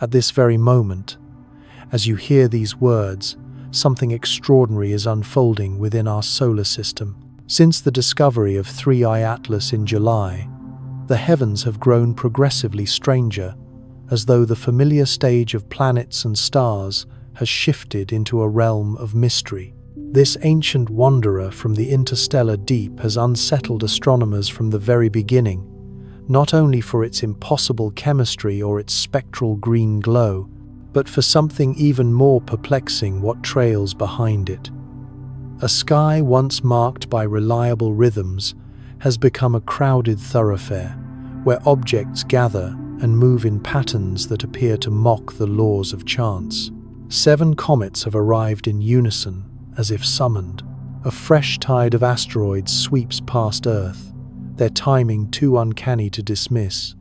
At this very moment, as you hear these words, something extraordinary is unfolding within our solar system. Since the discovery of 3I Atlas in July, the heavens have grown progressively stranger, as though the familiar stage of planets and stars has shifted into a realm of mystery. This ancient wanderer from the interstellar deep has unsettled astronomers from the very beginning, not only for its impossible chemistry or its spectral green glow, but for something even more perplexing: what trails behind it. A sky once marked by reliable rhythms has become a crowded thoroughfare, where objects gather and move in patterns that appear to mock the laws of chance. 7 comets have arrived in unison, as if summoned. A fresh tide of asteroids sweeps past Earth, their timing too uncanny to dismiss.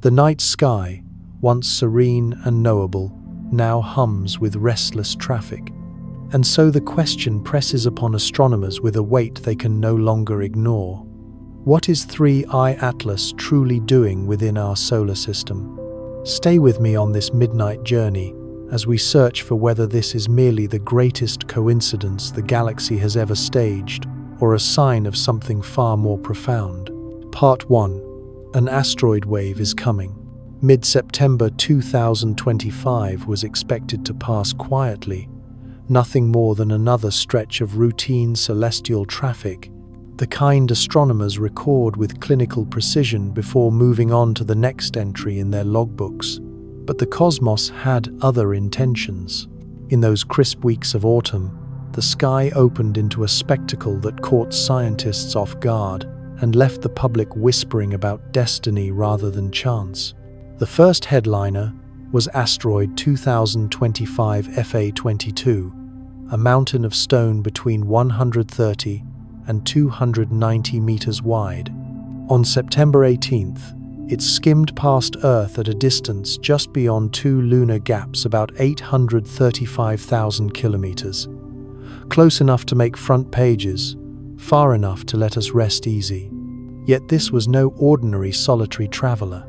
The night sky, once serene and knowable, now hums with restless traffic. And so the question presses upon astronomers with a weight they can no longer ignore. What is 3I Atlas truly doing within our solar system? Stay with me on this midnight journey as we search for whether this is merely the greatest coincidence the galaxy has ever staged, or a sign of something far more profound. Part 1. An asteroid wave is coming. Mid-September 2025 was expected to pass quietly, nothing more than another stretch of routine celestial traffic, the kind astronomers record with clinical precision before moving on to the next entry in their logbooks. But the cosmos had other intentions. In those crisp weeks of autumn, the sky opened into a spectacle that caught scientists off guard and left the public whispering about destiny rather than chance. The first headliner was asteroid 2025 FA22, a mountain of stone between 130 and 290 meters wide. On September 18th, it skimmed past Earth at a distance just beyond 2 lunar gaps, about 835,000 kilometers. Close enough to make front pages, far enough to let us rest easy. Yet this was no ordinary solitary traveler.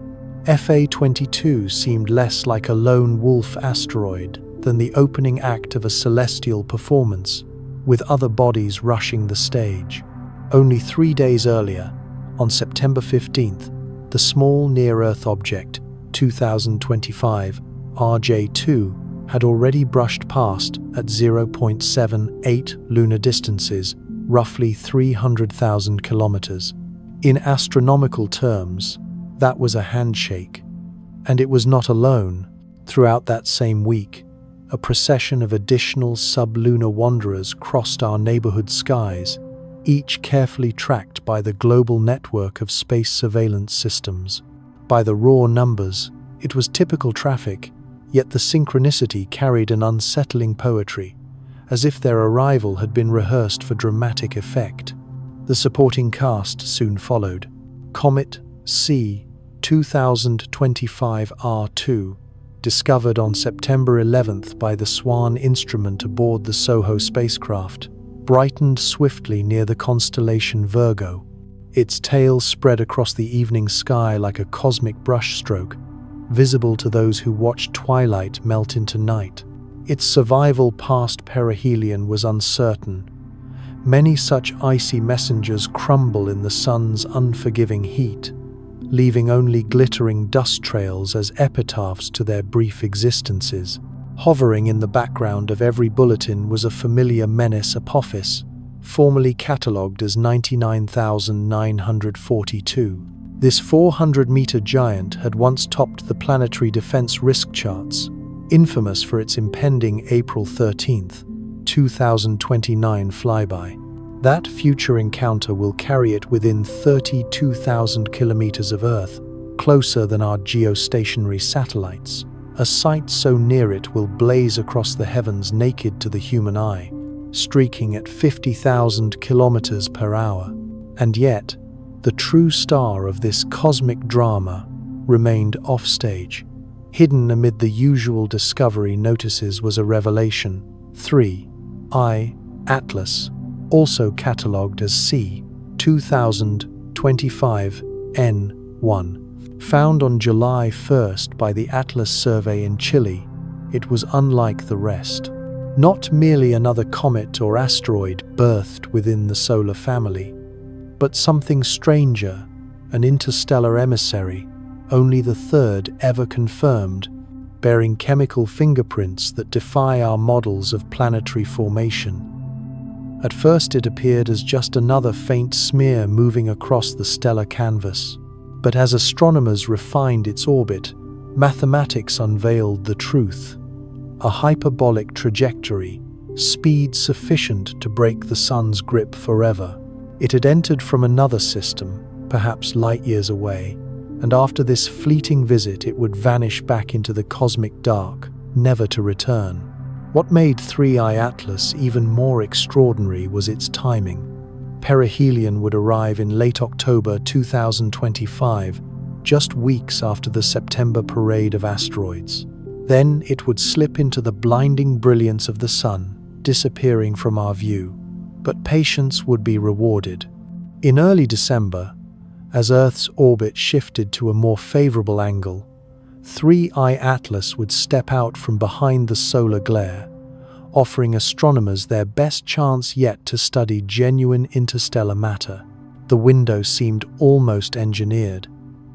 FA22 seemed less like a lone wolf asteroid than the opening act of a celestial performance, with other bodies rushing the stage. Only 3 days earlier, on September 15th, the small near-Earth object, 2025 RJ2, had already brushed past at 0.78 lunar distances, roughly 300,000 kilometers. In astronomical terms, that was a handshake. And it was not alone. Throughout that same week, a procession of additional sublunar wanderers crossed our neighborhood skies, each carefully tracked by the global network of space surveillance systems. By the raw numbers, it was typical traffic, yet the synchronicity carried an unsettling poetry, as if their arrival had been rehearsed for dramatic effect. The supporting cast soon followed. Comet C 2025 R2, discovered on September 11th by the Swan instrument aboard the SOHO spacecraft, brightened swiftly near the constellation Virgo. Its tail spread across the evening sky like a cosmic brushstroke, visible to those who watched twilight melt into night. Its survival past perihelion was uncertain. Many such icy messengers crumble in the sun's unforgiving heat, leaving only glittering dust trails as epitaphs to their brief existences. Hovering in the background of every bulletin was a familiar menace Apophis, formerly catalogued as 99,942. This 400-meter giant had once topped the planetary defense risk charts, infamous for its impending April 13th, 2029 flyby. That future encounter will carry it within 32,000 kilometers of Earth, closer than our geostationary satellites. A sight so near it will blaze across the heavens naked to the human eye, streaking at 50,000 kilometers per hour. And yet, the true star of this cosmic drama remained offstage. Hidden amid the usual discovery notices was a revelation: 3I Atlas, also catalogued as C 2025 N1, Found on July 1st by the Atlas survey in Chile, it was unlike the rest. Not merely another comet or asteroid birthed within the solar family, but something stranger, an interstellar emissary, only the third ever confirmed, bearing chemical fingerprints that defy our models of planetary formation. At first it appeared as just another faint smear moving across the stellar canvas. But as astronomers refined its orbit, mathematics unveiled the truth. A hyperbolic trajectory, speed sufficient to break the sun's grip forever. It had entered from another system, perhaps light years away, and after this fleeting visit it would vanish back into the cosmic dark, never to return. What made 3I Atlas even more extraordinary was its timing. Perihelion would arrive in late October 2025, just weeks after the September parade of asteroids. Then it would slip into the blinding brilliance of the sun, disappearing from our view. But patience would be rewarded. In early December, as Earth's orbit shifted to a more favorable angle, 3I Atlas would step out from behind the solar glare, offering astronomers their best chance yet to study genuine interstellar matter. The window seemed almost engineered.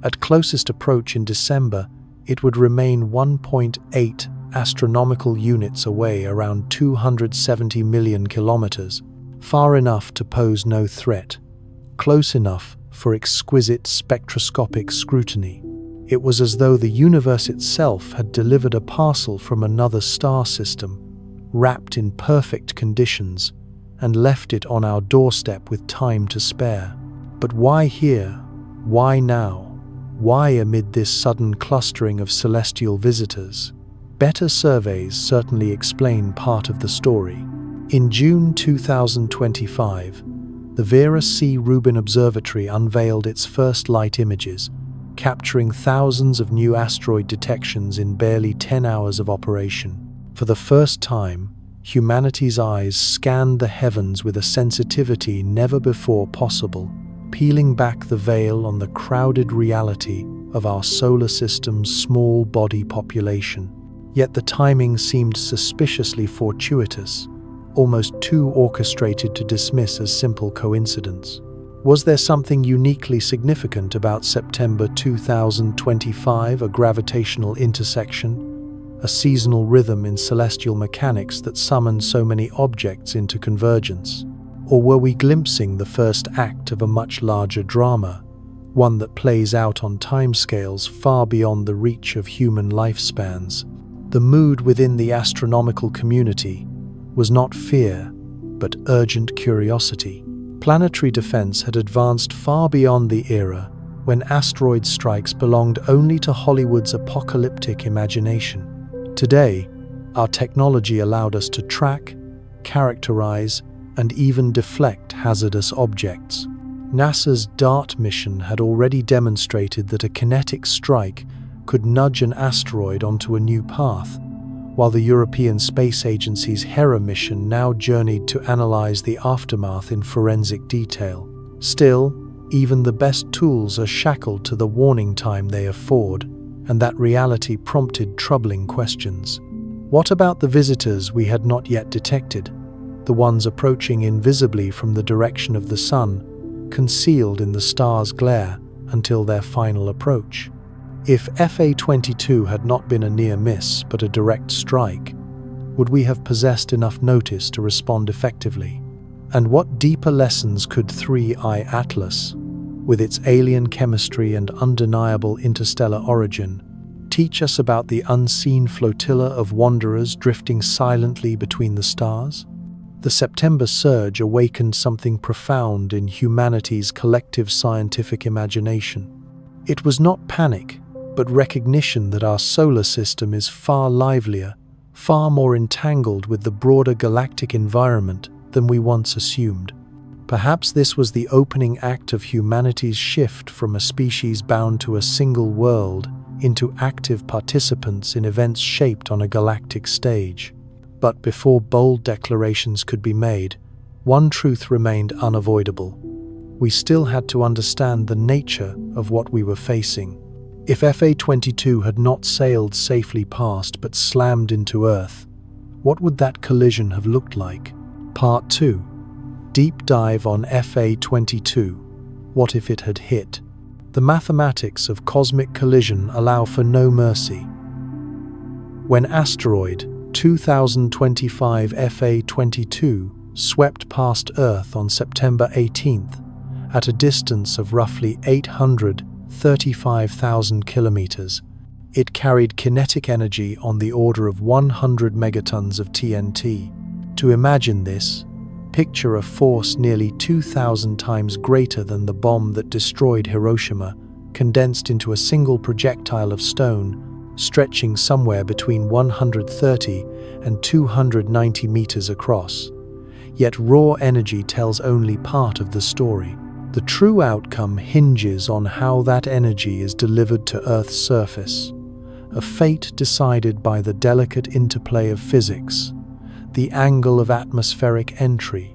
At closest approach in December, it would remain 1.8 astronomical units away, around 270 million kilometers, far enough to pose no threat, close enough for exquisite spectroscopic scrutiny. It was as though the universe itself had delivered a parcel from another star system, wrapped in perfect conditions, and left it on our doorstep with time to spare. But why here? Why now? Why amid this sudden clustering of celestial visitors? Better surveys certainly explain part of the story. In June 2025, the Vera C. Rubin Observatory unveiled its first light images, capturing thousands of new asteroid detections in barely 10 hours of operation. For the first time, humanity's eyes scanned the heavens with a sensitivity never before possible, peeling back the veil on the crowded reality of our solar system's small body population. Yet the timing seemed suspiciously fortuitous, almost too orchestrated to dismiss as simple coincidence. Was there something uniquely significant about September 2025, a gravitational intersection, a seasonal rhythm in celestial mechanics that summoned so many objects into convergence? Or were we glimpsing the first act of a much larger drama, one that plays out on timescales far beyond the reach of human lifespans? The mood within the astronomical community was not fear, but urgent curiosity. Planetary defense had advanced far beyond the era when asteroid strikes belonged only to Hollywood's apocalyptic imagination. Today, our technology allowed us to track, characterize, and even deflect hazardous objects. NASA's DART mission had already demonstrated that a kinetic strike could nudge an asteroid onto a new path, while the European Space Agency's Hera mission now journeyed to analyze the aftermath in forensic detail. Still, even the best tools are shackled to the warning time they afford, and that reality prompted troubling questions. What about the visitors we had not yet detected? The ones approaching invisibly from the direction of the sun, concealed in the star's glare until their final approach. If FA-22 had not been a near miss but a direct strike, would we have possessed enough notice to respond effectively? And what deeper lessons could 3I Atlas, with its alien chemistry and undeniable interstellar origin, teach us about the unseen flotilla of wanderers drifting silently between the stars? The September surge awakened something profound in humanity's collective scientific imagination. It was not panic, but recognition that our solar system is far livelier, far more entangled with the broader galactic environment than we once assumed. Perhaps this was the opening act of humanity's shift from a species bound to a single world into active participants in events shaped on a galactic stage. But before bold declarations could be made, one truth remained unavoidable. We still had to understand the nature of what we were facing. If FA-22 had not sailed safely past but slammed into Earth, what would that collision have looked like? Part 2. Deep dive on FA-22. What if it had hit? The mathematics of cosmic collision allow for no mercy. When asteroid 2025 FA-22 swept past Earth on September 18th, at a distance of roughly 835,000 kilometers, it carried kinetic energy on the order of 100 megatons of TNT. To imagine this, picture a force nearly 2,000 times greater than the bomb that destroyed Hiroshima, condensed into a single projectile of stone, stretching somewhere between 130 and 290 meters across. Yet raw energy tells only part of the story. The true outcome hinges on how that energy is delivered to Earth's surface, a fate decided by the delicate interplay of physics, the angle of atmospheric entry,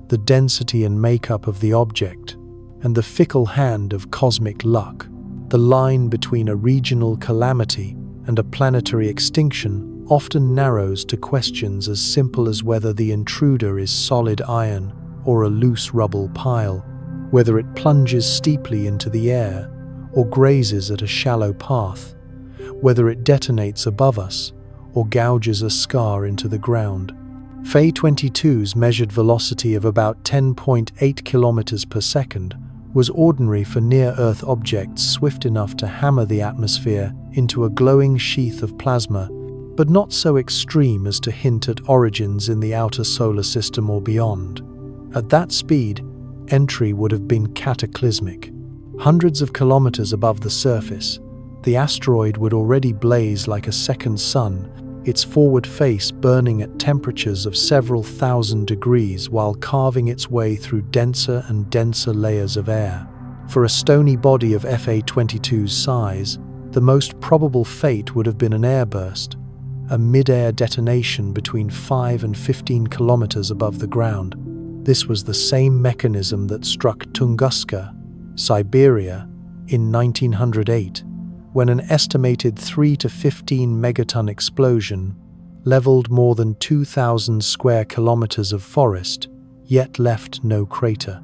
the density and makeup of the object, and the fickle hand of cosmic luck. The line between a regional calamity and a planetary extinction often narrows to questions as simple as whether the intruder is solid iron or a loose rubble pile, whether it plunges steeply into the air or grazes at a shallow path, whether it detonates above us or gouges a scar into the ground. FA-22's measured velocity of about 10.8 kilometers per second was ordinary for near-Earth objects swift enough to hammer the atmosphere into a glowing sheath of plasma, but not so extreme as to hint at origins in the outer solar system or beyond. At that speed, entry would have been cataclysmic. Hundreds of kilometers above the surface, the asteroid would already blaze like a second sun, its forward face burning at temperatures of several thousand degrees while carving its way through denser and denser layers of air. For a stony body of FA-22's size, the most probable fate would have been an airburst, a mid-air detonation between 5 and 15 kilometers above the ground. This was the same mechanism that struck Tunguska, Siberia, in 1908, when an estimated 3 to 15 megaton explosion leveled more than 2,000 square kilometers of forest, yet left no crater.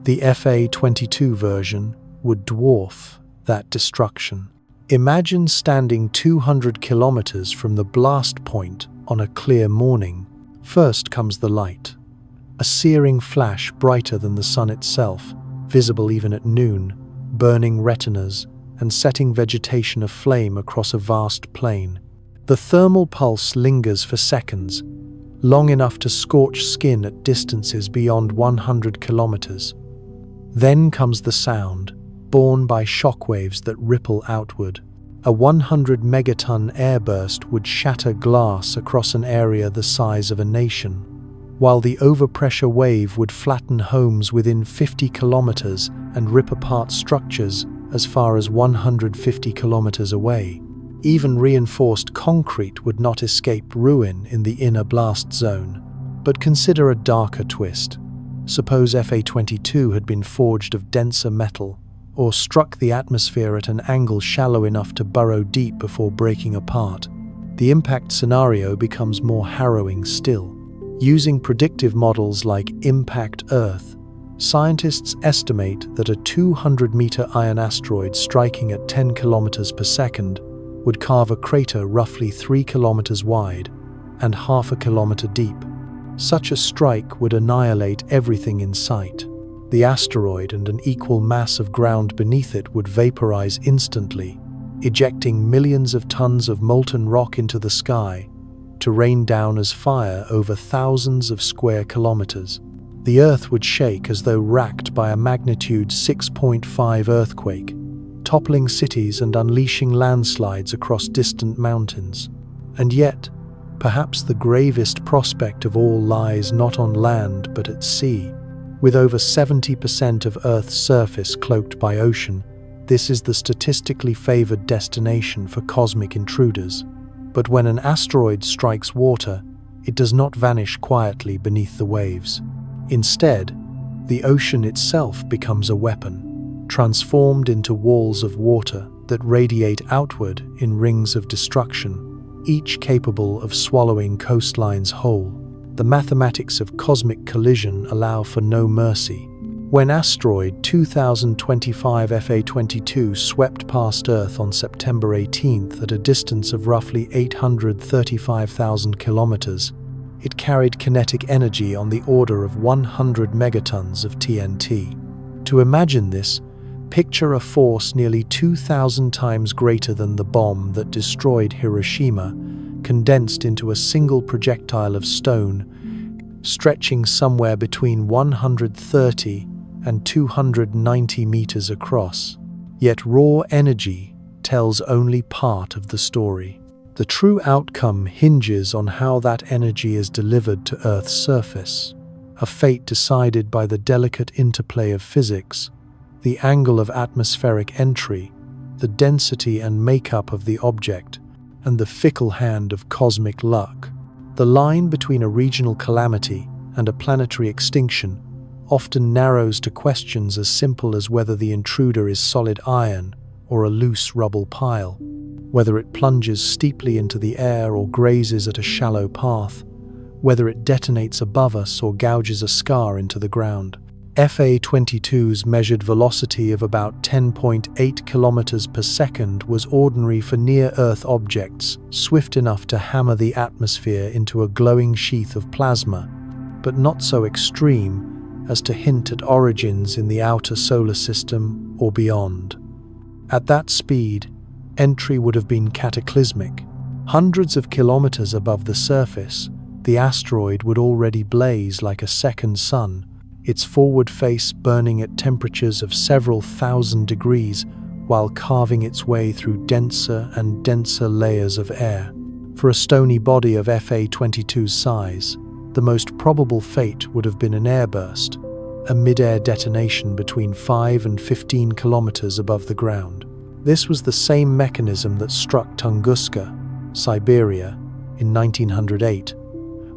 The FA-22 version would dwarf that destruction. Imagine standing 200 kilometers from the blast point on a clear morning. First comes the light, a searing flash brighter than the sun itself, visible even at noon, burning retinas and setting vegetation aflame across a vast plain. The thermal pulse lingers for seconds, long enough to scorch skin at distances beyond 100 kilometers. Then comes the sound, borne by shockwaves that ripple outward. A 100 megaton airburst would shatter glass across an area the size of a nation, while the overpressure wave would flatten homes within 50 kilometers and rip apart structures as far as 150 kilometers away. Even reinforced concrete would not escape ruin in the inner blast zone. But consider a darker twist. Suppose FA-22 had been forged of denser metal, or struck the atmosphere at an angle shallow enough to burrow deep before breaking apart. The impact scenario becomes more harrowing still. Using predictive models like Impact Earth, scientists estimate that a 200-meter iron asteroid striking at 10 kilometers per second would carve a crater roughly 3 kilometers wide and half a kilometer deep. Such a strike would annihilate everything in sight. The asteroid and an equal mass of ground beneath it would vaporize instantly, ejecting millions of tons of molten rock into the sky to rain down as fire over thousands of square kilometers. The Earth would shake as though racked by a magnitude 6.5 earthquake, toppling cities and unleashing landslides across distant mountains. And yet, perhaps the gravest prospect of all lies not on land but at sea. With over 70% of Earth's surface cloaked by ocean, this is the statistically favored destination for cosmic intruders. But when an asteroid strikes water, it does not vanish quietly beneath the waves. Instead, the ocean itself becomes a weapon, transformed into walls of water that radiate outward in rings of destruction, each capable of swallowing coastlines whole. The mathematics of cosmic collision allow for no mercy. When asteroid 2025 FA22 swept past Earth on September 18th at a distance of roughly 835,000 kilometers, it carried kinetic energy on the order of 100 megatons of TNT. To imagine this, picture a force nearly 2,000 times greater than the bomb that destroyed Hiroshima, condensed into a single projectile of stone, stretching somewhere between 130 and 290 meters across. Yet raw energy tells only part of the story. The true outcome hinges on how that energy is delivered to Earth's surface, a fate decided by the delicate interplay of physics, the angle of atmospheric entry, the density and makeup of the object, and the fickle hand of cosmic luck. The line between a regional calamity and a planetary extinction often narrows to questions as simple as whether the intruder is solid iron or a loose rubble pile, whether it plunges steeply into the air or grazes at a shallow path, whether it detonates above us or gouges a scar into the ground. FA-22's measured velocity of about 10.8 kilometers per second was ordinary for near-Earth objects, swift enough to hammer the atmosphere into a glowing sheath of plasma, but not so extreme as to hint at origins in the outer solar system or beyond. At that speed, entry would have been cataclysmic. Hundreds of kilometers above the surface, the asteroid would already blaze like a second sun, its forward face burning at temperatures of several thousand degrees while carving its way through denser and denser layers of air. For a stony body of FA-22's size, the most probable fate would have been an airburst, a mid-air detonation between 5 and 15 kilometers above the ground. This was the same mechanism that struck Tunguska, Siberia, in 1908,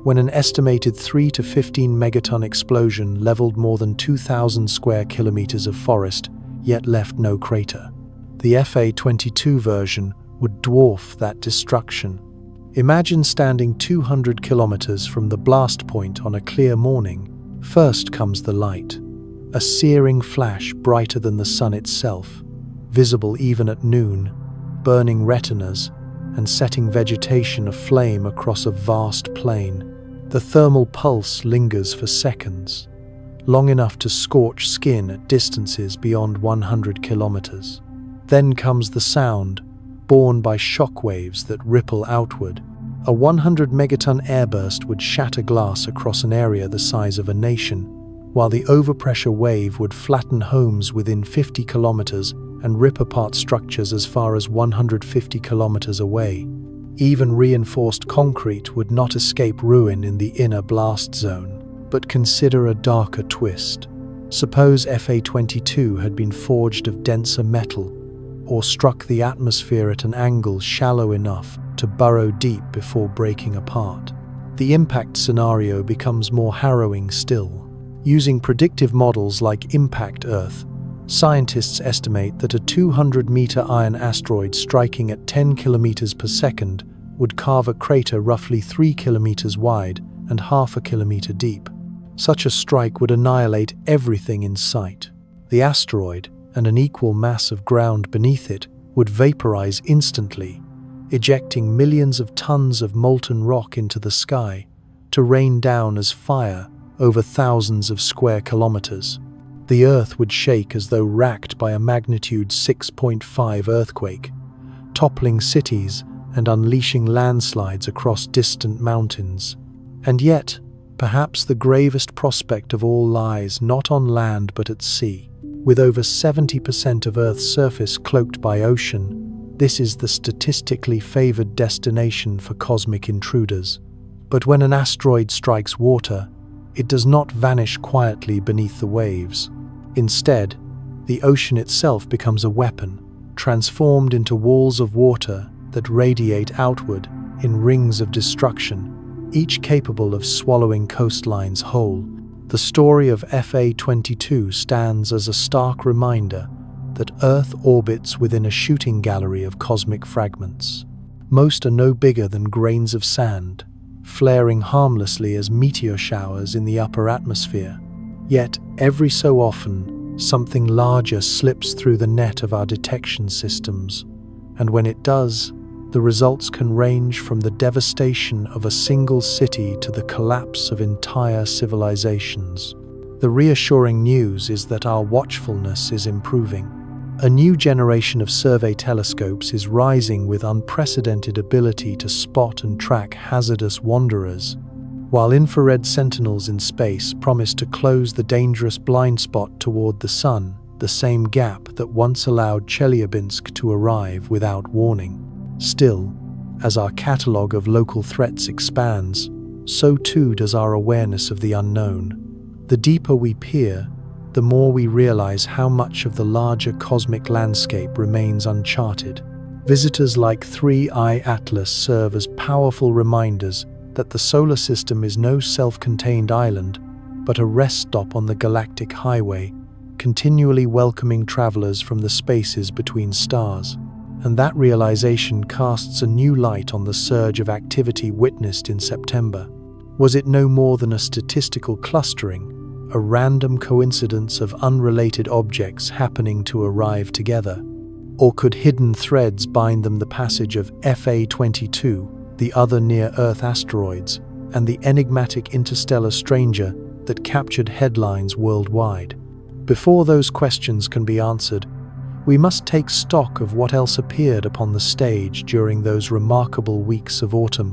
when an estimated 3 to 15 megaton explosion leveled more than 2,000 square kilometers of forest, yet left no crater. The FA-22 version would dwarf that destruction. Imagine standing 200 kilometers from the blast point on a clear morning. First comes the light, a searing flash brighter than the sun itself, visible even at noon, burning retinas and setting vegetation aflame across a vast plain. The thermal pulse lingers for seconds, long enough to scorch skin at distances beyond 100 kilometers. Then comes the sound, borne by shock waves that ripple outward. A 100 megaton airburst would shatter glass across an area the size of a nation, while the overpressure wave would flatten homes within 50 kilometers and rip apart structures as far as 150 kilometers away. Even reinforced concrete would not escape ruin in the inner blast zone. But consider a darker twist. Suppose FA-22 had been forged of denser metal, or struck the atmosphere at an angle shallow enough to burrow deep before breaking apart. The impact scenario becomes more harrowing still. Using predictive models like Impact Earth, scientists estimate that a 200-meter iron asteroid striking at 10 kilometers per second would carve a crater roughly 3 kilometers wide and half a kilometer deep. Such a strike would annihilate everything in sight. The asteroid, and an equal mass of ground beneath it, would vaporize instantly, ejecting millions of tons of molten rock into the sky, to rain down as fire over thousands of square kilometers. The Earth would shake as though racked by a magnitude 6.5 earthquake, toppling cities and unleashing landslides across distant mountains. And yet, perhaps the gravest prospect of all lies not on land but at sea. With over 70% of Earth's surface cloaked by ocean, this is the statistically favored destination for cosmic intruders. But when an asteroid strikes water, it does not vanish quietly beneath the waves. Instead, the ocean itself becomes a weapon, transformed into walls of water that radiate outward in rings of destruction, each capable of swallowing coastlines whole. The story of FA-22 stands as a stark reminder that Earth orbits within a shooting gallery of cosmic fragments. Most are no bigger than grains of sand, flaring harmlessly as meteor showers in the upper atmosphere. Yet, every so often, something larger slips through the net of our detection systems, and when it does, the results can range from the devastation of a single city to the collapse of entire civilizations. The reassuring news is that our watchfulness is improving. A new generation of survey telescopes is rising with unprecedented ability to spot and track hazardous wanderers, while infrared sentinels in space promise to close the dangerous blind spot toward the Sun, the same gap that once allowed Chelyabinsk to arrive without warning. Still, as our catalogue of local threats expands, so too does our awareness of the unknown. The deeper we peer, the more we realize how much of the larger cosmic landscape remains uncharted. Visitors like 3I Atlas serve as powerful reminders that the solar system is no self-contained island, but a rest stop on the galactic highway, continually welcoming travelers from the spaces between stars. And that realization casts a new light on the surge of activity witnessed in September. Was it no more than a statistical clustering, a random coincidence of unrelated objects happening to arrive together? Or could hidden threads bind them the passage of FA-22, the other near-Earth asteroids, and the enigmatic interstellar stranger that captured headlines worldwide? Before those questions can be answered, we must take stock of what else appeared upon the stage during those remarkable weeks of autumn,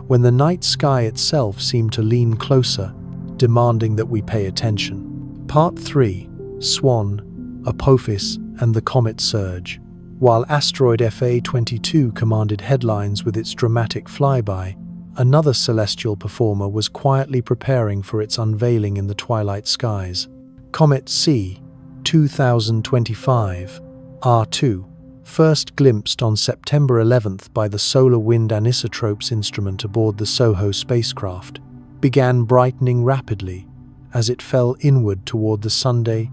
when the night sky itself seemed to lean closer, demanding that we pay attention. Part 3: Swan, Apophis, and the Comet Surge. While asteroid FA-22 commanded headlines with its dramatic flyby, another celestial performer was quietly preparing for its unveiling in the twilight skies. Comet C 2025 R2, first glimpsed on September 11th by the Solar Wind Anisotropes instrument aboard the SOHO spacecraft, began brightening rapidly as it fell inward toward the Sunday.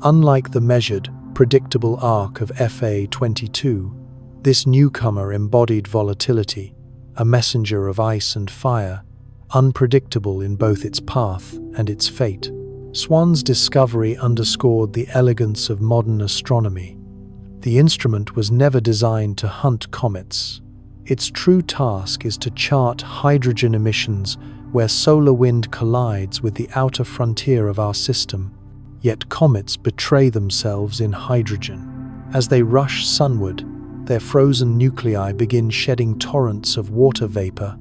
Unlike the measured, predictable arc of FA-22, this newcomer embodied volatility, a messenger of ice and fire, unpredictable in both its path and its fate. Swan's discovery underscored the elegance of modern astronomy. The instrument was never designed to hunt comets. Its true task is to chart hydrogen emissions where solar wind collides with the outer frontier of our system. Yet comets betray themselves in hydrogen. As they rush sunward, their frozen nuclei begin shedding torrents of water vapor,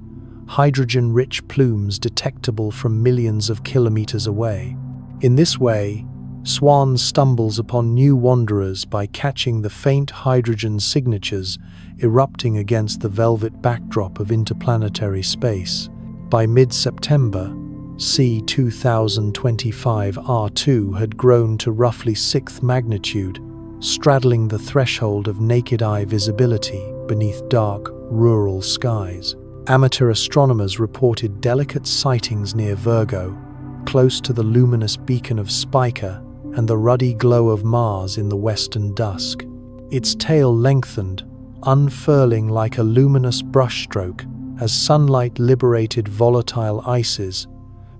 hydrogen-rich plumes detectable from millions of kilometers away. In this way, Swan stumbles upon new wanderers by catching the faint hydrogen signatures erupting against the velvet backdrop of interplanetary space. By mid-September, C 2025 R2 had grown to roughly 6th magnitude, straddling the threshold of naked-eye visibility beneath dark, rural skies. Amateur astronomers reported delicate sightings near Virgo, close to the luminous beacon of Spica and the ruddy glow of Mars in the western dusk. Its tail lengthened, unfurling like a luminous brushstroke as sunlight liberated volatile ices,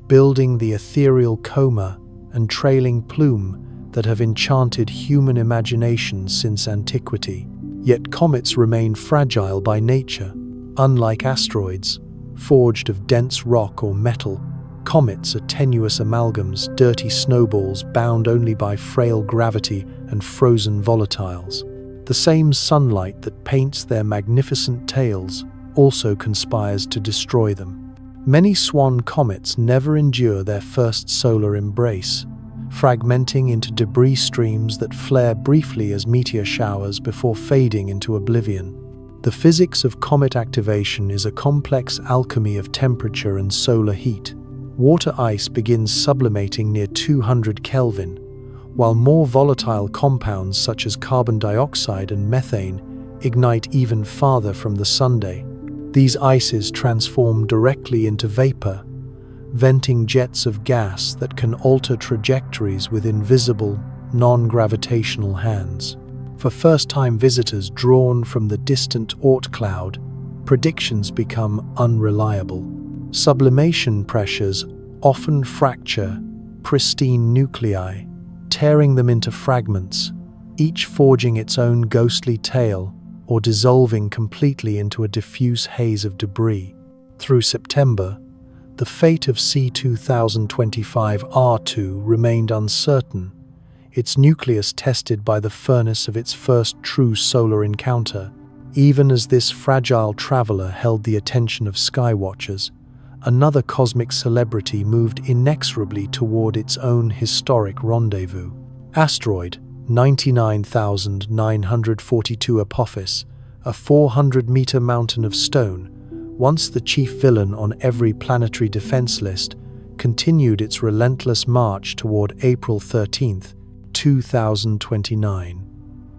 building the ethereal coma and trailing plume that have enchanted human imagination since antiquity. Yet comets remain fragile by nature. Unlike asteroids, forged of dense rock or metal, comets are tenuous amalgams, dirty snowballs bound only by frail gravity and frozen volatiles. The same sunlight that paints their magnificent tails also conspires to destroy them. Many Swan comets never endure their first solar embrace, fragmenting into debris streams that flare briefly as meteor showers before fading into oblivion. The physics of comet activation is a complex alchemy of temperature and solar heat. Water ice begins sublimating near 200 Kelvin, while more volatile compounds such as carbon dioxide and methane ignite even farther from the Sunday. These ices transform directly into vapor, venting jets of gas that can alter trajectories with invisible, non-gravitational hands. For first-time visitors drawn from the distant Oort cloud, predictions become unreliable. Sublimation pressures often fracture pristine nuclei, tearing them into fragments, each forging its own ghostly tale or dissolving completely into a diffuse haze of debris. Through September, the fate of C2025R2 remained uncertain, its nucleus tested by the furnace of its first true solar encounter. Even as this fragile traveler held the attention of skywatchers, another cosmic celebrity moved inexorably toward its own historic rendezvous. Asteroid 99,942 Apophis, a 400-meter mountain of stone, once the chief villain on every planetary defense list, continued its relentless march toward April 13, 2029.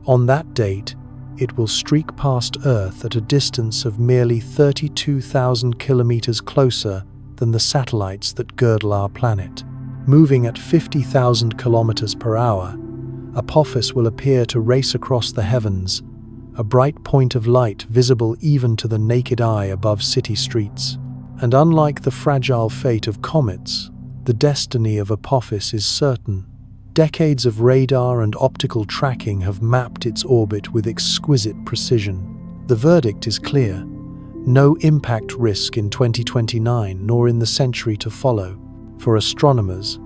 On that date, it will streak past Earth at a distance of merely 32,000 kilometers closer than the satellites that girdle our planet. Moving at 50,000 kilometers per hour, Apophis will appear to race across the heavens, a bright point of light visible even to the naked eye above city streets. And unlike the fragile fate of comets, the destiny of Apophis is certain. Decades of radar and optical tracking have mapped its orbit with exquisite precision. The verdict is clear: no impact risk in 2029 nor in the century to follow. For astronomers,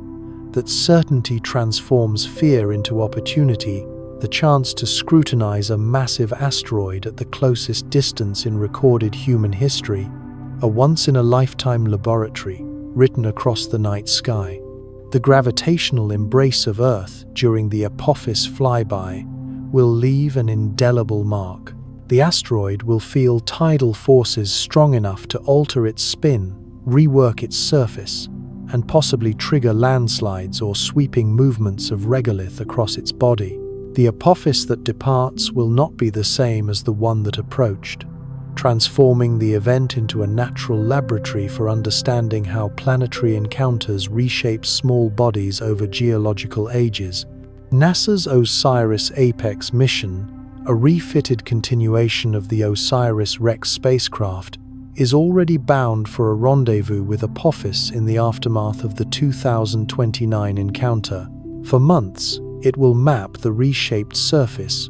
that certainty transforms fear into opportunity, the chance to scrutinize a massive asteroid at the closest distance in recorded human history, a once-in-a-lifetime laboratory written across the night sky. The gravitational embrace of Earth during the Apophis flyby will leave an indelible mark. The asteroid will feel tidal forces strong enough to alter its spin, rework its surface, and possibly trigger landslides or sweeping movements of regolith across its body. The Apophis that departs will not be the same as the one that approached, transforming the event into a natural laboratory for understanding how planetary encounters reshape small bodies over geological ages. NASA's OSIRIS-APEX mission, a refitted continuation of the OSIRIS-REx spacecraft, is already bound for a rendezvous with Apophis in the aftermath of the 2029 encounter. For months, it will map the reshaped surface,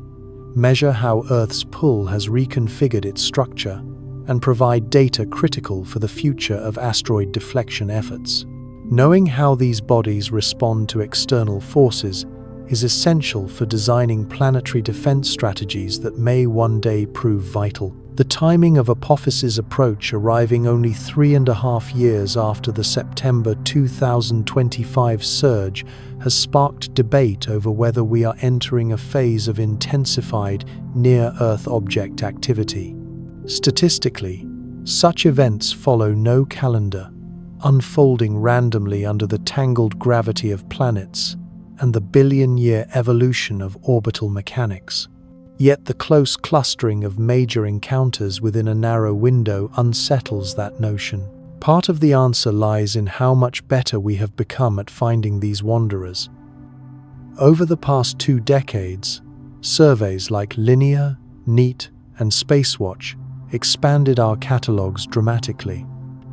measure how Earth's pull has reconfigured its structure, and provide data critical for the future of asteroid deflection efforts. Knowing how these bodies respond to external forces is essential for designing planetary defense strategies that may one day prove vital. The timing of Apophis's approach, arriving only 3.5 years after the September 2025 surge, has sparked debate over whether we are entering a phase of intensified near-Earth object activity. Statistically, such events follow no calendar, unfolding randomly under the tangled gravity of planets and the billion-year evolution of orbital mechanics. Yet the close clustering of major encounters within a narrow window unsettles that notion. Part of the answer lies in how much better we have become at finding these wanderers. Over the past 2 decades, surveys like Linear, NEAT, and Spacewatch expanded our catalogues dramatically.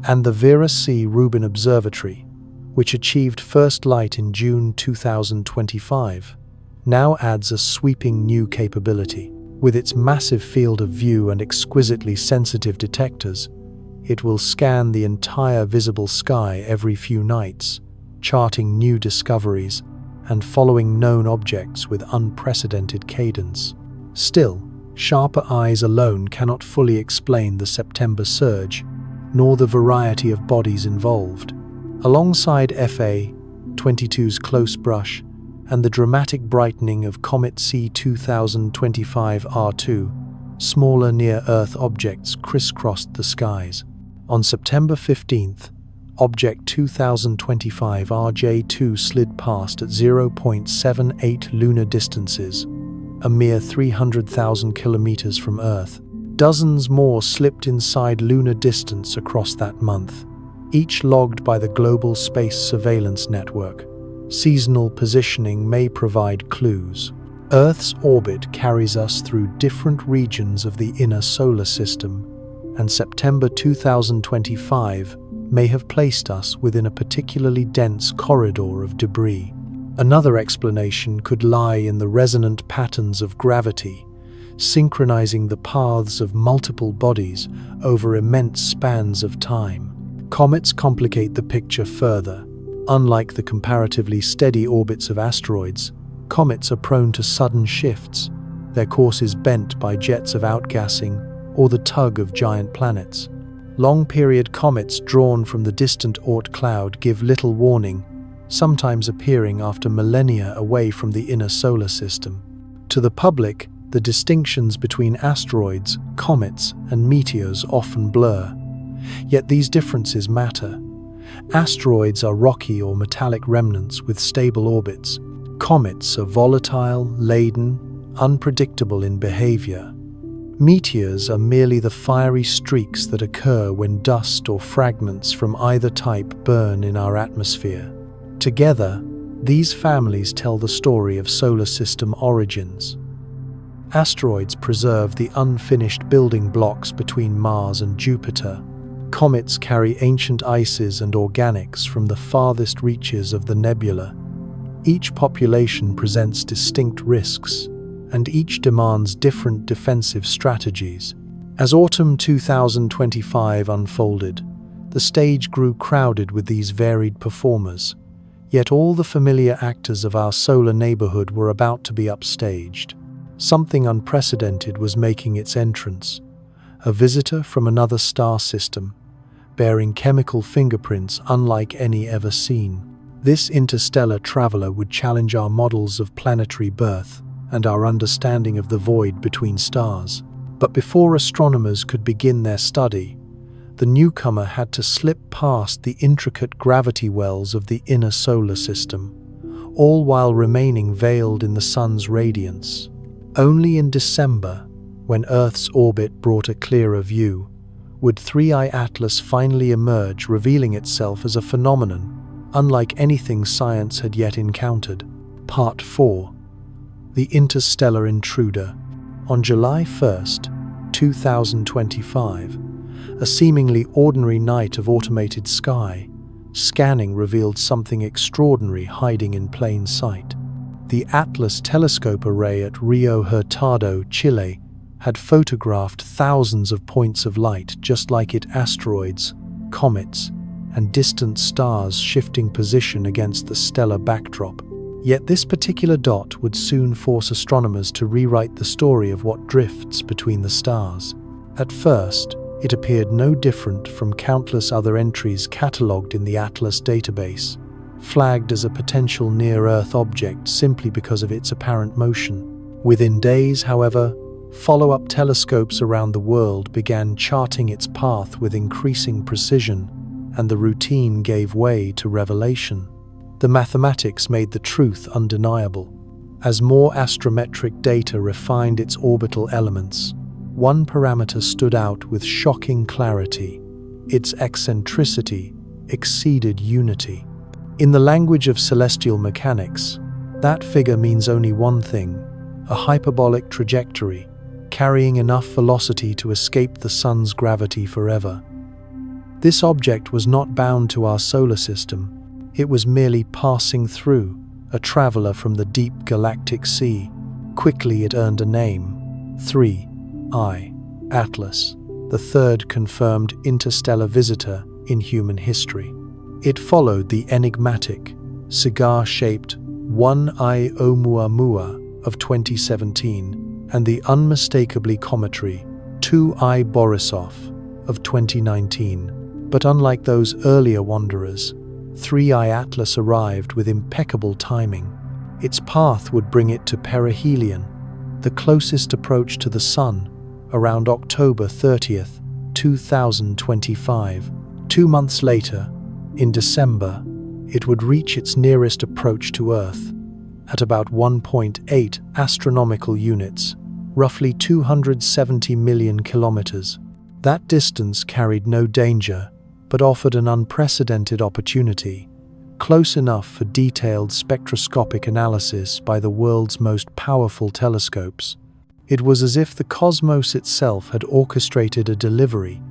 And the Vera C. Rubin Observatory, which achieved first light in June 2025, now adds a sweeping new capability. With its massive field of view and exquisitely sensitive detectors, it will scan the entire visible sky every few nights, charting new discoveries and following known objects with unprecedented cadence. Still, sharper eyes alone cannot fully explain the September surge, nor the variety of bodies involved. Alongside FA-22's close brush and the dramatic brightening of Comet C2025R2, smaller near-Earth objects crisscrossed the skies. On September 15th, Object 2025RJ2 slid past at 0.78 lunar distances, a mere 300,000 kilometers from Earth. Dozens more slipped inside lunar distance across that month, each logged by the Global Space Surveillance Network, Seasonal positioning may provide clues. Earth's orbit carries us through different regions of the inner solar system, and September 2025 may have placed us within a particularly dense corridor of debris. Another explanation could lie in the resonant patterns of gravity, synchronizing the paths of multiple bodies over immense spans of time. Comets complicate the picture further. Unlike the comparatively steady orbits of asteroids, comets are prone to sudden shifts, their course is bent by jets of outgassing or the tug of giant planets. Long-period comets drawn from the distant Oort cloud give little warning, sometimes appearing after millennia away from the inner solar system. To the public, the distinctions between asteroids, comets, and meteors often blur. Yet these differences matter. Asteroids are rocky or metallic remnants with stable orbits. Comets are volatile, laden, unpredictable in behavior. Meteors are merely the fiery streaks that occur when dust or fragments from either type burn in our atmosphere. Together, these families tell the story of solar system origins. Asteroids preserve the unfinished building blocks between Mars and Jupiter. Comets carry ancient ices and organics from the farthest reaches of the nebula. Each population presents distinct risks, and each demands different defensive strategies. As autumn 2025 unfolded, the stage grew crowded with these varied performers, yet all the familiar actors of our solar neighborhood were about to be upstaged. Something unprecedented was making its entrance, a visitor from another star system, bearing chemical fingerprints unlike any ever seen. This interstellar traveler would challenge our models of planetary birth and our understanding of the void between stars. But before astronomers could begin their study, the newcomer had to slip past the intricate gravity wells of the inner solar system, all while remaining veiled in the sun's radiance. Only in December, when Earth's orbit brought a clearer view, would 3I Atlas finally emerge, revealing itself as a phenomenon unlike anything science had yet encountered. Part 4. The Interstellar Intruder. On July 1st, 2025, a seemingly ordinary night of automated sky, scanning revealed something extraordinary hiding in plain sight. The Atlas telescope array at Rio Hurtado, Chile, had photographed thousands of points of light just like it: asteroids, comets, and distant stars shifting position against the stellar backdrop. Yet this particular dot would soon force astronomers to rewrite the story of what drifts between the stars. At first, it appeared no different from countless other entries catalogued in the Atlas database, flagged as a potential near-Earth object simply because of its apparent motion. Within days, however, follow-up telescopes around the world began charting its path with increasing precision, and the routine gave way to revelation. The mathematics made the truth undeniable. As more astrometric data refined its orbital elements, one parameter stood out with shocking clarity: its eccentricity exceeded unity. In the language of celestial mechanics, that figure means only one thing: a hyperbolic trajectory, carrying enough velocity to escape the sun's gravity forever. This object was not bound to our solar system. It was merely passing through, a traveler from the deep galactic sea. Quickly it earned a name: 3I Atlas, the third confirmed interstellar visitor in human history. It followed the enigmatic, cigar-shaped 1I Oumuamua of 2017 and the unmistakably cometary 2I Borisov of 2019. But unlike those earlier wanderers, 3I Atlas arrived with impeccable timing. Its path would bring it to perihelion, the closest approach to the Sun, around October 30th, 2025. 2 months later, in December, it would reach its nearest approach to Earth, at about 1.8 astronomical units, roughly 270 million kilometers. That distance carried no danger, but offered an unprecedented opportunity: close enough for detailed spectroscopic analysis by the world's most powerful telescopes. It was as if the cosmos itself had orchestrated a delivery,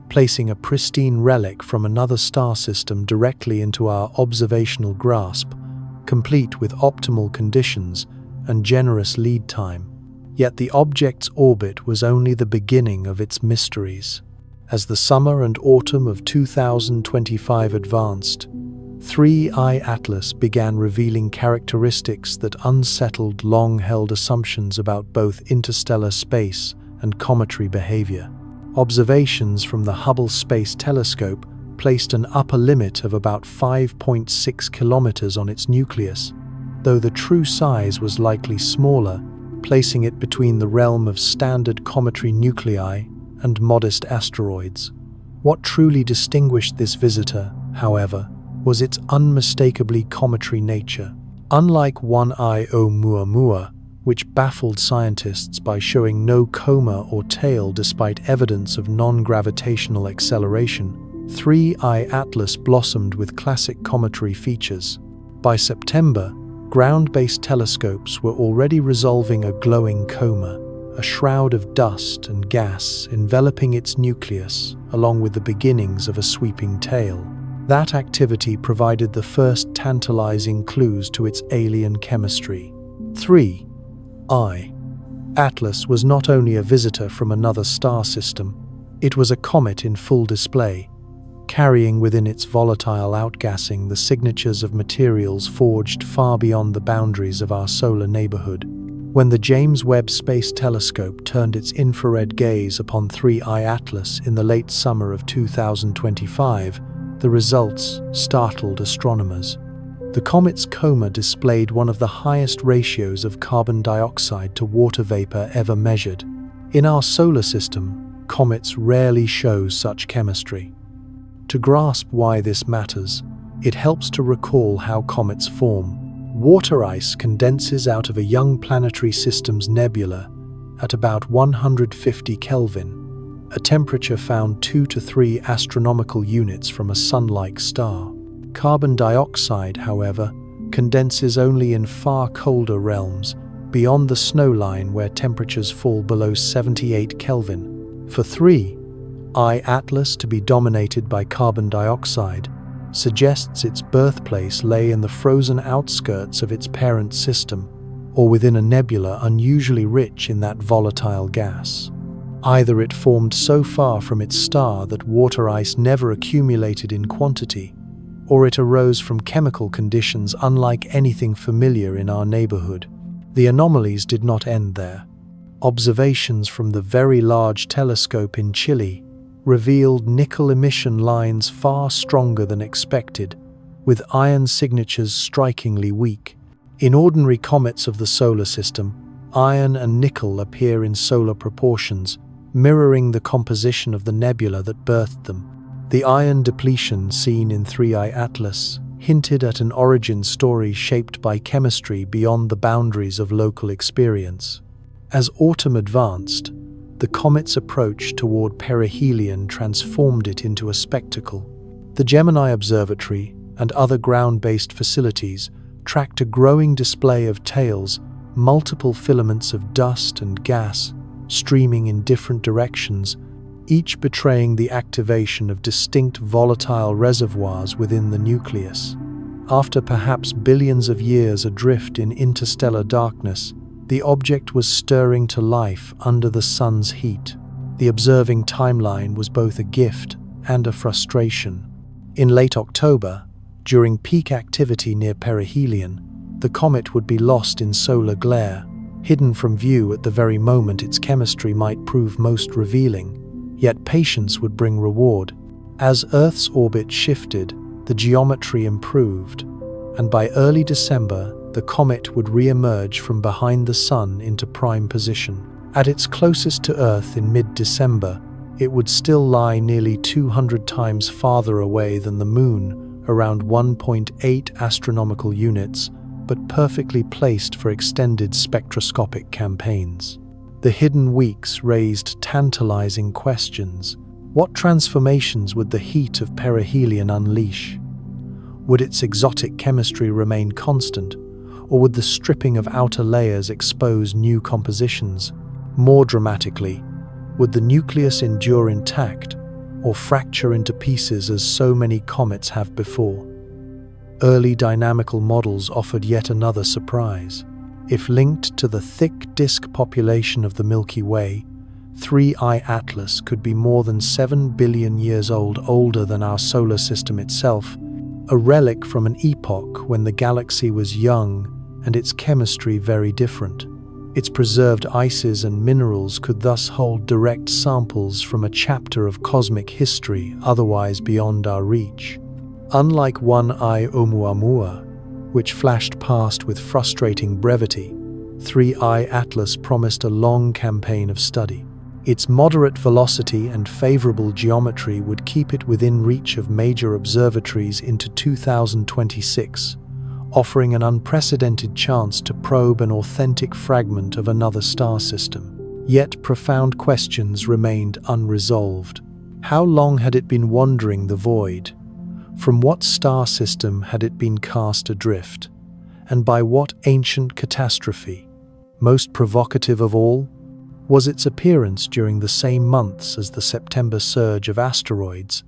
placing a pristine relic from another star system directly into our observational grasp, complete with optimal conditions and generous lead time. Yet the object's orbit was only the beginning of its mysteries. As the summer and autumn of 2025 advanced, 3I Atlas began revealing characteristics that unsettled long-held assumptions about both interstellar space and cometary behavior. Observations from the Hubble Space Telescope placed an upper limit of about 5.6 kilometers on its nucleus, though the true size was likely smaller, placing it between the realm of standard cometary nuclei and modest asteroids. What truly distinguished this visitor, however, was its unmistakably cometary nature. Unlike 1I Oumuamua, which baffled scientists by showing no coma or tail despite evidence of non-gravitational acceleration, 3I Atlas blossomed with classic cometary features. By September, ground-based telescopes were already resolving a glowing coma, a shroud of dust and gas enveloping its nucleus, along with the beginnings of a sweeping tail. That activity provided the first tantalizing clues to its alien chemistry. 3I Atlas was not only a visitor from another star system, it was a comet in full display, carrying within its volatile outgassing the signatures of materials forged far beyond the boundaries of our solar neighborhood. When the James Webb Space Telescope turned its infrared gaze upon 3I Atlas in the late summer of 2025, the results startled astronomers. The comet's coma displayed one of the highest ratios of carbon dioxide to water vapor ever measured. In our solar system, comets rarely show such chemistry. To grasp why this matters, it helps to recall how comets form. Water ice condenses out of a young planetary system's nebula at about 150 Kelvin, a temperature found 2 to 3 astronomical units from a sun-like star. Carbon dioxide, however, condenses only in far colder realms, beyond the snow line where temperatures fall below 78 Kelvin. For 3I Atlas to be dominated by carbon dioxide suggests its birthplace lay in the frozen outskirts of its parent system, or within a nebula unusually rich in that volatile gas. Either it formed so far from its star that water ice never accumulated in quantity, or it arose from chemical conditions unlike anything familiar in our neighborhood. The anomalies did not end there. Observations from the Very Large Telescope in Chile revealed nickel emission lines far stronger than expected, with iron signatures strikingly weak. In ordinary comets of the solar system, iron and nickel appear in solar proportions, mirroring the composition of the nebula that birthed them. The iron depletion seen in 3I Atlas hinted at an origin story shaped by chemistry beyond the boundaries of local experience. As autumn advanced, the comet's approach toward perihelion transformed it into a spectacle. The Gemini Observatory and other ground-based facilities tracked a growing display of tails, multiple filaments of dust and gas streaming in different directions, each betraying the activation of distinct volatile reservoirs within the nucleus. After perhaps billions of years adrift in interstellar darkness, the object was stirring to life under the sun's heat. The observing timeline was both a gift and a frustration. In late October, during peak activity near perihelion, the comet would be lost in solar glare, hidden from view at the very moment its chemistry might prove most revealing. Yet patience would bring reward. As Earth's orbit shifted, the geometry improved, and by early December, the comet would re-emerge from behind the sun into prime position. At its closest to Earth in mid-December, it would still lie nearly 200 times farther away than the Moon, around 1.8 astronomical units, but perfectly placed for extended spectroscopic campaigns. The hidden weeks raised tantalizing questions. What transformations would the heat of perihelion unleash? Would its exotic chemistry remain constant, or would the stripping of outer layers expose new compositions? More dramatically, would the nucleus endure intact, or fracture into pieces as so many comets have before? Early dynamical models offered yet another surprise. If linked to the thick disk population of the Milky Way, 3I Atlas could be more than 7 billion years old, older than our solar system itself, a relic from an epoch when the galaxy was young and its chemistry very different. Its preserved ices and minerals could thus hold direct samples from a chapter of cosmic history otherwise beyond our reach. Unlike 1I Oumuamua, which flashed past with frustrating brevity, 3I Atlas promised a long campaign of study. Its moderate velocity and favorable geometry would keep it within reach of major observatories into 2026, offering an unprecedented chance to probe an authentic fragment of another star system. Yet profound questions remained unresolved. How long had it been wandering the void? From what star system had it been cast adrift? And by what ancient catastrophe? Most provocative of all, was its appearance during the same months as the September surge of asteroids,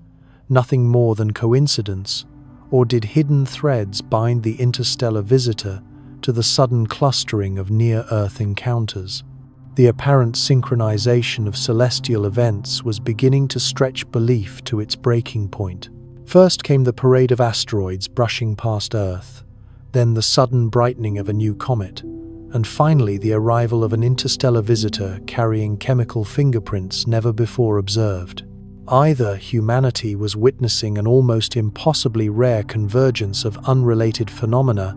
nothing more than coincidence, or did hidden threads bind the interstellar visitor to the sudden clustering of near-Earth encounters? The apparent synchronization of celestial events was beginning to stretch belief to its breaking point. First came the parade of asteroids brushing past Earth, then the sudden brightening of a new comet, and finally the arrival of an interstellar visitor carrying chemical fingerprints never before observed. Either humanity was witnessing an almost impossibly rare convergence of unrelated phenomena,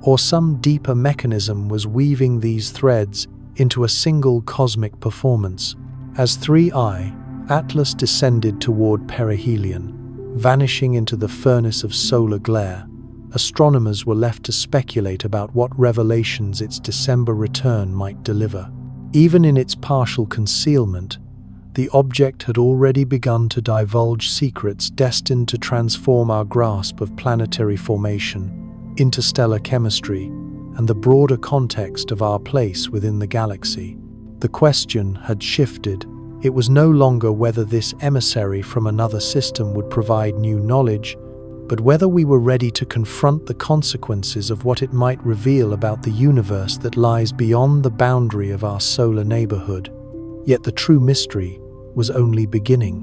or some deeper mechanism was weaving these threads into a single cosmic performance. As 3I Atlas descended toward perihelion, vanishing into the furnace of solar glare, astronomers were left to speculate about what revelations its December return might deliver. Even in its partial concealment, the object had already begun to divulge secrets destined to transform our grasp of planetary formation, interstellar chemistry, and the broader context of our place within the galaxy. The question had shifted. It was no longer whether this emissary from another system would provide new knowledge, but whether we were ready to confront the consequences of what it might reveal about the universe that lies beyond the boundary of our solar neighborhood. Yet the true mystery was only beginning.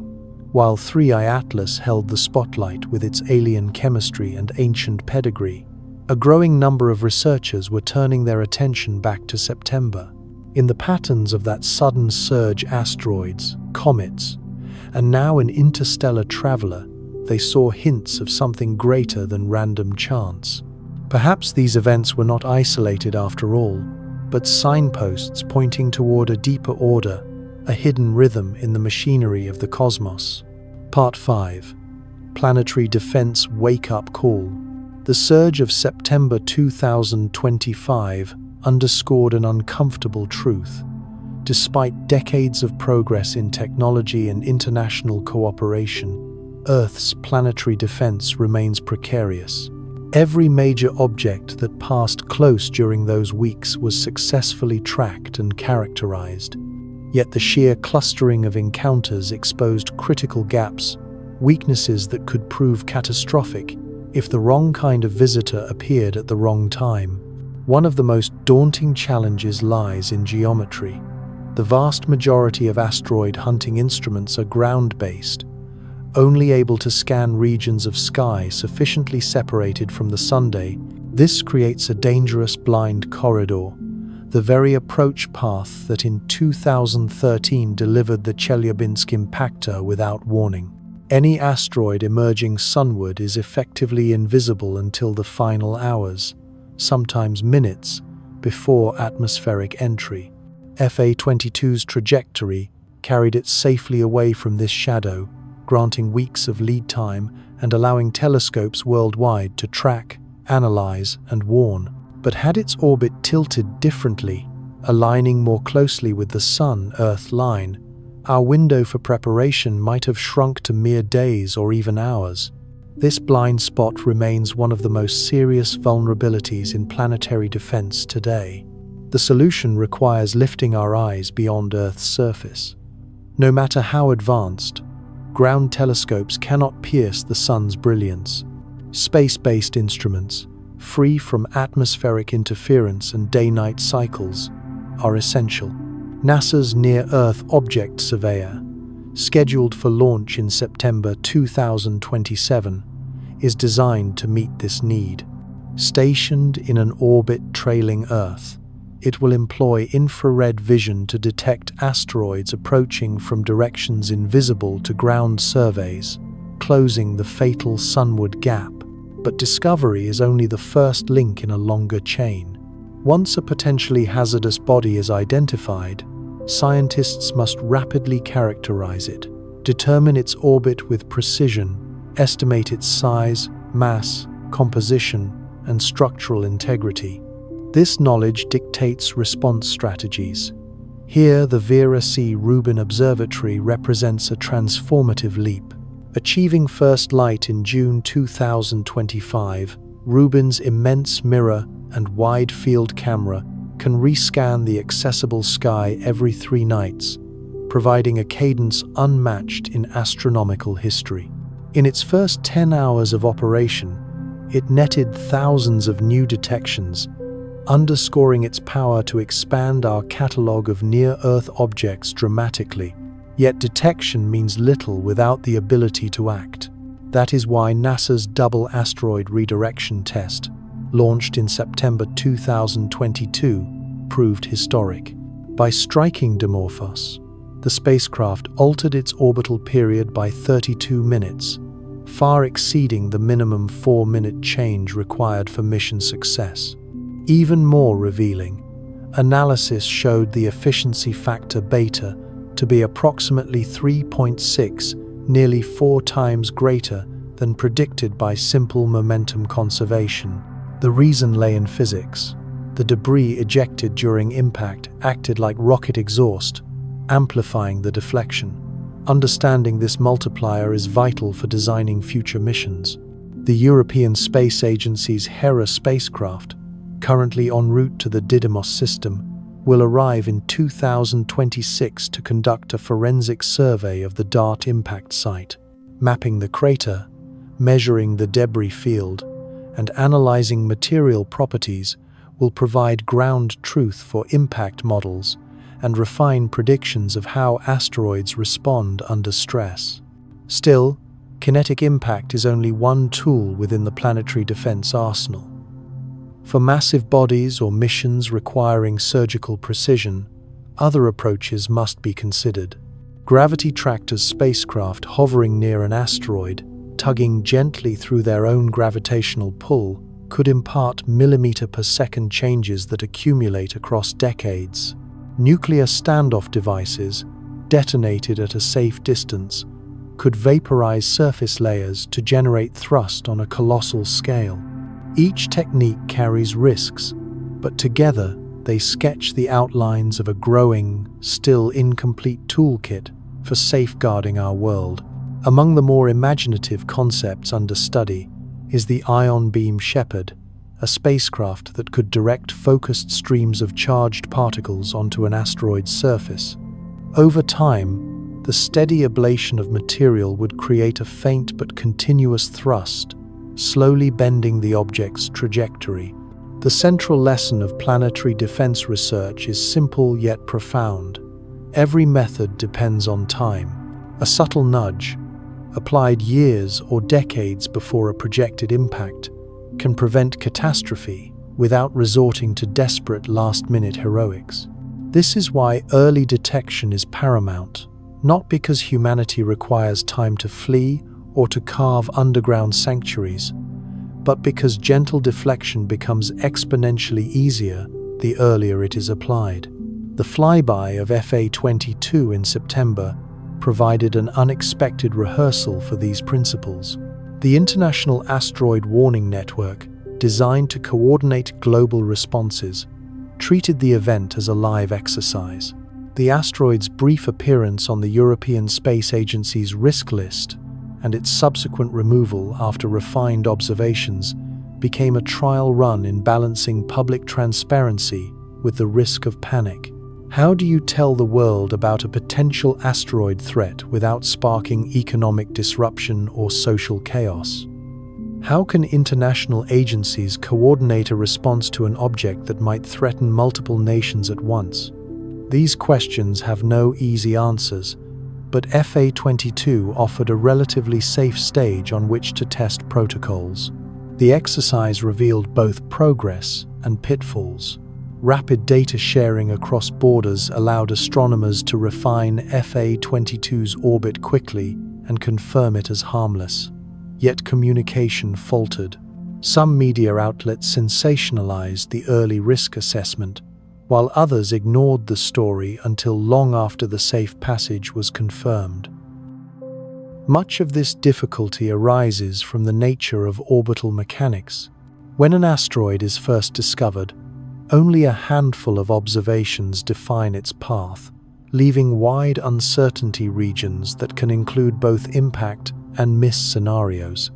While 3I Atlas held the spotlight with its alien chemistry and ancient pedigree, a growing number of researchers were turning their attention back to September. In the patterns of that sudden surge asteroids, comets, and now an interstellar traveler, they saw hints of something greater than random chance. Perhaps these events were not isolated after all, but signposts pointing toward a deeper order, a hidden rhythm in the machinery of the cosmos. Part 5. Planetary Defense Wake-Up Call. The surge of September 2025 underscored an uncomfortable truth. Despite decades of progress in technology and international cooperation, Earth's planetary defense remains precarious. Every major object that passed close during those weeks was successfully tracked and characterized. Yet the sheer clustering of encounters exposed critical gaps, weaknesses that could prove catastrophic if the wrong kind of visitor appeared at the wrong time. One of the most daunting challenges lies in geometry. The vast majority of asteroid hunting instruments are ground-based, only able to scan regions of sky sufficiently separated from the Sunday. This creates a dangerous blind corridor, the very approach path that in 2013 delivered the Chelyabinsk impactor without warning. Any asteroid emerging sunward is effectively invisible until the final hours, sometimes minutes, before atmospheric entry. FA-22's trajectory carried it safely away from this shadow, granting weeks of lead time and allowing telescopes worldwide to track, analyze, and warn. But had its orbit tilted differently, aligning more closely with the Sun-Earth line, our window for preparation might have shrunk to mere days or even hours. This blind spot remains one of the most serious vulnerabilities in planetary defense today. The solution requires lifting our eyes beyond Earth's surface. No matter how advanced, ground telescopes cannot pierce the sun's brilliance. Space-based instruments, free from atmospheric interference and day-night cycles, are essential. NASA's Near-Earth Object Surveyor, scheduled for launch in September 2027, is designed to meet this need. Stationed in an orbit trailing Earth, it will employ infrared vision to detect asteroids approaching from directions invisible to ground surveys, closing the fatal sunward gap. But discovery is only the first link in a longer chain. Once a potentially hazardous body is identified, scientists must rapidly characterize it, determine its orbit with precision, estimate its size, mass, composition, and structural integrity. This knowledge dictates response strategies. Here, the Vera C. Rubin Observatory represents a transformative leap. Achieving first light in June 2025, Rubin's immense mirror and wide-field camera can rescan the accessible sky every 3 nights, providing a cadence unmatched in astronomical history. In its first 10 hours of operation, it netted thousands of new detections, underscoring its power to expand our catalogue of near-Earth objects dramatically. Yet detection means little without the ability to act. That is why NASA's Double Asteroid Redirection Test, launched in September 2022, proved historic. By striking Dimorphos, the spacecraft altered its orbital period by 32 minutes, far exceeding the minimum 4-minute change required for mission success. Even more revealing, analysis showed the efficiency factor beta to be approximately 3.6, nearly 4 times greater than predicted by simple momentum conservation. The reason lay in physics. The debris ejected during impact acted like rocket exhaust, amplifying the deflection. Understanding this multiplier is vital for designing future missions. The European Space Agency's Hera spacecraft, currently en route to the Didymos system, will arrive in 2026 to conduct a forensic survey of the DART impact site. Mapping the crater, measuring the debris field, and analyzing material properties will provide ground truth for impact models and refine predictions of how asteroids respond under stress. Still, kinetic impact is only one tool within the planetary defense arsenal. For massive bodies or missions requiring surgical precision, other approaches must be considered. Gravity tractors spacecraft hovering near an asteroid, tugging gently through their own gravitational pull, could impart millimeter-per-second changes that accumulate across decades. Nuclear standoff devices, detonated at a safe distance, could vaporize surface layers to generate thrust on a colossal scale. Each technique carries risks, but together they sketch the outlines of a growing, still incomplete toolkit for safeguarding our world. Among the more imaginative concepts under study is the Ion Beam Shepherd, a spacecraft that could direct focused streams of charged particles onto an asteroid's surface. Over time, the steady ablation of material would create a faint but continuous thrust, slowly bending the object's trajectory. The central lesson of planetary defense research is simple yet profound. Every method depends on time. A subtle nudge, applied years or decades before a projected impact, can prevent catastrophe without resorting to desperate last-minute heroics. This is why early detection is paramount, not because humanity requires time to flee or to carve underground sanctuaries, but because gentle deflection becomes exponentially easier the earlier it is applied. The flyby of FA-22 in September provided an unexpected rehearsal for these principles. The International Asteroid Warning Network, designed to coordinate global responses, treated the event as a live exercise. The asteroid's brief appearance on the European Space Agency's risk list and its subsequent removal after refined observations became a trial run in balancing public transparency with the risk of panic. How do you tell the world about a potential asteroid threat without sparking economic disruption or social chaos? How can international agencies coordinate a response to an object that might threaten multiple nations at once? These questions have no easy answers, but FA-22 offered a relatively safe stage on which to test protocols. The exercise revealed both progress and pitfalls. Rapid data sharing across borders allowed astronomers to refine FA-22's orbit quickly and confirm it as harmless. Yet communication faltered. Some media outlets sensationalized the early risk assessment, while others ignored the story until long after the safe passage was confirmed. Much of this difficulty arises from the nature of orbital mechanics. When an asteroid is first discovered, only a handful of observations define its path, leaving wide uncertainty regions that can include both impact and miss scenarios.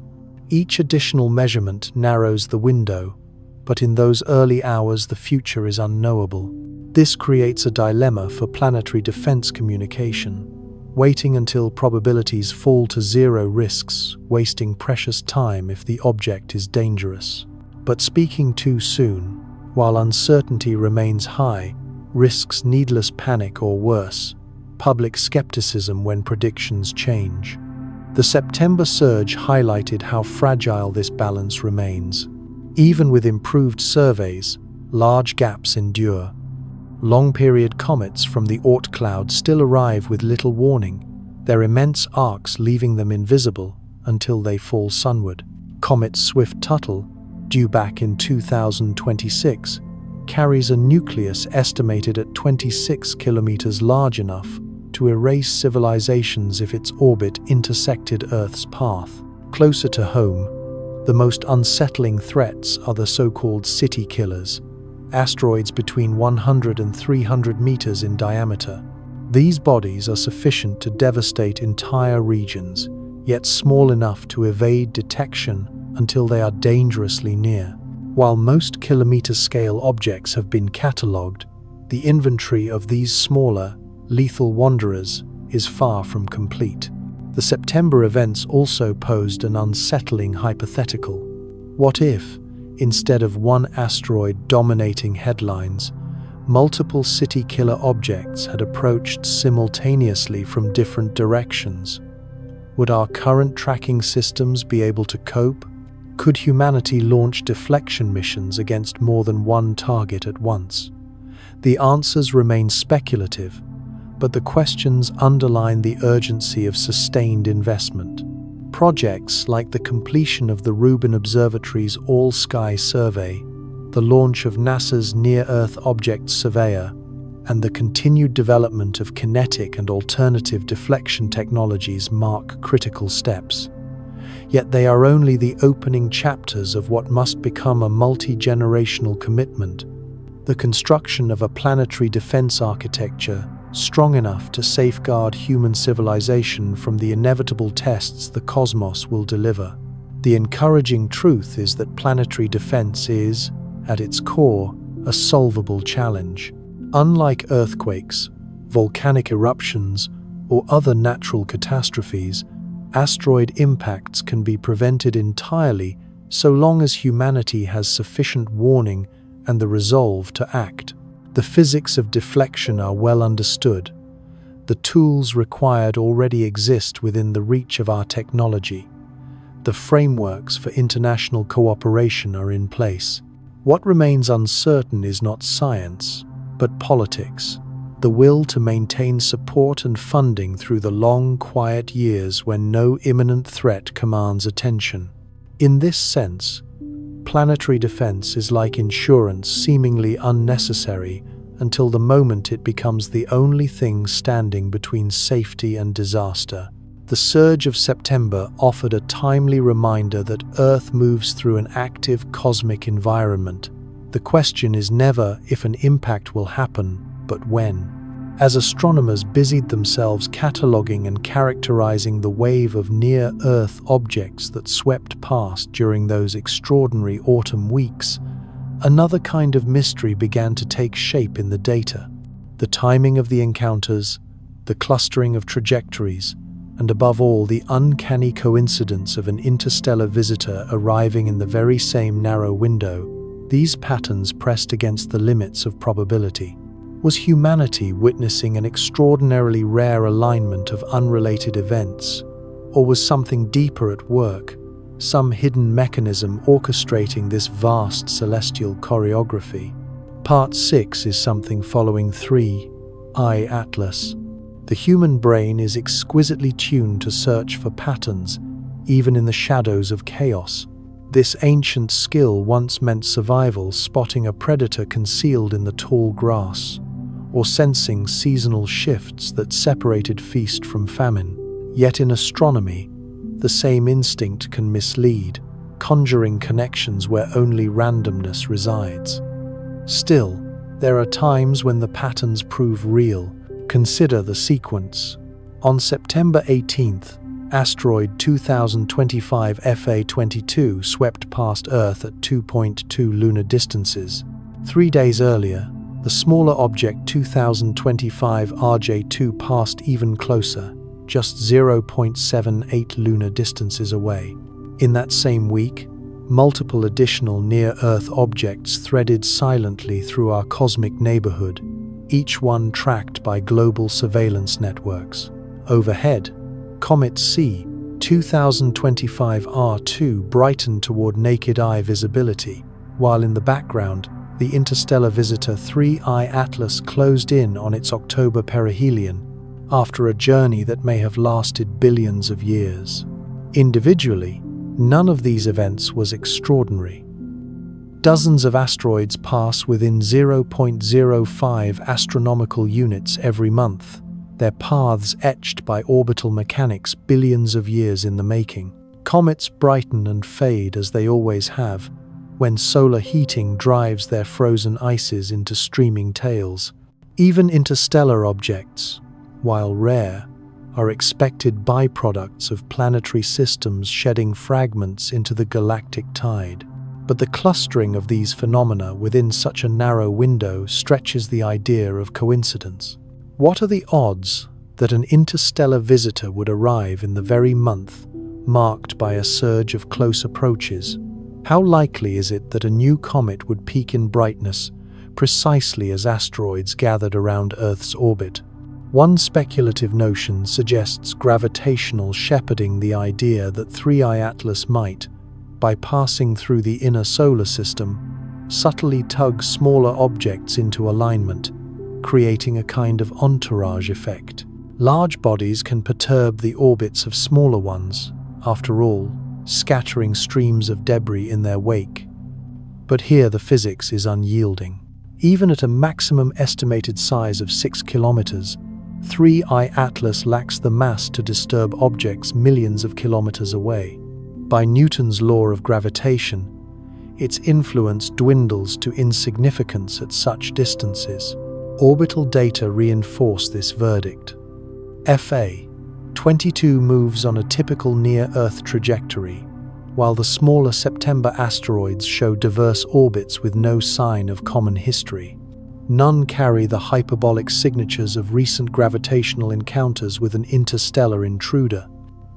Each additional measurement narrows the window, but in those early hours the future is unknowable. This creates a dilemma for planetary defense communication. Waiting until probabilities fall to zero risks wasting precious time if the object is dangerous. But speaking too soon, while uncertainty remains high, risks needless panic or worse, public skepticism when predictions change. The September surge highlighted how fragile this balance remains. Even with improved surveys, large gaps endure. Long-period comets from the Oort cloud still arrive with little warning, their immense arcs leaving them invisible until they fall sunward. Comet Swift-Tuttle, due back in 2026, carries a nucleus estimated at 26 kilometers large enough to erase civilizations if its orbit intersected Earth's path. Closer to home, the most unsettling threats are the so-called city killers, asteroids between 100 and 300 meters in diameter. These bodies are sufficient to devastate entire regions, yet small enough to evade detection until they are dangerously near. While most kilometer-scale objects have been catalogued, the inventory of these smaller, lethal wanderers is far from complete. The September events also posed an unsettling hypothetical. What if, instead of one asteroid dominating headlines, multiple city-killer objects had approached simultaneously from different directions? Would our current tracking systems be able to cope? Could humanity launch deflection missions against more than one target at once? The answers remain speculative, but the questions underline the urgency of sustained investment. Projects like the completion of the Rubin Observatory's All-Sky Survey, the launch of NASA's Near-Earth Object Surveyor, and the continued development of kinetic and alternative deflection technologies mark critical steps. Yet they are only the opening chapters of what must become a multi-generational commitment: the construction of a planetary defense architecture strong enough to safeguard human civilization from the inevitable tests the cosmos will deliver. The encouraging truth is that planetary defense is, at its core, a solvable challenge. Unlike earthquakes, volcanic eruptions, or other natural catastrophes, asteroid impacts can be prevented entirely so long as humanity has sufficient warning and the resolve to act. The physics of deflection are well understood. The tools required already exist within the reach of our technology. The frameworks for international cooperation are in place. What remains uncertain is not science, but politics. The will to maintain support and funding through the long, quiet years when no imminent threat commands attention. In this sense, planetary defense is like insurance, seemingly unnecessary until the moment it becomes the only thing standing between safety and disaster. The surge of September offered a timely reminder that Earth moves through an active cosmic environment. The question is never if an impact will happen, but when. As astronomers busied themselves cataloging and characterizing the wave of near-Earth objects that swept past during those extraordinary autumn weeks, another kind of mystery began to take shape in the data. The timing of the encounters, the clustering of trajectories, and above all, the uncanny coincidence of an interstellar visitor arriving in the very same narrow window, these patterns pressed against the limits of probability. Was humanity witnessing an extraordinarily rare alignment of unrelated events? Or was something deeper at work, some hidden mechanism orchestrating this vast celestial choreography? Part 6 is something following 3I Atlas. The human brain is exquisitely tuned to search for patterns, even in the shadows of chaos. This ancient skill once meant survival, spotting a predator concealed in the tall grass, or sensing seasonal shifts that separated feast from famine. Yet in astronomy, the same instinct can mislead, conjuring connections where only randomness resides. Still, there are times when the patterns prove real. Consider the sequence. On September 18th, asteroid 2025 FA22 swept past Earth at 2.2 lunar distances. 3 days earlier, the smaller object 2025 RJ2 passed even closer, just 0.78 lunar distances away. In that same week, multiple additional near-Earth objects threaded silently through our cosmic neighborhood, each one tracked by global surveillance networks. Overhead, Comet C 2025 R2 brightened toward naked eye visibility, while in the background, the interstellar visitor 3I Atlas closed in on its October perihelion, after a journey that may have lasted billions of years. Individually, none of these events was extraordinary. Dozens of asteroids pass within 0.05 astronomical units every month, their paths etched by orbital mechanics billions of years in the making. Comets brighten and fade as they always have, when solar heating drives their frozen ices into streaming tails. Even interstellar objects, while rare, are expected byproducts of planetary systems shedding fragments into the galactic tide. But the clustering of these phenomena within such a narrow window stretches the idea of coincidence. What are the odds that an interstellar visitor would arrive in the very month marked by a surge of close approaches? How likely is it that a new comet would peak in brightness precisely as asteroids gathered around Earth's orbit? One speculative notion suggests gravitational shepherding, the idea that 3I Atlas might, by passing through the inner solar system, subtly tug smaller objects into alignment, creating a kind of entourage effect. Large bodies can perturb the orbits of smaller ones, after all, scattering streams of debris in their wake. But here the physics is unyielding. Even at a maximum estimated size of 6 kilometers, 3I Atlas lacks the mass to disturb objects millions of kilometers away. By Newton's law of gravitation, its influence dwindles to insignificance at such distances. Orbital data reinforce this verdict. FA22 moves on a typical near-Earth trajectory, while the smaller September asteroids show diverse orbits with no sign of common history. None carry the hyperbolic signatures of recent gravitational encounters with an interstellar intruder.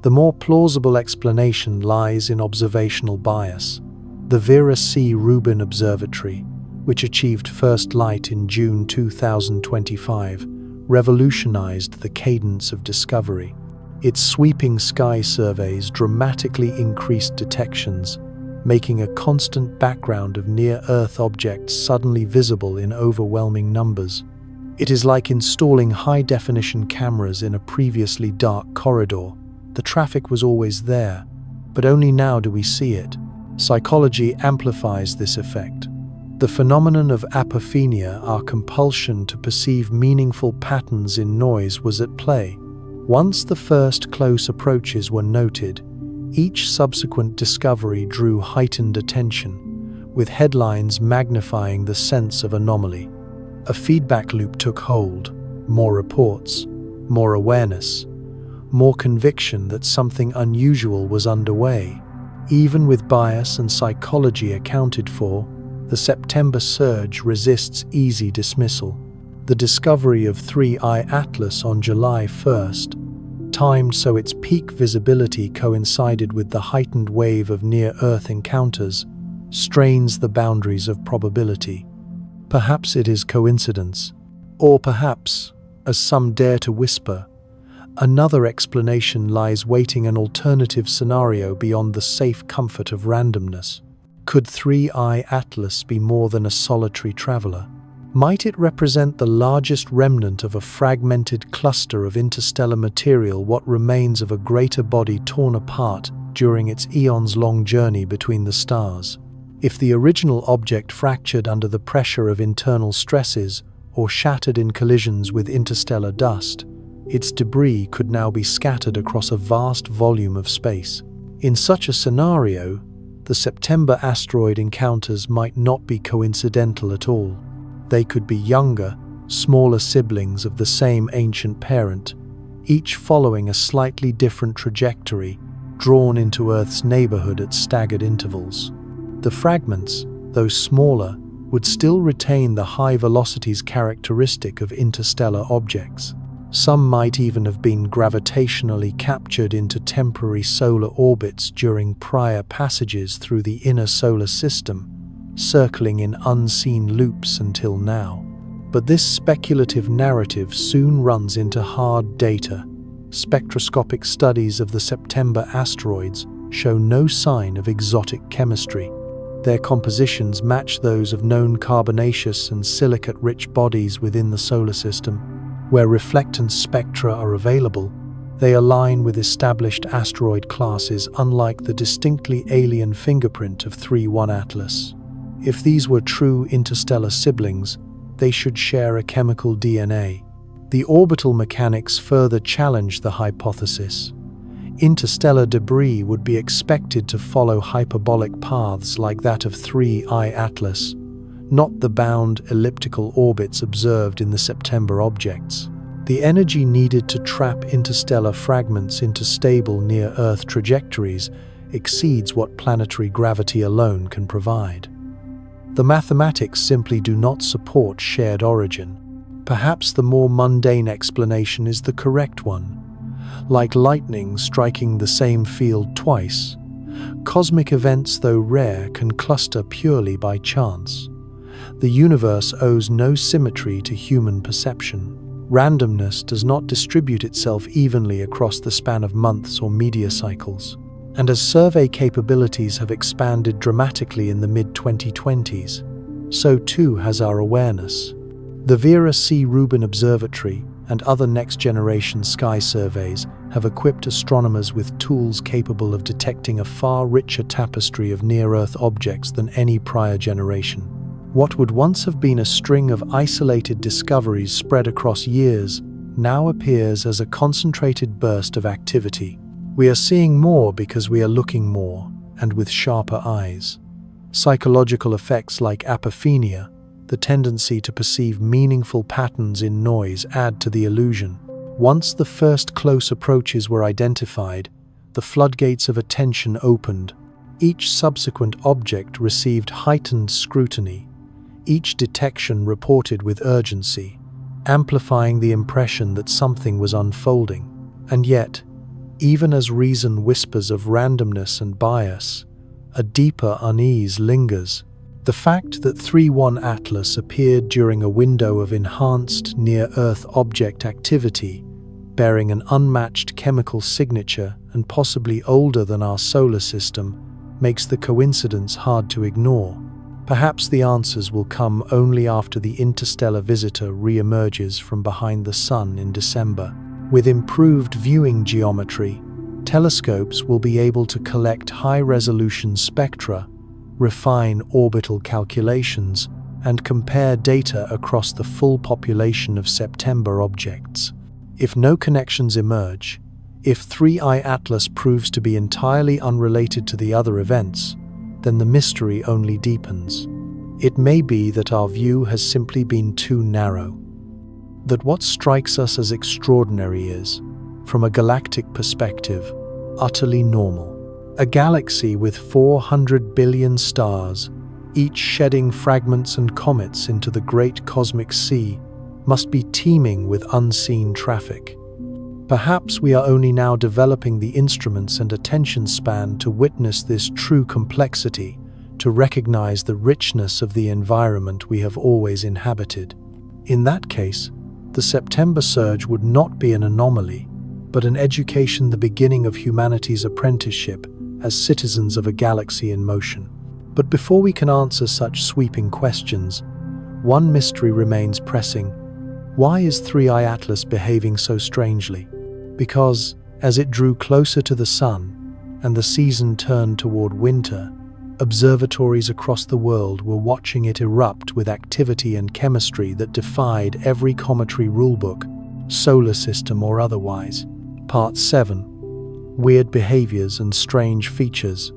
The more plausible explanation lies in observational bias. The Vera C. Rubin Observatory, which achieved first light in June 2025, revolutionized the cadence of discovery. Its sweeping sky surveys dramatically increased detections, making a constant background of near-Earth objects suddenly visible in overwhelming numbers. It is like installing high-definition cameras in a previously dark corridor. The traffic was always there, but only now do we see it. Psychology amplifies this effect. The phenomenon of apophenia, our compulsion to perceive meaningful patterns in noise, was at play. Once the first close approaches were noted, each subsequent discovery drew heightened attention, with headlines magnifying the sense of anomaly. A feedback loop took hold. More reports, more awareness, more conviction that something unusual was underway. Even with bias and psychology accounted for, the September surge resists easy dismissal. The discovery of 3I Atlas on July 1st, timed so its peak visibility coincided with the heightened wave of near-Earth encounters, strains the boundaries of probability. Perhaps it is coincidence, or perhaps, as some dare to whisper, another explanation lies waiting, an alternative scenario beyond the safe comfort of randomness. Could 3I Atlas be more than a solitary traveler? Might it represent the largest remnant of a fragmented cluster of interstellar material, what remains of a greater body torn apart during its eons-long journey between the stars? If the original object fractured under the pressure of internal stresses or shattered in collisions with interstellar dust, its debris could now be scattered across a vast volume of space. In such a scenario, the September asteroid encounters might not be coincidental at all. They could be younger, smaller siblings of the same ancient parent, each following a slightly different trajectory, drawn into Earth's neighborhood at staggered intervals. The fragments, though smaller, would still retain the high velocities characteristic of interstellar objects. Some might even have been gravitationally captured into temporary solar orbits during prior passages through the inner solar system, circling in unseen loops until now. But this speculative narrative soon runs into hard data. Spectroscopic studies of the September asteroids show no sign of exotic chemistry. Their compositions match those of known carbonaceous and silicate-rich bodies within the solar system. Where reflectance spectra are available, they align with established asteroid classes, unlike the distinctly alien fingerprint of 3I Atlas. If these were true interstellar siblings, they should share a chemical DNA. The orbital mechanics further challenge the hypothesis. Interstellar debris would be expected to follow hyperbolic paths like that of 3I Atlas, not the bound elliptical orbits observed in the September objects. The energy needed to trap interstellar fragments into stable near-Earth trajectories exceeds what planetary gravity alone can provide. The mathematics simply do not support shared origin. Perhaps the more mundane explanation is the correct one. Like lightning striking the same field twice, cosmic events, though rare, can cluster purely by chance. The universe owes no symmetry to human perception. Randomness does not distribute itself evenly across the span of months or media cycles. And as survey capabilities have expanded dramatically in the mid-2020s, so too has our awareness. The Vera C. Rubin Observatory and other next-generation sky surveys have equipped astronomers with tools capable of detecting a far richer tapestry of near-Earth objects than any prior generation. What would once have been a string of isolated discoveries spread across years now appears as a concentrated burst of activity. We are seeing more because we are looking more, and with sharper eyes. Psychological effects like apophenia, the tendency to perceive meaningful patterns in noise, add to the illusion. Once the first close approaches were identified, the floodgates of attention opened. Each subsequent object received heightened scrutiny, each detection reported with urgency, amplifying the impression that something was unfolding. And yet, even as reason whispers of randomness and bias, a deeper unease lingers. The fact that 3I Atlas appeared during a window of enhanced near-Earth object activity, bearing an unmatched chemical signature and possibly older than our solar system, makes the coincidence hard to ignore. Perhaps the answers will come only after the interstellar visitor re-emerges from behind the Sun in December. With improved viewing geometry, telescopes will be able to collect high-resolution spectra, refine orbital calculations, and compare data across the full population of September objects. If no connections emerge, if 3I Atlas proves to be entirely unrelated to the other events, then the mystery only deepens. It may be that our view has simply been too narrow. that what strikes us as extraordinary is, from a galactic perspective, utterly normal. A galaxy with 400 billion stars, each shedding fragments and comets into the great cosmic sea, must be teeming with unseen traffic. Perhaps we are only now developing the instruments and attention span to witness this true complexity, to recognize the richness of the environment we have always inhabited. In that case, the September surge would not be an anomaly, but an education, the beginning of humanity's apprenticeship as citizens of a galaxy in motion. But before we can answer such sweeping questions, one mystery remains pressing. Why is 3I Atlas behaving so strangely? Because, as it drew closer to the sun and the season turned toward winter, observatories across the world were watching it erupt with activity and chemistry that defied every cometary rulebook, solar system or otherwise. Part 7. Weird Behaviors and Strange Features.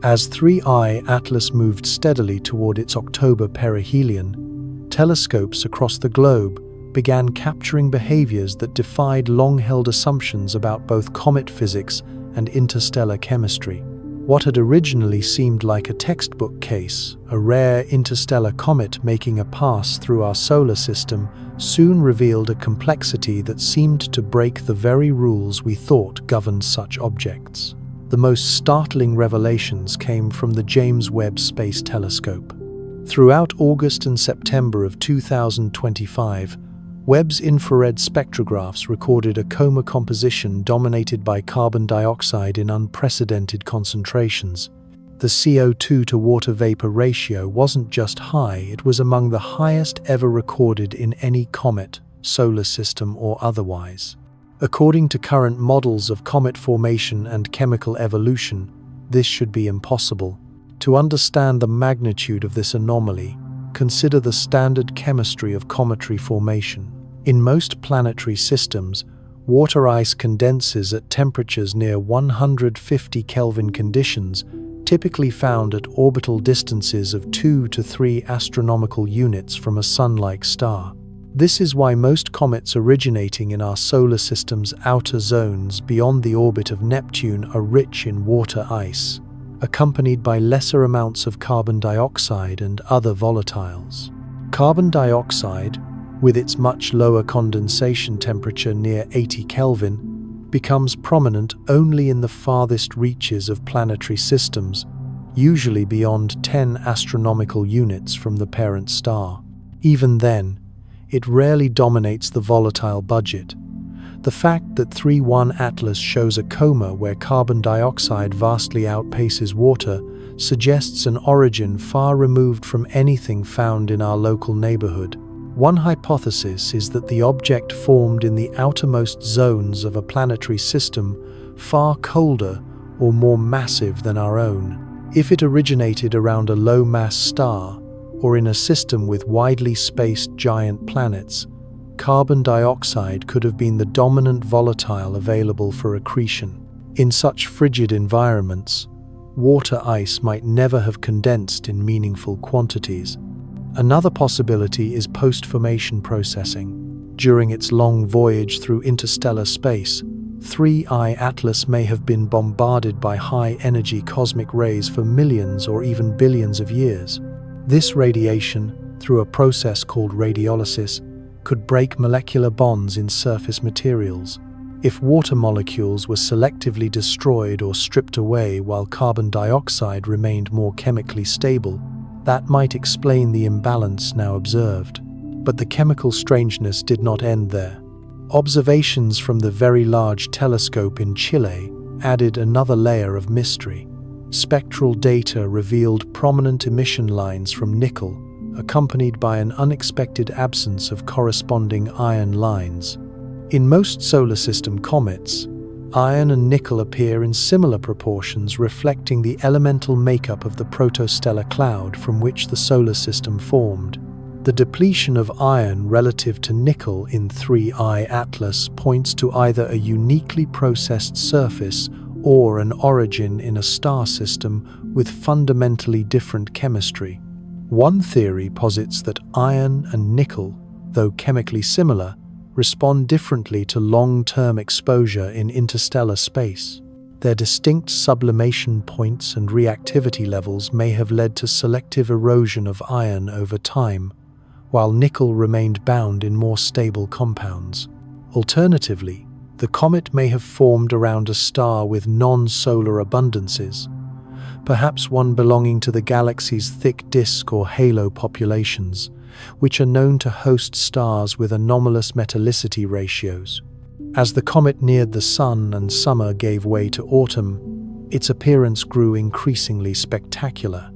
As 3I Atlas moved steadily toward its October perihelion, telescopes across the globe began capturing behaviors that defied long-held assumptions about both comet physics and interstellar chemistry. What had originally seemed like a textbook case, a rare interstellar comet making a pass through our solar system, soon revealed a complexity that seemed to break the very rules we thought governed such objects. The most startling revelations came from the James Webb Space Telescope. Throughout August and September of 2025, Webb's infrared spectrographs recorded a coma composition dominated by carbon dioxide in unprecedented concentrations. The CO2 to water vapor ratio wasn't just high, it was among the highest ever recorded in any comet, solar system or otherwise. According to current models of comet formation and chemical evolution, this should be impossible. To understand the magnitude of this anomaly, consider the standard chemistry of cometary formation. In most planetary systems, water ice condenses at temperatures near 150 Kelvin, conditions typically found at orbital distances of 2 to 3 astronomical units from a sun-like star. This is why most comets originating in our solar system's outer zones beyond the orbit of Neptune are rich in water ice, accompanied by lesser amounts of carbon dioxide and other volatiles. Carbon dioxide, with its much lower condensation temperature near 80 Kelvin, becomes prominent only in the farthest reaches of planetary systems, usually beyond 10 astronomical units from the parent star. Even then, it rarely dominates the volatile budget. The fact that 3I Atlas shows a coma where carbon dioxide vastly outpaces water suggests an origin far removed from anything found in our local neighborhood. One hypothesis is that the object formed in the outermost zones of a planetary system far colder or more massive than our own. If it originated around a low-mass star or in a system with widely spaced giant planets, carbon dioxide could have been the dominant volatile available for accretion. In such frigid environments, water ice might never have condensed in meaningful quantities. Another possibility is post-formation processing. During its long voyage through interstellar space, 3I Atlas may have been bombarded by high-energy cosmic rays for millions or even billions of years. This radiation, through a process called radiolysis, could break molecular bonds in surface materials. If water molecules were selectively destroyed or stripped away while carbon dioxide remained more chemically stable, that might explain the imbalance now observed. But the chemical strangeness did not end there. Observations from the Very Large Telescope in Chile added another layer of mystery. Spectral data revealed prominent emission lines from nickel, accompanied by an unexpected absence of corresponding iron lines. In most solar system comets, iron and nickel appear in similar proportions, reflecting the elemental makeup of the protostellar cloud from which the solar system formed. The depletion of iron relative to nickel in 3I Atlas points to either a uniquely processed surface or an origin in a star system with fundamentally different chemistry. One theory posits that iron and nickel, though chemically similar, respond differently to long-term exposure in interstellar space. Their distinct sublimation points and reactivity levels may have led to selective erosion of iron over time, while nickel remained bound in more stable compounds. Alternatively, the comet may have formed around a star with non-solar abundances, perhaps one belonging to the galaxy's thick disk or halo populations, which are known to host stars with anomalous metallicity ratios. As the comet neared the Sun and summer gave way to autumn, its appearance grew increasingly spectacular.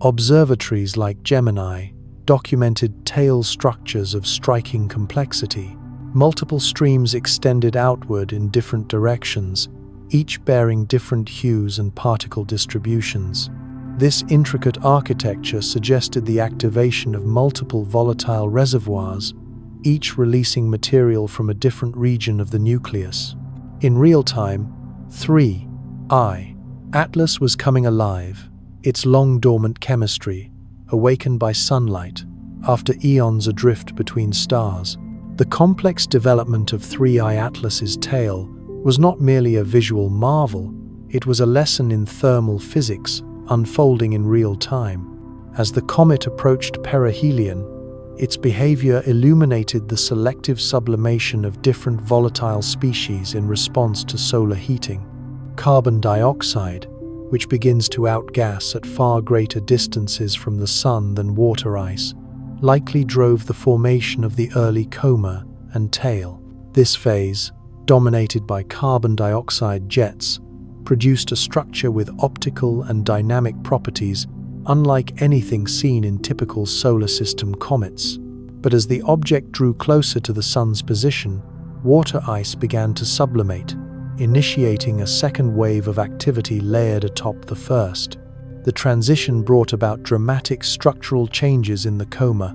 Observatories like Gemini documented tail structures of striking complexity. Multiple streams extended outward in different directions, each bearing different hues and particle distributions. This intricate architecture suggested the activation of multiple volatile reservoirs, each releasing material from a different region of the nucleus. In real time, 3I Atlas was coming alive, its long-dormant chemistry awakened by sunlight after eons adrift between stars. The complex development of 3I Atlas's tail was not merely a visual marvel, it was a lesson in thermal physics unfolding in real time. As the comet approached perihelion, its behavior illuminated the selective sublimation of different volatile species in response to solar heating. Carbon dioxide, which begins to outgas at far greater distances from the Sun than water ice, likely drove the formation of the early coma and tail. This phase, dominated by carbon dioxide jets, produced a structure with optical and dynamic properties unlike anything seen in typical solar system comets. But as the object drew closer to the Sun's position, water ice began to sublimate, initiating a second wave of activity layered atop the first. The transition brought about dramatic structural changes in the coma,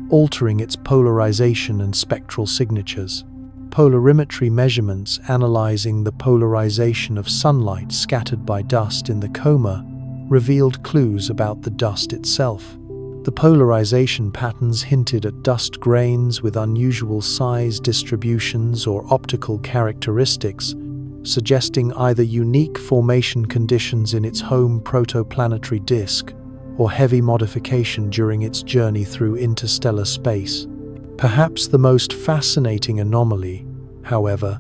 altering its polarization and spectral signatures. Polarimetry measurements analyzing the polarization of sunlight scattered by dust in the coma revealed clues about the dust itself. The polarization patterns hinted at dust grains with unusual size distributions or optical characteristics, suggesting either unique formation conditions in its home protoplanetary disk or heavy modification during its journey through interstellar space. Perhaps the most fascinating anomaly, however,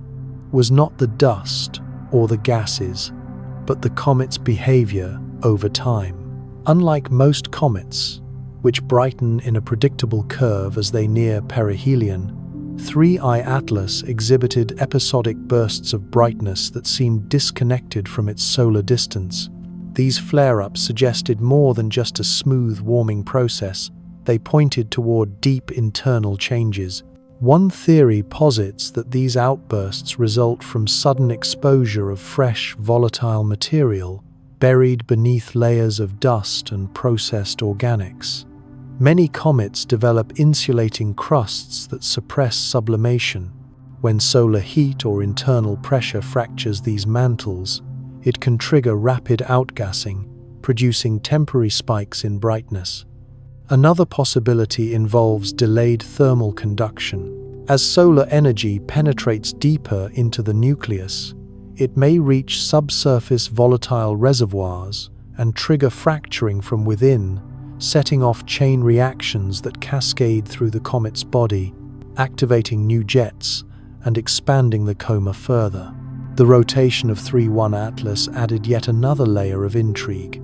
was not the dust or the gases, but the comet's behavior over time. Unlike most comets, which brighten in a predictable curve as they near perihelion, 3I Atlas exhibited episodic bursts of brightness that seemed disconnected from its solar distance. These flare-ups suggested more than just a smooth warming process. They pointed toward deep internal changes. One theory posits that these outbursts result from sudden exposure of fresh, volatile material buried beneath layers of dust and processed organics. Many comets develop insulating crusts that suppress sublimation. When solar heat or internal pressure fractures these mantles, it can trigger rapid outgassing, producing temporary spikes in brightness. Another possibility involves delayed thermal conduction. As solar energy penetrates deeper into the nucleus, it may reach subsurface volatile reservoirs and trigger fracturing from within, setting off chain reactions that cascade through the comet's body, activating new jets and expanding the coma further. The rotation of 3I Atlas added yet another layer of intrigue.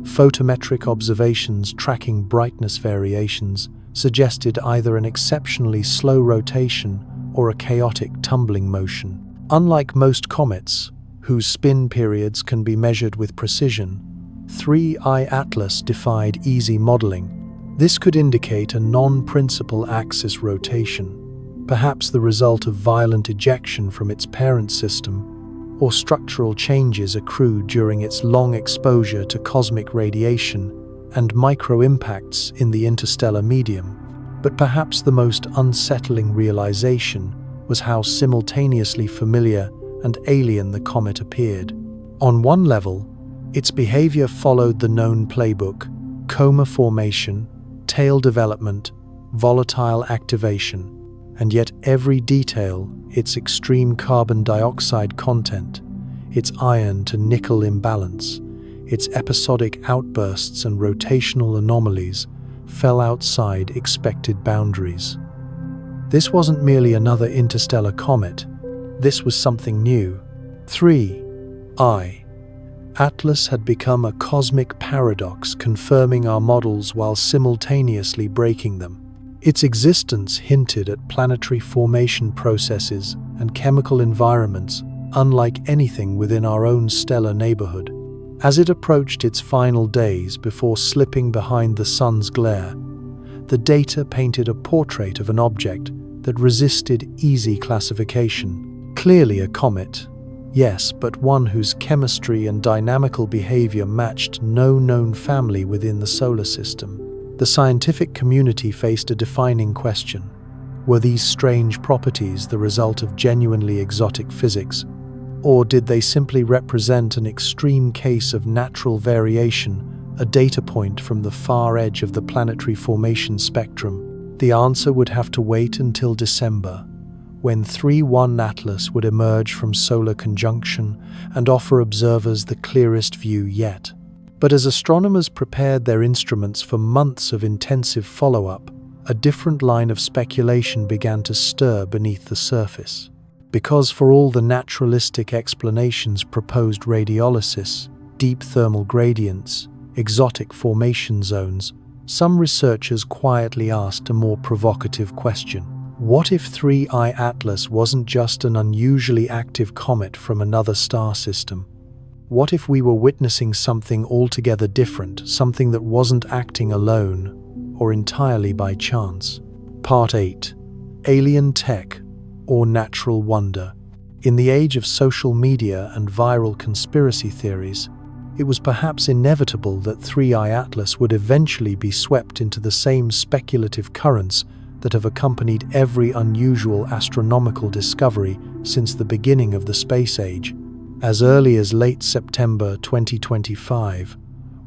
Photometric observations tracking brightness variations suggested either an exceptionally slow rotation or a chaotic tumbling motion. Unlike most comets, whose spin periods can be measured with precision, 3I Atlas defied easy modeling. This could indicate a non-principal axis rotation, perhaps the result of violent ejection from its parent system, or structural changes accrued during its long exposure to cosmic radiation and micro-impacts in the interstellar medium. But perhaps the most unsettling realization was how simultaneously familiar and alien the comet appeared. On one level, its behavior followed the known playbook: coma formation, tail development, volatile activation, And yet every detail, its extreme carbon dioxide content, its iron to nickel imbalance, its episodic outbursts and rotational anomalies, fell outside expected boundaries. This wasn't merely another interstellar comet. This was something new. 3I. Atlas had become a cosmic paradox, confirming our models while simultaneously breaking them. Its existence hinted at planetary formation processes and chemical environments unlike anything within our own stellar neighborhood. As it approached its final days before slipping behind the sun's glare, the data painted a portrait of an object that resisted easy classification. Clearly a comet, yes, but one whose chemistry and dynamical behavior matched no known family within the solar system. The scientific community faced a defining question. Were these strange properties the result of genuinely exotic physics, or did they simply represent an extreme case of natural variation, a data point from the far edge of the planetary formation spectrum? The answer would have to wait until December, when 3.1 Atlas would emerge from solar conjunction and offer observers the clearest view yet. But as astronomers prepared their instruments for months of intensive follow-up, a different line of speculation began to stir beneath the surface. Because for all the naturalistic explanations proposed radiolysis, deep thermal gradients, exotic formation zones, some researchers quietly asked a more provocative question. What if 3I Atlas wasn't just an unusually active comet from another star system? What if we were witnessing something altogether different, something that wasn't acting alone or entirely by chance? Part 8. Alien Tech or Natural Wonder. In the age of social media and viral conspiracy theories, it was perhaps inevitable that 3I Atlas would eventually be swept into the same speculative currents that have accompanied every unusual astronomical discovery since the beginning of the space age. As early as late September 2025,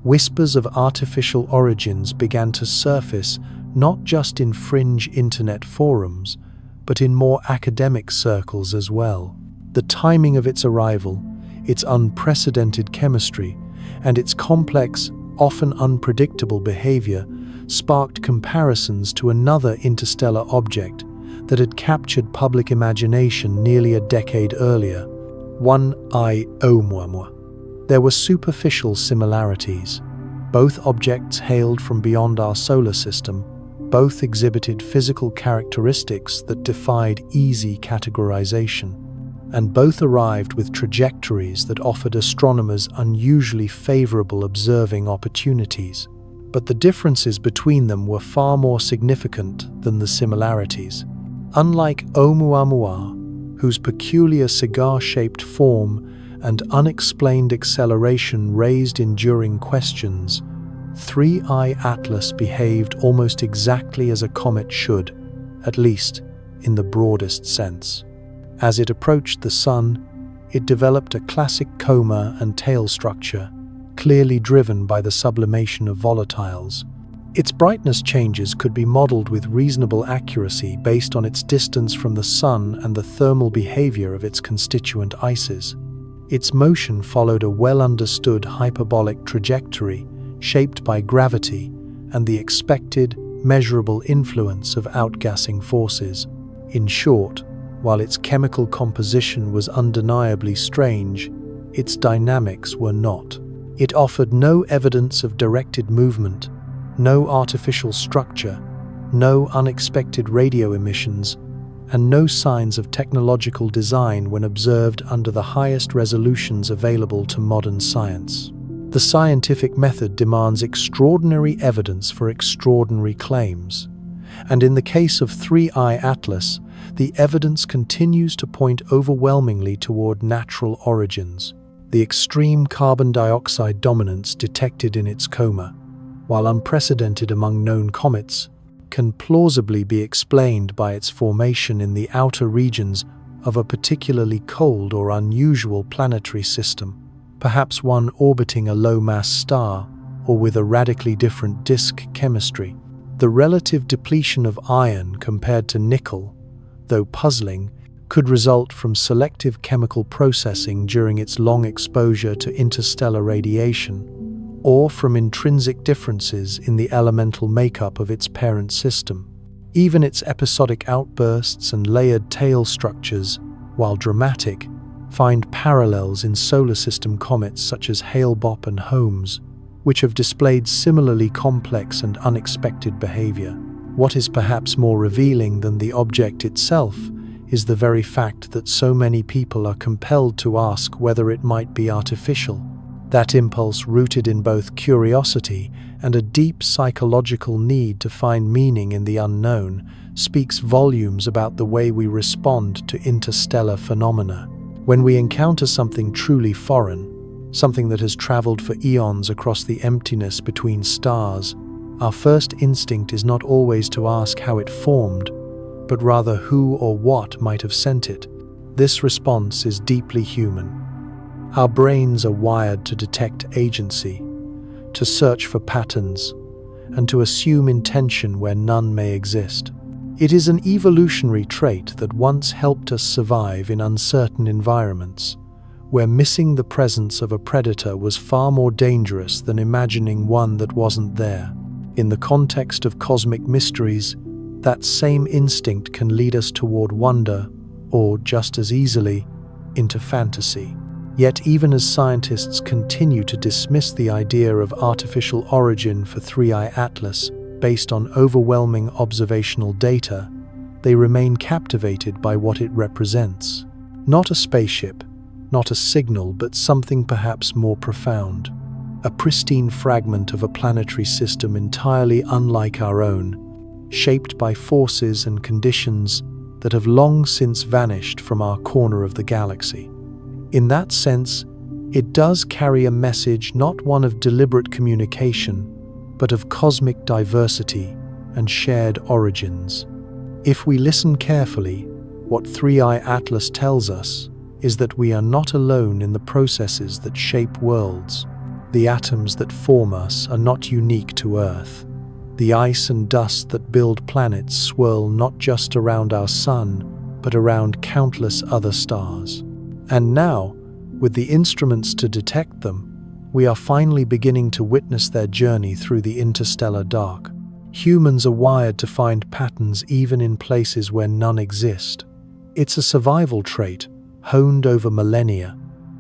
whispers of artificial origins began to surface not just in fringe internet forums, but in more academic circles as well. The timing of its arrival, its unprecedented chemistry, and its complex, often unpredictable behavior sparked comparisons to another interstellar object that had captured public imagination nearly a decade earlier. 1I Oumuamua. There were superficial similarities. Both objects hailed from beyond our solar system. Both exhibited physical characteristics that defied easy categorization. And both arrived with trajectories that offered astronomers unusually favorable observing opportunities. But the differences between them were far more significant than the similarities. Unlike Oumuamua, whose peculiar cigar-shaped form and unexplained acceleration raised enduring questions, 3I Atlas behaved almost exactly as a comet should, at least in the broadest sense. As it approached the Sun, it developed a classic coma and tail structure, clearly driven by the sublimation of volatiles. Its brightness changes could be modeled with reasonable accuracy based on its distance from the Sun and the thermal behavior of its constituent ices. Its motion followed a well-understood hyperbolic trajectory shaped by gravity and the expected, measurable influence of outgassing forces. In short, while its chemical composition was undeniably strange, its dynamics were not. It offered no evidence of directed movement, no artificial structure, no unexpected radio emissions, and no signs of technological design when observed under the highest resolutions available to modern science. The scientific method demands extraordinary evidence for extraordinary claims, and in the case of 3I Atlas, the evidence continues to point overwhelmingly toward natural origins. The extreme carbon dioxide dominance detected in its coma, while unprecedented among known comets, can plausibly be explained by its formation in the outer regions of a particularly cold or unusual planetary system, perhaps one orbiting a low-mass star or with a radically different disk chemistry. The relative depletion of iron compared to nickel, though puzzling, could result from selective chemical processing during its long exposure to interstellar radiation, or from intrinsic differences in the elemental makeup of its parent system. Even its episodic outbursts and layered tail structures, while dramatic, find parallels in solar system comets such as Hale-Bopp and Holmes, which have displayed similarly complex and unexpected behavior. What is perhaps more revealing than the object itself is the very fact that so many people are compelled to ask whether it might be artificial. That impulse, rooted in both curiosity and a deep psychological need to find meaning in the unknown, speaks volumes about the way we respond to interstellar phenomena. When we encounter something truly foreign, something that has traveled for eons across the emptiness between stars, our first instinct is not always to ask how it formed, but rather who or what might have sent it. This response is deeply human. Our brains are wired to detect agency, to search for patterns, and to assume intention where none may exist. It is an evolutionary trait that once helped us survive in uncertain environments, where missing the presence of a predator was far more dangerous than imagining one that wasn't there. In the context of cosmic mysteries, that same instinct can lead us toward wonder, or, just as easily, into fantasy. Yet even as scientists continue to dismiss the idea of artificial origin for 3I Atlas based on overwhelming observational data, they remain captivated by what it represents. Not a spaceship, not a signal, but something perhaps more profound. A pristine fragment of a planetary system entirely unlike our own, shaped by forces and conditions that have long since vanished from our corner of the galaxy. In that sense, it does carry a message, not one of deliberate communication, but of cosmic diversity and shared origins. If we listen carefully, what 3I Atlas tells us is that we are not alone in the processes that shape worlds. The atoms that form us are not unique to Earth. The ice and dust that build planets swirl not just around our sun, but around countless other stars. And now, with the instruments to detect them, we are finally beginning to witness their journey through the interstellar dark. Humans are wired to find patterns even in places where none exist. It's a survival trait, honed over millennia,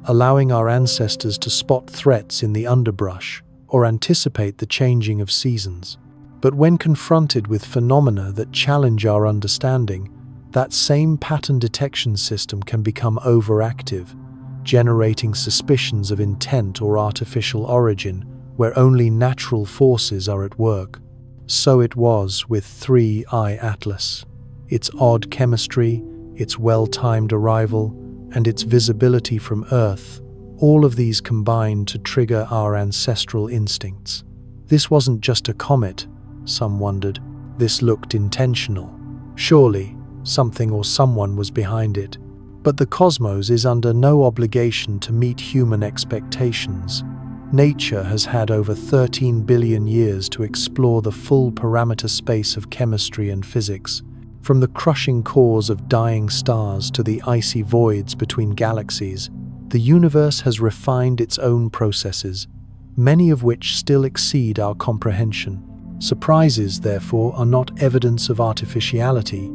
allowing our ancestors to spot threats in the underbrush or anticipate the changing of seasons. But when confronted with phenomena that challenge our understanding, that same pattern detection system can become overactive, generating suspicions of intent or artificial origin where only natural forces are at work. So it was with 3I Atlas. Its odd chemistry, its well-timed arrival, and its visibility from Earth, all of these combined to trigger our ancestral instincts. This wasn't just a comet, some wondered. This looked intentional. Surely, something or someone was behind it. But the cosmos is under no obligation to meet human expectations. Nature has had over 13 billion years to explore the full parameter space of chemistry and physics, from the crushing cores of dying stars to the icy voids between galaxies. The universe has refined its own processes, many of which still exceed our comprehension. Surprises, therefore, are not evidence of artificiality.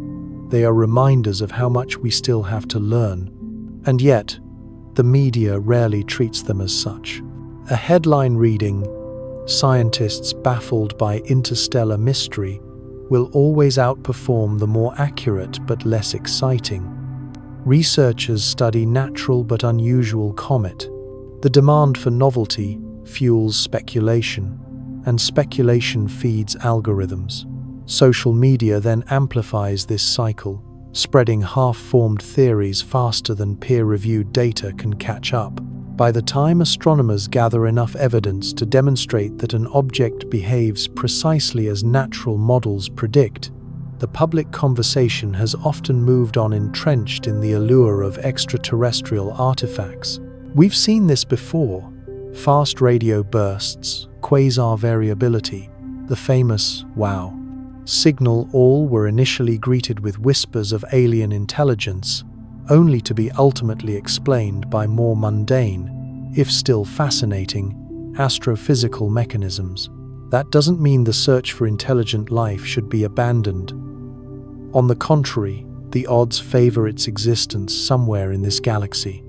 They are reminders of how much we still have to learn. And yet, the media rarely treats them as such. A headline reading, "Scientists baffled by interstellar mystery," will always outperform the more accurate but less exciting, "Researchers study natural but unusual comet." The demand for novelty fuels speculation, and speculation feeds algorithms. Social media then amplifies this cycle, spreading half-formed theories faster than peer-reviewed data can catch up. By the time astronomers gather enough evidence to demonstrate that an object behaves precisely as natural models predict, the public conversation has often moved on, entrenched in the allure of extraterrestrial artifacts. We've seen this before: fast radio bursts, quasar variability, the famous "wow." signal all were initially greeted with whispers of alien intelligence, only to be ultimately explained by more mundane, if still fascinating, astrophysical mechanisms. That doesn't mean the search for intelligent life should be abandoned. On the contrary, the odds favor its existence somewhere in this galaxy.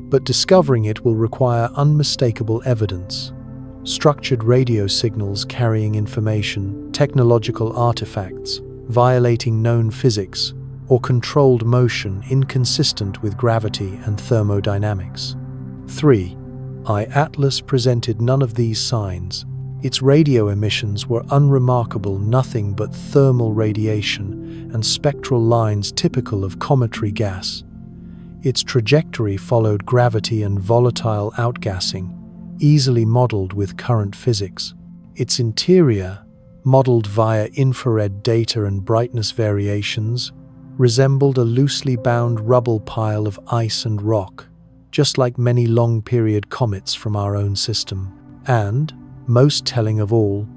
But discovering it will require unmistakable evidence. Structured radio signals carrying information, technological artifacts, violating known physics, or controlled motion inconsistent with gravity and thermodynamics. 3. I-Atlas presented none of these signs. Its radio emissions were unremarkable, nothing but thermal radiation and spectral lines typical of cometary gas. Its trajectory followed gravity and volatile outgassing, easily modeled with current physics. Its interior, modeled via infrared data and brightness variations, resembled a loosely bound rubble pile of ice and rock, just like many long-period comets from our own system. And, most telling of all,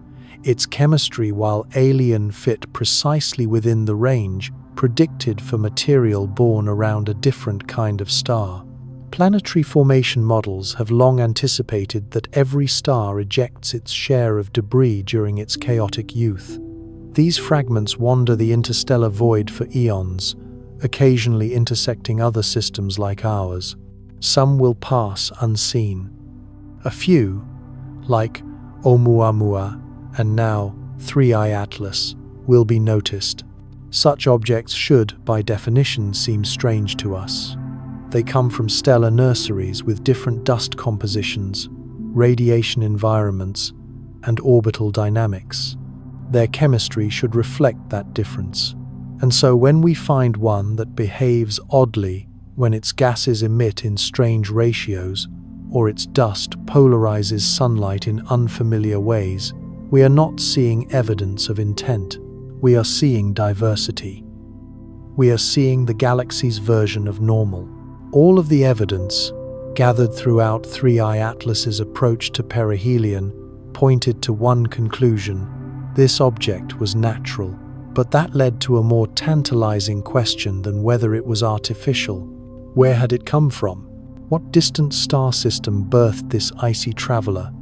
its chemistry, while alien, fit precisely within the range predicted for material born around a different kind of star. Planetary formation models have long anticipated that every star ejects its share of debris during its chaotic youth. These fragments wander the interstellar void for eons, occasionally intersecting other systems like ours. Some will pass unseen. A few, like Oumuamua and now 3I Atlas, will be noticed. Such objects should, by definition, seem strange to us. They come from stellar nurseries with different dust compositions, radiation environments, and orbital dynamics. Their chemistry should reflect that difference. And so when we find one that behaves oddly, when its gases emit in strange ratios, or its dust polarizes sunlight in unfamiliar ways, we are not seeing evidence of intent. We are seeing diversity. We are seeing the galaxy's version of normal. All of the evidence, gathered throughout 3I Atlas's approach to perihelion, pointed to one conclusion: this object was natural. But that led to a more tantalizing question than whether it was artificial. Where had it come from? What distant star system birthed this icy traveler?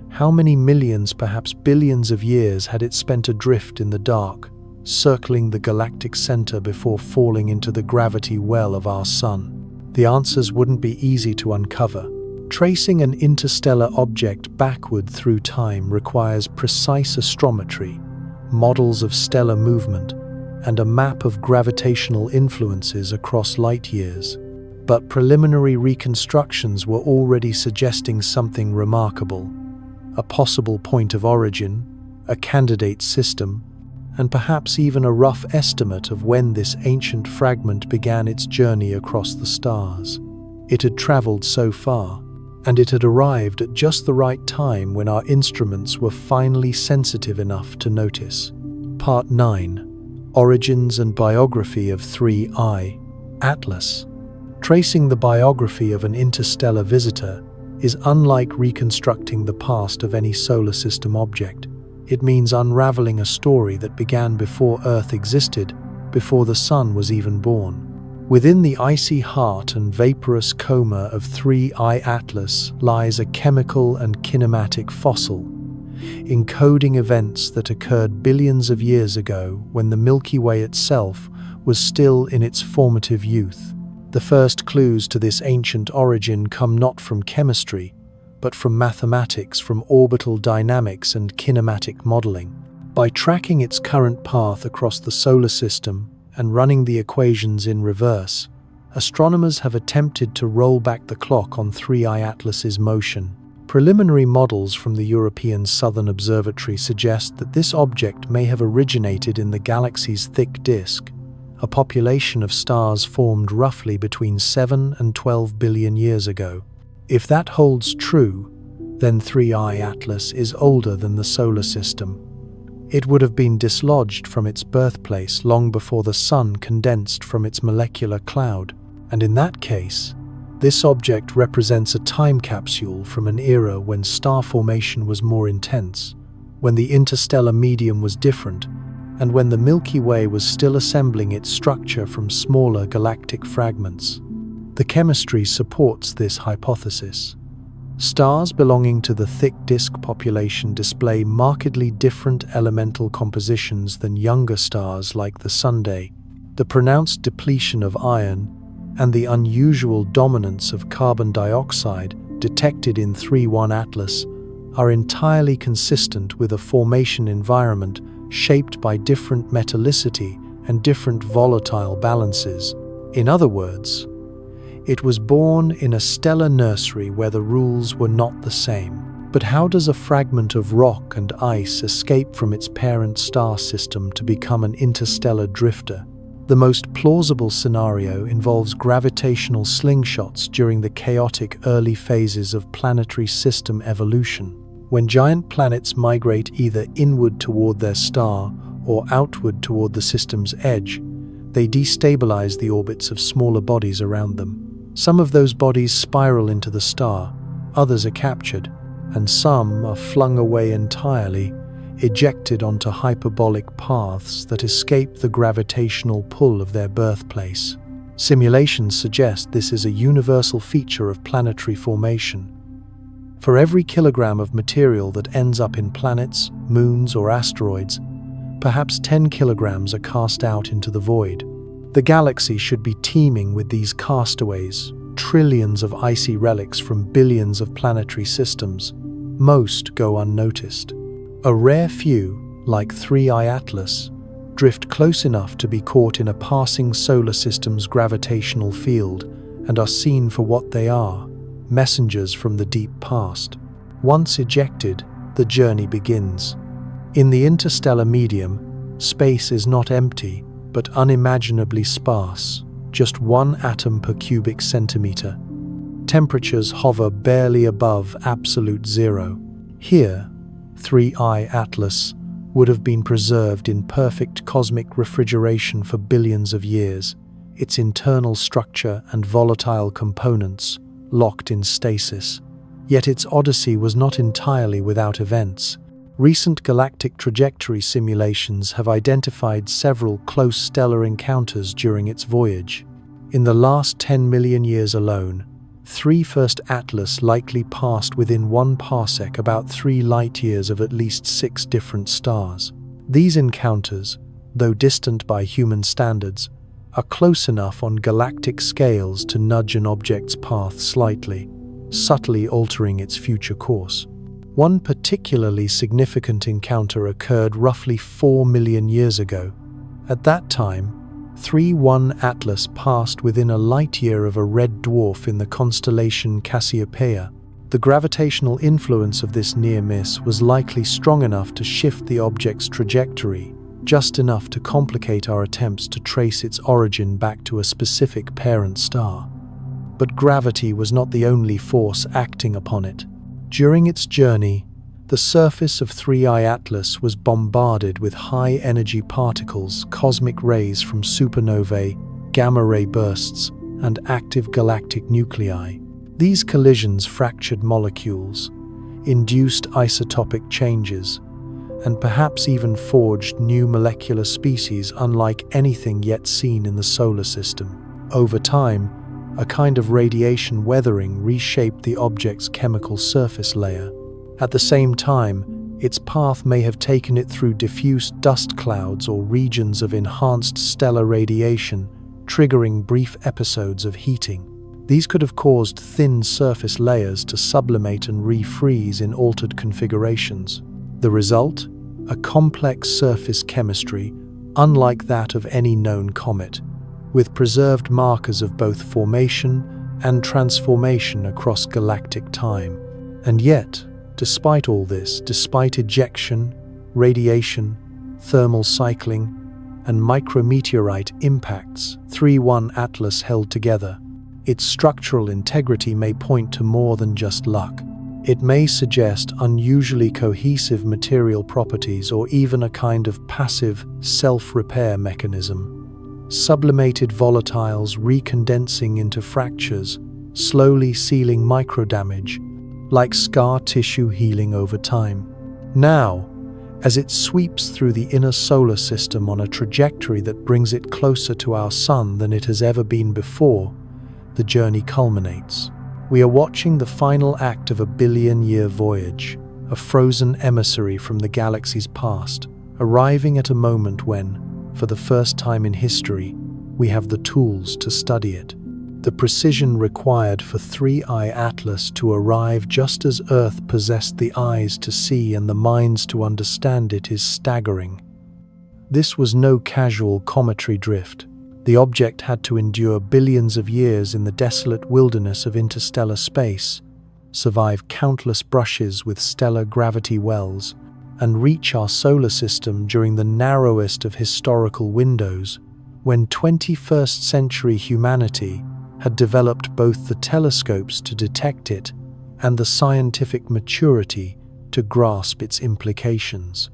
How many millions, perhaps billions of years had it spent adrift in the dark, circling the galactic center before falling into the gravity well of our sun? The answers wouldn't be easy to uncover. Tracing an interstellar object backward through time requires precise astrometry, models of stellar movement, and a map of gravitational influences across light years. But preliminary reconstructions were already suggesting something remarkable: a possible point of origin, a candidate system, and perhaps even a rough estimate of when this ancient fragment began its journey across the stars. It had traveled so far, and it had arrived at just the right time when our instruments were finally sensitive enough to notice. Part 9. Origins and Biography of 3I Atlas. Tracing the biography of an interstellar visitor is unlike reconstructing the past of any solar system object. It means unraveling a story that began before Earth existed, before the sun was even born. Within the icy heart and vaporous coma of 3I Atlas lies a chemical and kinematic fossil, encoding events that occurred billions of years ago when the Milky Way itself was still in its formative youth. The first clues to this ancient origin come not from chemistry, but from mathematics, from orbital dynamics and kinematic modeling. By tracking its current path across the solar system and running the equations in reverse, astronomers have attempted to roll back the clock on 3I Atlas's motion. Preliminary models from the European Southern Observatory suggest that this object may have originated in the galaxy's thick disk, a population of stars formed roughly between 7 and 12 billion years ago. If that holds true, then 3I Atlas is older than the solar system. It would have been dislodged from its birthplace long before the sun condensed from its molecular cloud, and in that case, this object represents a time capsule from an era when star formation was more intense, when the interstellar medium was different, and when the Milky Way was still assembling its structure from smaller galactic fragments. The chemistry supports this hypothesis. Stars belonging to the thick disk population display markedly different elemental compositions than younger stars like the Sunday. The pronounced depletion of iron and the unusual dominance of carbon dioxide detected in 3.1 Atlas are entirely consistent with a formation environment shaped by different metallicity and different volatile balances. In other words, it was born in a stellar nursery where the rules were not the same. But how does a fragment of rock and ice escape from its parent star system to become an interstellar drifter? The most plausible scenario involves gravitational slingshots during the chaotic early phases of planetary system evolution. When giant planets migrate either inward toward their star or outward toward the system's edge, they destabilize the orbits of smaller bodies around them. Some of those bodies spiral into the star, others are captured, and some are flung away entirely, ejected onto hyperbolic paths that escape the gravitational pull of their birthplace. Simulations suggest this is a universal feature of planetary formation. For every kilogram of material that ends up in planets, moons, or asteroids, perhaps 10 kilograms are cast out into the void. The galaxy should be teeming with these castaways, trillions of icy relics from billions of planetary systems. Most go unnoticed. A rare few, like 3i Atlas, drift close enough to be caught in a passing solar system's gravitational field and are seen for what they are, messengers from the deep past. Once ejected, the journey begins. In the interstellar medium, space is not empty, but unimaginably sparse, just one atom per cubic centimeter. Temperatures hover barely above absolute zero. Here, 3i Atlas would have been preserved in perfect cosmic refrigeration for billions of years, its internal structure and volatile components locked in stasis. Yet its odyssey was not entirely without events. Recent galactic trajectory simulations have identified several close stellar encounters during its voyage. In the last 10 million years alone, 3.1 Atlas likely passed within 1 parsec about 3 light-years of at least 6 different stars. These encounters, though distant by human standards, are close enough on galactic scales to nudge an object's path slightly, subtly altering its future course. One particularly significant encounter occurred roughly 4 million years ago. At that time, 3.1 Atlas passed within a light-year of a red dwarf in the constellation Cassiopeia. The gravitational influence of this near miss was likely strong enough to shift the object's trajectory, just enough to complicate our attempts to trace its origin back to a specific parent star. But gravity was not the only force acting upon it. During its journey, the surface of 3i Atlas was bombarded with high-energy particles, cosmic rays from supernovae, gamma-ray bursts, and active galactic nuclei. These collisions fractured molecules, induced isotopic changes, and perhaps even forged new molecular species unlike anything yet seen in the solar system. Over time, a kind of radiation weathering reshaped the object's chemical surface layer. At the same time, its path may have taken it through diffuse dust clouds or regions of enhanced stellar radiation, triggering brief episodes of heating. These could have caused thin surface layers to sublimate and refreeze in altered configurations. The result? A complex surface chemistry, unlike that of any known comet, with preserved markers of both formation and transformation across galactic time. And yet, despite all this, despite ejection, radiation, thermal cycling, and micrometeorite impacts, 3.1 Atlas held together. Its structural integrity may point to more than just luck. It may suggest unusually cohesive material properties or even a kind of passive self-repair mechanism. Sublimated volatiles recondensing into fractures, slowly sealing microdamage, like scar tissue healing over time. Now, As it sweeps through the inner solar system on a trajectory that brings it closer to our sun than it has ever been before, the journey culminates. We are watching the final act of a billion-year voyage, a frozen emissary from the galaxy's past, arriving at a moment when, for the first time in history, we have the tools to study it. The precision required for 3I Atlas to arrive just as Earth possessed the eyes to see and the minds to understand it is staggering. This was no casual cometary drift. The object had to endure billions of years in the desolate wilderness of interstellar space, survive countless brushes with stellar gravity wells, and reach our solar system during the narrowest of historical windows, when 21st century humanity had developed both the telescopes to detect it and the scientific maturity to grasp its implications.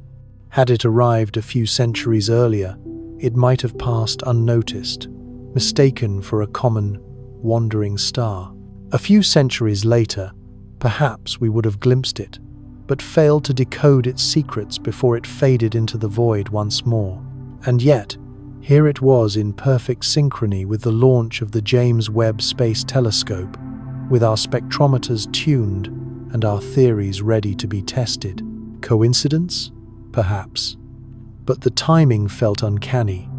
Had it arrived a few centuries earlier, it might have passed unnoticed, mistaken for a common, wandering star. A few centuries later, perhaps we would have glimpsed it, but failed to decode its secrets before it faded into the void once more. And yet, here it was in perfect synchrony with the launch of the James Webb Space Telescope, with our spectrometers tuned and our theories ready to be tested. Coincidence? Perhaps. But the timing felt uncanny.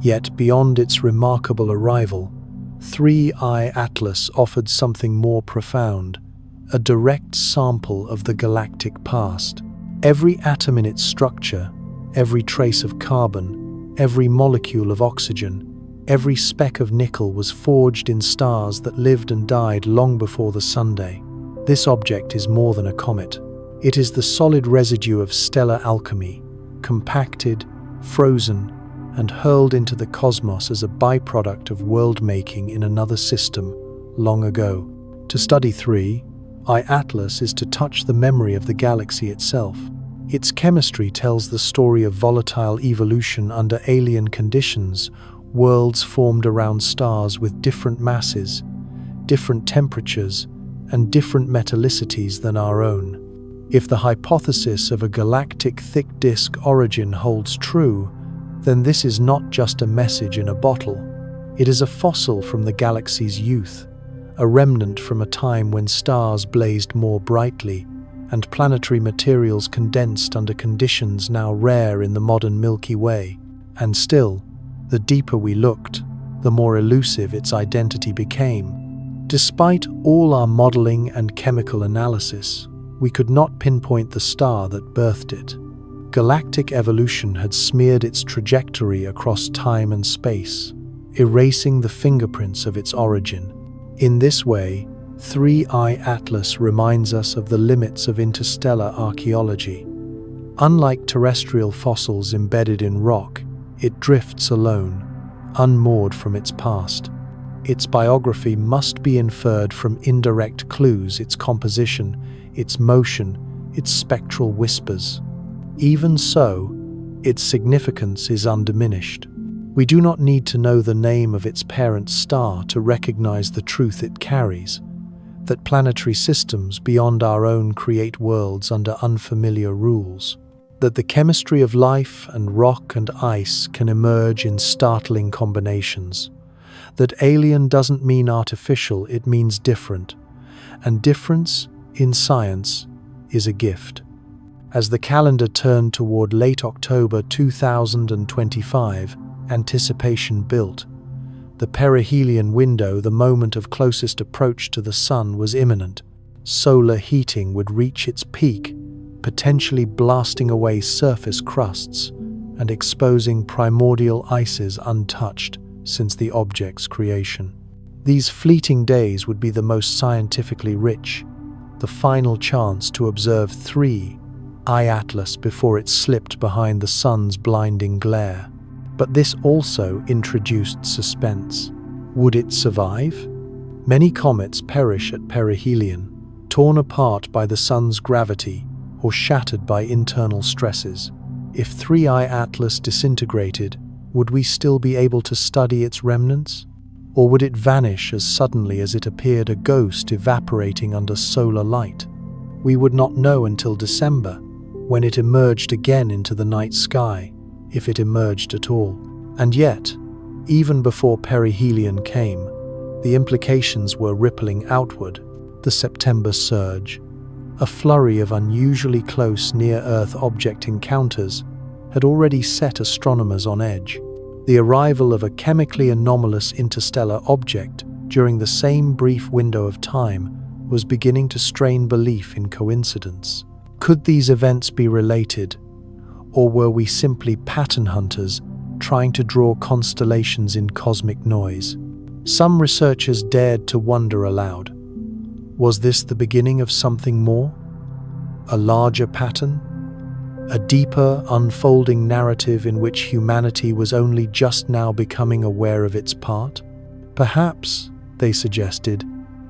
Yet beyond its remarkable arrival, 3I Atlas offered something more profound, a direct sample of the galactic past. Every atom in its structure, every trace of carbon, every molecule of oxygen, every speck of nickel was forged in stars that lived and died long before the Sunday. This object is more than a comet. It is the solid residue of stellar alchemy, compacted, frozen, and hurled into the cosmos as a byproduct of world-making in another system long ago. To study 3I Atlas is to touch the memory of the galaxy itself. Its chemistry tells the story of volatile evolution under alien conditions, worlds formed around stars with different masses, different temperatures, and different metallicities than our own. If the hypothesis of a galactic thick disk origin holds true, then this is not just a message in a bottle. It is a fossil from the galaxy's youth, a remnant from a time when stars blazed more brightly and planetary materials condensed under conditions now rare in the modern Milky Way. And still, the deeper we looked, the more elusive its identity became. Despite all our modeling and chemical analysis, we could not pinpoint the star that birthed it. Galactic evolution had smeared its trajectory across time and space, erasing the fingerprints of its origin. In this way, 3I Atlas reminds us of the limits of interstellar archaeology. Unlike terrestrial fossils embedded in rock, it drifts alone, unmoored from its past. Its biography must be inferred from indirect clues: its composition, its motion, its spectral whispers. Even so, its significance is undiminished. We do not need to know the name of its parent star to recognize the truth it carries, that planetary systems beyond our own create worlds under unfamiliar rules, that the chemistry of life and rock and ice can emerge in startling combinations, that alien doesn't mean artificial, it means different, and difference, in science, is a gift. As the calendar turned toward late October 2025, anticipation built. The perihelion window, the moment of closest approach to the sun, was imminent. Solar heating would reach its peak, potentially blasting away surface crusts and exposing primordial ices untouched since the object's creation. These fleeting days would be the most scientifically rich, the final chance to observe 3I Atlas before it slipped behind the sun's blinding glare. But this also introduced suspense. Would it survive? Many comets perish at perihelion, torn apart by the sun's gravity or shattered by internal stresses. If 3I Atlas disintegrated, would we still be able to study its remnants? Or would it vanish as suddenly as it appeared, a ghost evaporating under solar light? We would not know until December, when it emerged again into the night sky, if it emerged at all. And yet, even before perihelion came, the implications were rippling outward. The September surge, a flurry of unusually close near-Earth object encounters, had already set astronomers on edge. The arrival of a chemically anomalous interstellar object during the same brief window of time was beginning to strain belief in coincidence. Could these events be related, or were we simply pattern hunters trying to draw constellations in cosmic noise? Some researchers dared to wonder aloud. Was this the beginning of something more? A larger pattern? A deeper, unfolding narrative in which humanity was only just now becoming aware of its part? Perhaps, they suggested,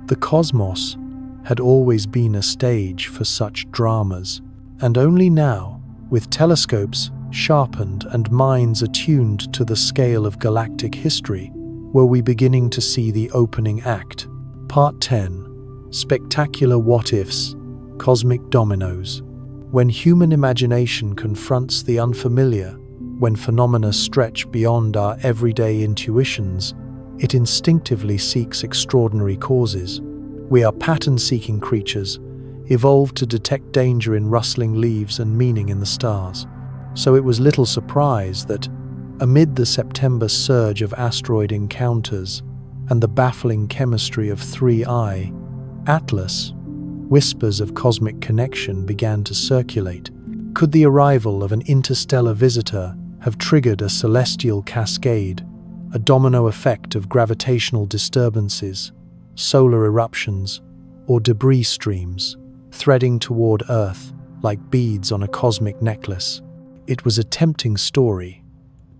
the cosmos had always been a stage for such dramas, and only now, with telescopes sharpened and minds attuned to the scale of galactic history, were we beginning to see the opening act. Part 10. Spectacular what-ifs, cosmic dominoes. When human imagination confronts the unfamiliar, when phenomena stretch beyond our everyday intuitions, it instinctively seeks extraordinary causes. We are pattern-seeking creatures, evolved to detect danger in rustling leaves and meaning in the stars. So it was little surprise that, amid the September surge of asteroid encounters and the baffling chemistry of 3I, Atlas, whispers of cosmic connection began to circulate. Could the arrival of an interstellar visitor have triggered a celestial cascade, a domino effect of gravitational disturbances, solar eruptions, or debris streams, threading toward Earth like beads on a cosmic necklace? It was a tempting story,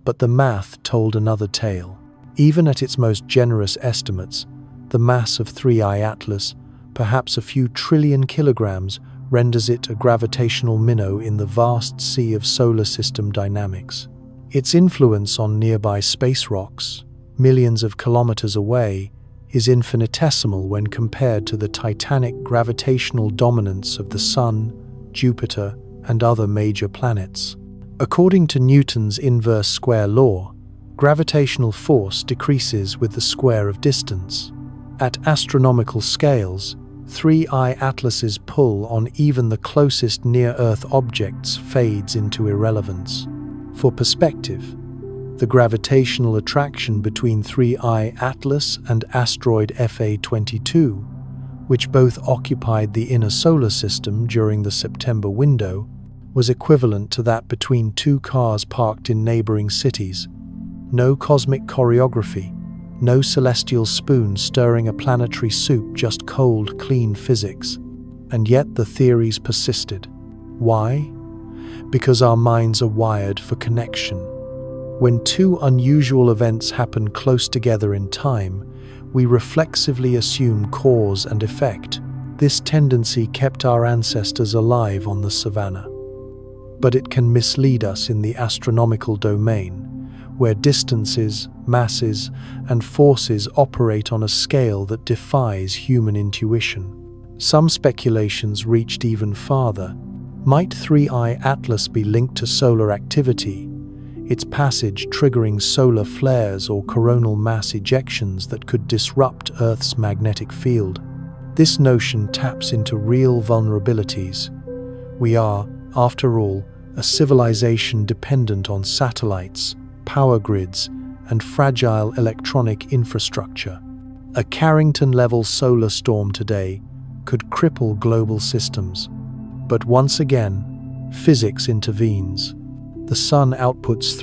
but the math told another tale. Even at its most generous estimates, the mass of 3I Atlas, perhaps a few trillion kilograms, renders it a gravitational minnow in the vast sea of solar system dynamics. Its influence on nearby space rocks, millions of kilometers away, is infinitesimal when compared to the titanic gravitational dominance of the Sun, Jupiter, and other major planets. According to Newton's inverse square law, gravitational force decreases with the square of distance. At astronomical scales, 3I Atlas's pull on even the closest near-Earth objects fades into irrelevance. For perspective, the gravitational attraction between 3I Atlas and asteroid FA22, which both occupied the inner solar system during the September window, was equivalent to that between two cars parked in neighboring cities. No cosmic choreography, no celestial spoon stirring a planetary soup, just cold, clean physics. And yet the theories persisted. Why? Because our minds are wired for connection. When two unusual events happen close together in time, we reflexively assume cause and effect. This tendency kept our ancestors alive on the savannah. But it can mislead us in the astronomical domain, where distances, masses, and forces operate on a scale that defies human intuition. Some speculations reached even farther. Might 3I Atlas be linked to solar activity, its passage triggering solar flares or coronal mass ejections that could disrupt Earth's magnetic field? This notion taps into real vulnerabilities. We are, after all, a civilization dependent on satellites, power grids, and fragile electronic infrastructure. A Carrington-level solar storm today could cripple global systems. But once again, physics intervenes. The sun outputs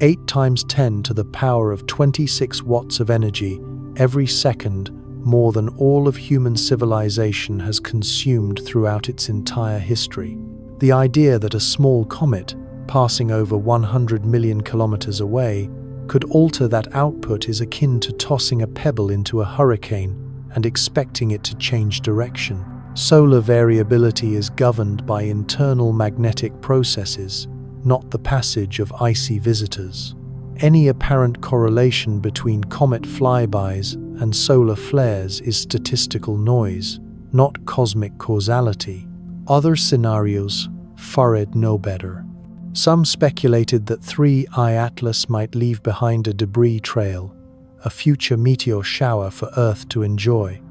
8 times 10 to the power of 26 watts of energy every second, more than all of human civilization has consumed throughout its entire history. The idea that a small comet, passing over 100 million kilometers away, could alter that output is akin to tossing a pebble into a hurricane and expecting it to change direction. Solar variability is governed by internal magnetic processes, not the passage of icy visitors. Any apparent correlation between comet flybys and solar flares is statistical noise, not cosmic causality. Other scenarios, Farid no better. Some speculated that 3I Atlas might leave behind a debris trail, a future meteor shower for Earth to enjoy.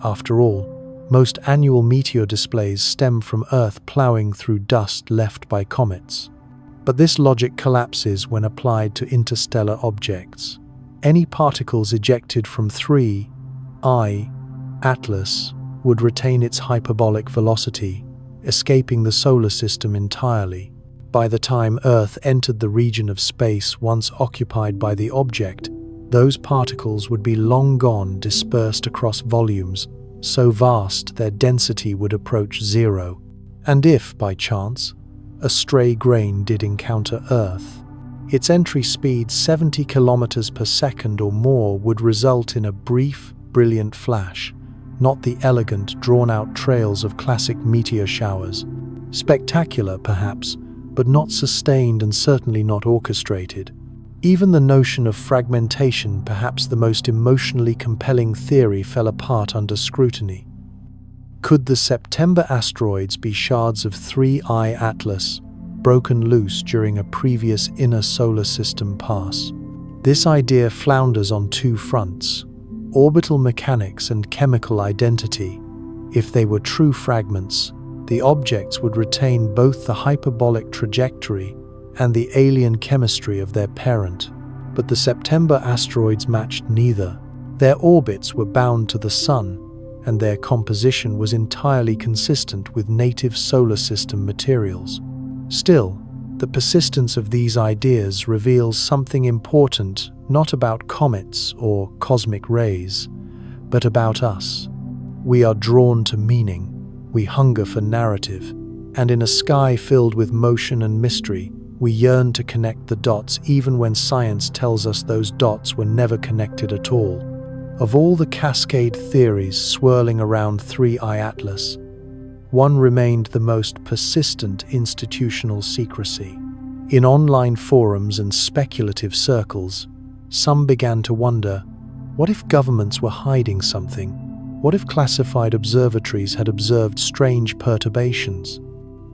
After all, most annual meteor displays stem from Earth plowing through dust left by comets. But this logic collapses when applied to interstellar objects. Any particles ejected from 3I Atlas would retain its hyperbolic velocity, escaping the solar system entirely. By the time Earth entered the region of space once occupied by the object, those particles would be long gone, dispersed across volumes so vast their density would approach zero. And if, by chance, a stray grain did encounter Earth, its entry speed 70 kilometers per second or more would result in a brief, brilliant flash, not the elegant, drawn-out trails of classic meteor showers. Spectacular, perhaps, but not sustained and certainly not orchestrated. Even the notion of fragmentation, perhaps the most emotionally compelling theory, fell apart under scrutiny. Could the September asteroids be shards of 3I Atlas, broken loose during a previous inner solar system pass? This idea flounders on two fronts: orbital mechanics and chemical identity. If they were true fragments, the objects would retain both the hyperbolic trajectory and the alien chemistry of their parent. But the September asteroids matched neither. Their orbits were bound to the Sun, and their composition was entirely consistent with native solar system materials. Still, the persistence of these ideas reveals something important, not about comets or cosmic rays, but about us. We are drawn to meaning. We hunger for narrative, and in a sky filled with motion and mystery, we yearn to connect the dots even when science tells us those dots were never connected at all. Of all the cascade theories swirling around 3I Atlas, one remained the most persistent: institutional secrecy. In online forums and speculative circles, some began to wonder, what if governments were hiding something? What if classified observatories had observed strange perturbations?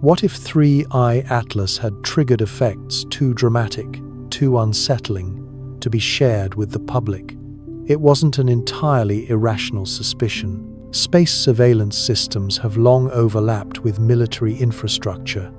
What if 3I Atlas had triggered effects too dramatic, too unsettling, to be shared with the public? It wasn't an entirely irrational suspicion. Space surveillance systems have long overlapped with military infrastructure.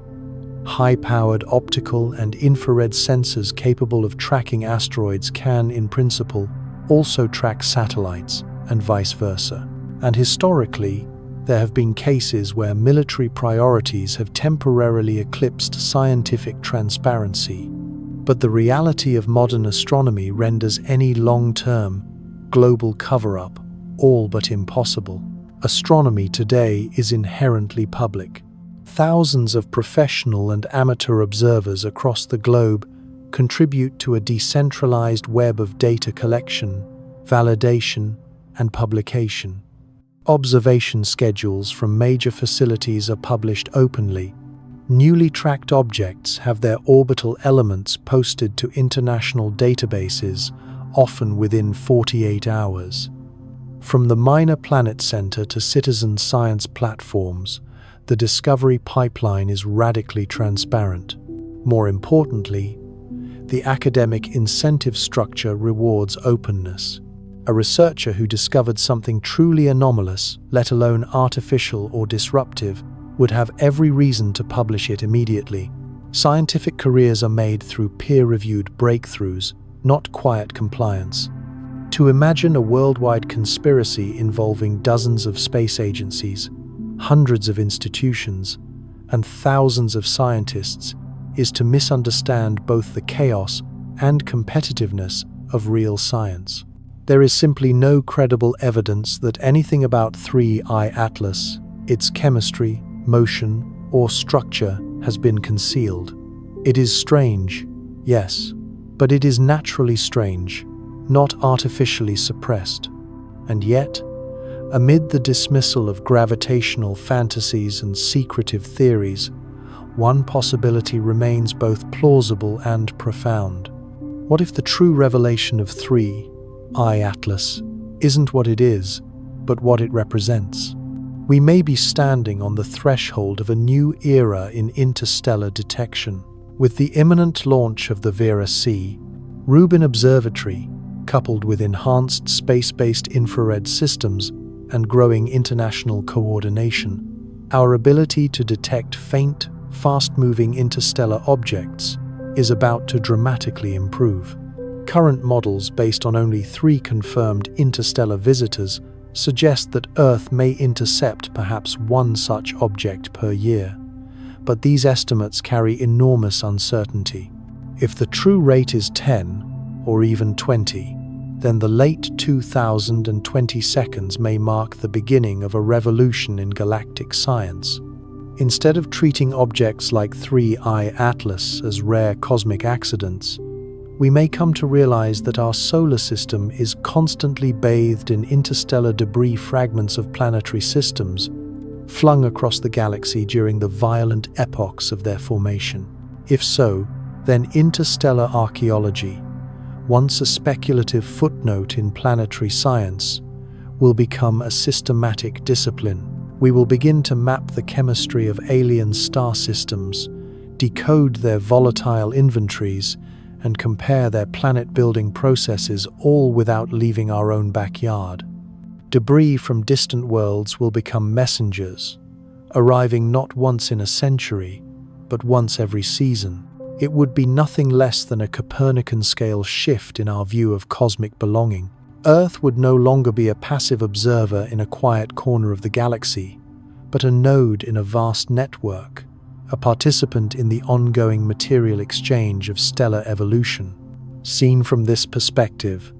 High-powered optical and infrared sensors capable of tracking asteroids can, in principle, also track satellites, and vice versa. And historically, there have been cases where military priorities have temporarily eclipsed scientific transparency. But the reality of modern astronomy renders any long-term, global cover-up all but impossible. Astronomy today is inherently public. Thousands of professional and amateur observers across the globe contribute to a decentralized web of data collection, validation, and publication. Observation schedules from major facilities are published openly. Newly tracked objects have their orbital elements posted to international databases, often within 48 hours. From the Minor Planet Center to citizen science platforms, the discovery pipeline is radically transparent. More importantly, the academic incentive structure rewards openness. A researcher who discovered something truly anomalous, let alone artificial or disruptive, would have every reason to publish it immediately. Scientific careers are made through peer-reviewed breakthroughs, not quiet compliance. To imagine a worldwide conspiracy involving dozens of space agencies, hundreds of institutions, and thousands of scientists is to misunderstand both the chaos and competitiveness of real science. There is simply no credible evidence that anything about 3I Atlas, its chemistry, motion, or structure has been concealed. It is strange, yes, but it is naturally strange, not artificially suppressed. And yet, amid the dismissal of gravitational fantasies and secretive theories, one possibility remains both plausible and profound. What if the true revelation of 3I Atlas isn't what it is, but what it represents? We may be standing on the threshold of a new era in interstellar detection. With the imminent launch of the Vera C. Rubin Observatory, coupled with enhanced space-based infrared systems and growing international coordination, our ability to detect faint, fast-moving interstellar objects is about to dramatically improve. Current models based on only 3 confirmed interstellar visitors suggest that Earth may intercept perhaps 1 such object per year. But these estimates carry enormous uncertainty. If the true rate is 10 or even 20, then the late 2020s may mark the beginning of a revolution in galactic science. Instead of treating objects like 3I Atlas as rare cosmic accidents, we may come to realize that our solar system is constantly bathed in interstellar debris fragments of planetary systems, flung across the galaxy during the violent epochs of their formation. If so, then interstellar archaeology, once a speculative footnote in planetary science, will become a systematic discipline. We will begin to map the chemistry of alien star systems, decode their volatile inventories, and compare their planet-building processes, all without leaving our own backyard. Debris from distant worlds will become messengers, arriving not once in a century, but once every season. It would be nothing less than a Copernican-scale shift in our view of cosmic belonging. Earth would no longer be a passive observer in a quiet corner of the galaxy, but a node in a vast network, a participant in the ongoing material exchange of stellar evolution. Seen from this perspective,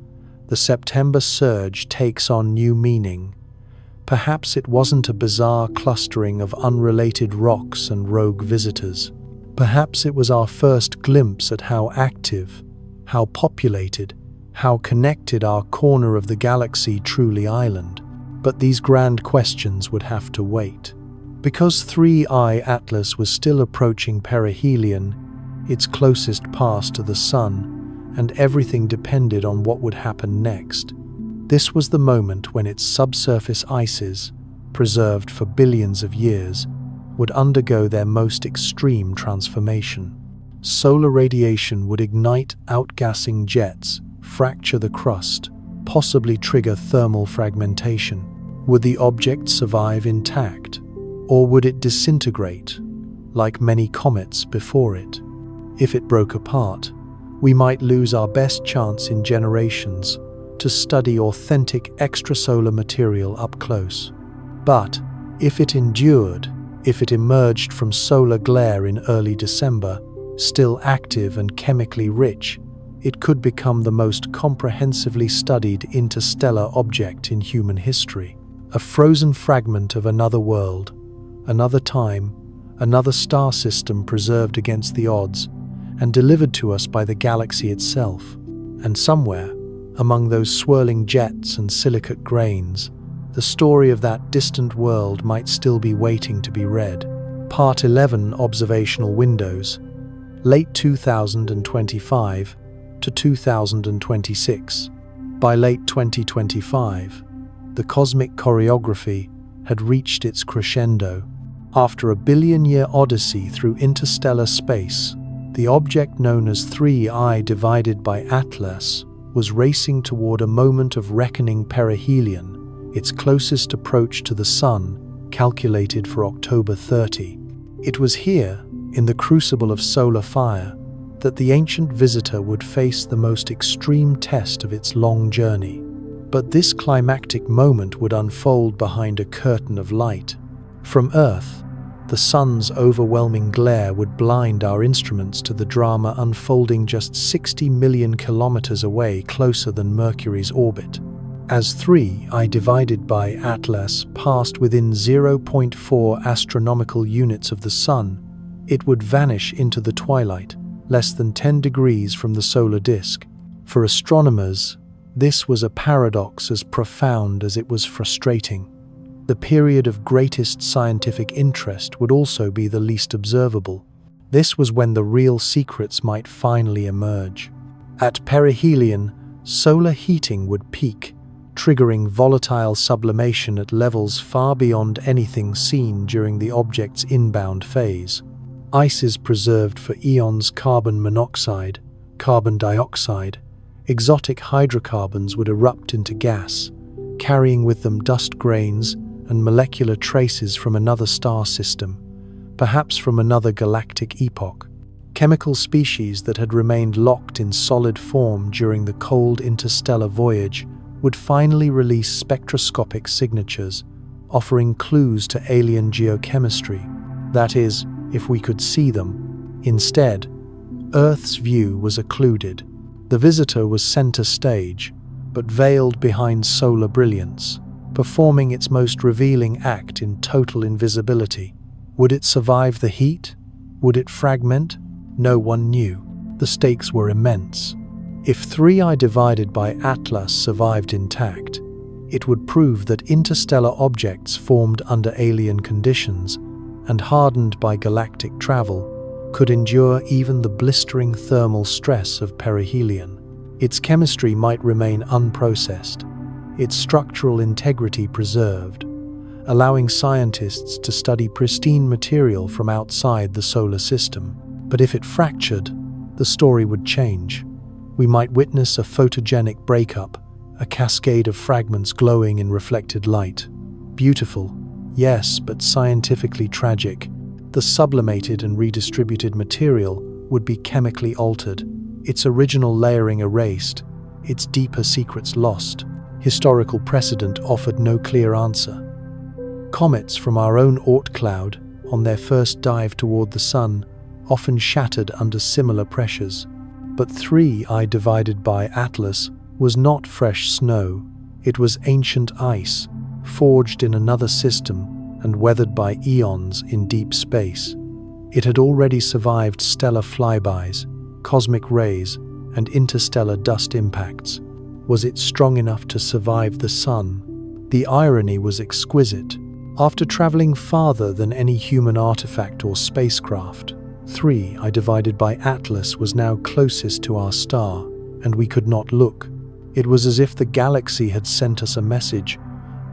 the September surge takes on new meaning. Perhaps it wasn't a bizarre clustering of unrelated rocks and rogue visitors. Perhaps it was our first glimpse at how active, how populated, how connected our corner of the galaxy truly island. But these grand questions would have to wait. Because 3I Atlas was still approaching perihelion, its closest pass to the Sun, and everything depended on what would happen next. This was the moment when its subsurface ices, preserved for billions of years, would undergo their most extreme transformation. Solar radiation would ignite outgassing jets, fracture the crust, possibly trigger thermal fragmentation. Would the object survive intact, or would it disintegrate, like many comets before it? If it broke apart, we might lose our best chance in generations to study authentic extrasolar material up close. But if it endured, if it emerged from solar glare in early December, still active and chemically rich, it could become the most comprehensively studied interstellar object in human history. A frozen fragment of another world, another time, another star system preserved against the odds, and delivered to us by the galaxy itself. And somewhere, among those swirling jets and silicate grains, the story of that distant world might still be waiting to be read. Part 11 Observational Windows, late 2025 to 2026. By late 2025, the cosmic choreography had reached its crescendo. After a billion-year odyssey through interstellar space, the object known as 3I divided by Atlas was racing toward a moment of reckoning perihelion, its closest approach to the Sun, calculated for October 30. It was here, in the crucible of solar fire, that the ancient visitor would face the most extreme test of its long journey. But this climactic moment would unfold behind a curtain of light. From Earth, the Sun's overwhelming glare would blind our instruments to the drama unfolding just 60 million kilometers away, closer than Mercury's orbit. As 3I divided by Atlas passed within 0.4 astronomical units of the Sun, it would vanish into the twilight, less than 10 degrees from the solar disk. For astronomers, this was a paradox as profound as it was frustrating. The period of greatest scientific interest would also be the least observable. This was when the real secrets might finally emerge. At perihelion, solar heating would peak, triggering volatile sublimation at levels far beyond anything seen during the object's inbound phase. Ice is preserved for eons. Carbon monoxide, carbon dioxide, exotic hydrocarbons would erupt into gas, carrying with them dust grains and molecular traces from another star system, perhaps from another galactic epoch. Chemical species that had remained locked in solid form during the cold interstellar voyage would finally release spectroscopic signatures, offering clues to alien geochemistry. That is, if we could see them. Instead, Earth's view was occluded. The visitor was center stage, but veiled behind solar brilliance, performing its most revealing act in total invisibility. Would it survive the heat? Would it fragment? No one knew. The stakes were immense. If 3I divided by Atlas survived intact, it would prove that interstellar objects formed under alien conditions and hardened by galactic travel could endure even the blistering thermal stress of perihelion. Its chemistry might remain unprocessed, its structural integrity preserved, allowing scientists to study pristine material from outside the solar system. But if it fractured, the story would change. We might witness a photogenic breakup, a cascade of fragments glowing in reflected light. Beautiful, yes, but scientifically tragic. The sublimated and redistributed material would be chemically altered, its original layering erased, its deeper secrets lost. Historical precedent offered no clear answer. Comets from our own Oort cloud, on their first dive toward the sun, often shattered under similar pressures. But 3I divided by Atlas was not fresh snow. It was ancient ice, forged in another system and weathered by eons in deep space. It had already survived stellar flybys, cosmic rays, and interstellar dust impacts. Was it strong enough to survive the sun? The irony was exquisite. After traveling farther than any human artifact or spacecraft, 3I divided by Atlas was now closest to our star, and we could not look. It was as if the galaxy had sent us a message,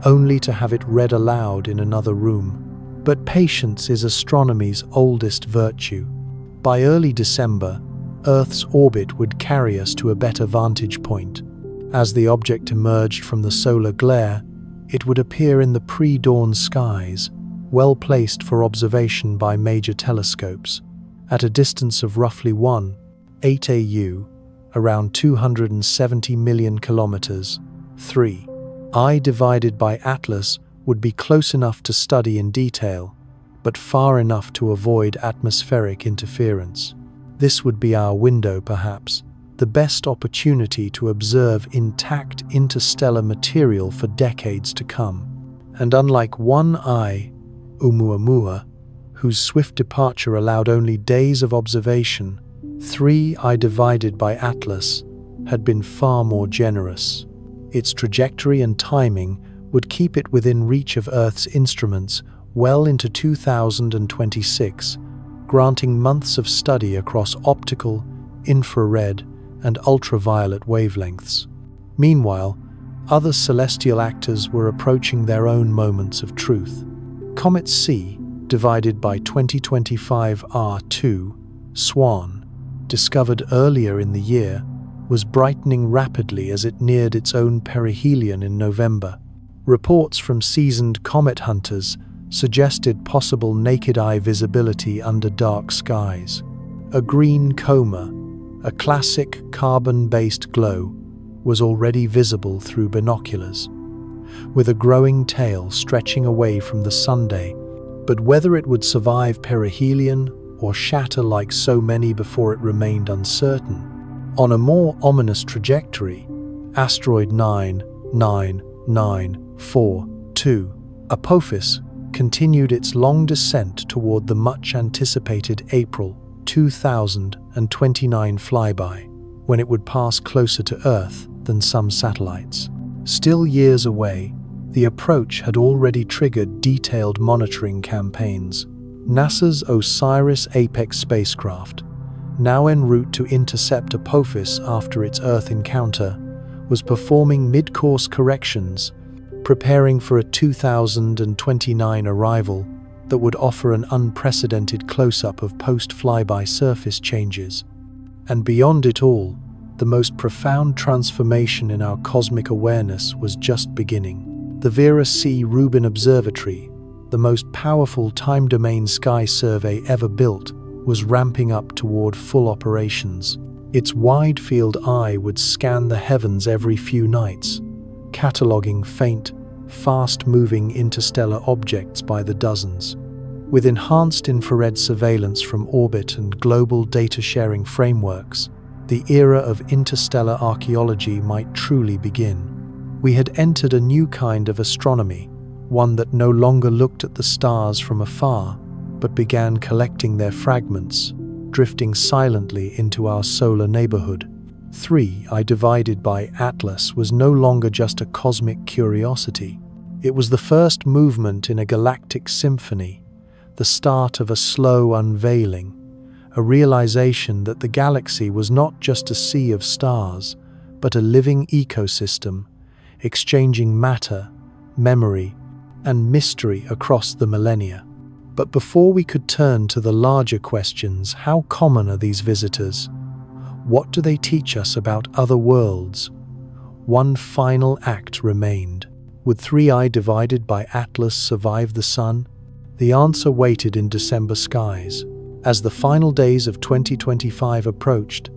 only to have it read aloud in another room. But patience is astronomy's oldest virtue. By early December, Earth's orbit would carry us to a better vantage point. As the object emerged from the solar glare, it would appear in the pre-dawn skies, well placed for observation by major telescopes. At a distance of roughly 1.8 AU, around 270 million kilometers, 3I divided by Atlas would be close enough to study in detail, but far enough to avoid atmospheric interference. This would be our window, perhaps, the best opportunity to observe intact interstellar material for decades to come. And unlike 1I, Oumuamua, whose swift departure allowed only days of observation, 3I divided by Atlas had been far more generous. Its trajectory and timing would keep it within reach of Earth's instruments well into 2026, granting months of study across optical, infrared, and ultraviolet wavelengths. Meanwhile, other celestial actors were approaching their own moments of truth. Comet C, divided by 2025 R2, Swan, discovered earlier in the year, was brightening rapidly as it neared its own perihelion in November. Reports from seasoned comet hunters suggested possible naked-eye visibility under dark skies. A green coma, a classic carbon-based glow, was already visible through binoculars, with a growing tail stretching away from the sunday. But whether it would survive perihelion or shatter like so many before it remained uncertain. On a more ominous trajectory, asteroid 99942, Apophis, continued its long descent toward the much-anticipated April 2029 flyby, when it would pass closer to Earth than some satellites. Still years away, the approach had already triggered detailed monitoring campaigns. NASA's OSIRIS-APEX spacecraft, now en route to intercept Apophis after its Earth encounter, was performing mid-course corrections, preparing for a 2029 arrival that would offer an unprecedented close-up of post-flyby surface changes. And beyond it all, the most profound transformation in our cosmic awareness was just beginning. The Vera C. Rubin Observatory, the most powerful time-domain sky survey ever built, was ramping up toward full operations. Its wide-field eye would scan the heavens every few nights, cataloging faint, fast-moving interstellar objects by the dozens. With enhanced infrared surveillance from orbit and global data-sharing frameworks, the era of interstellar archaeology might truly begin. We had entered a new kind of astronomy, one that no longer looked at the stars from afar, but began collecting their fragments, drifting silently into our solar neighborhood. 3I divided by Atlas was no longer just a cosmic curiosity. It was the first movement in a galactic symphony, the start of a slow unveiling, a realization that the galaxy was not just a sea of stars, but a living ecosystem, exchanging matter, memory, and mystery across the millennia. But before we could turn to the larger questions, how common are these visitors? What do they teach us about other worlds? One final act remained. Would 3I divided by Atlas survive the sun? The answer waited in December skies. As the final days of 2025 approached,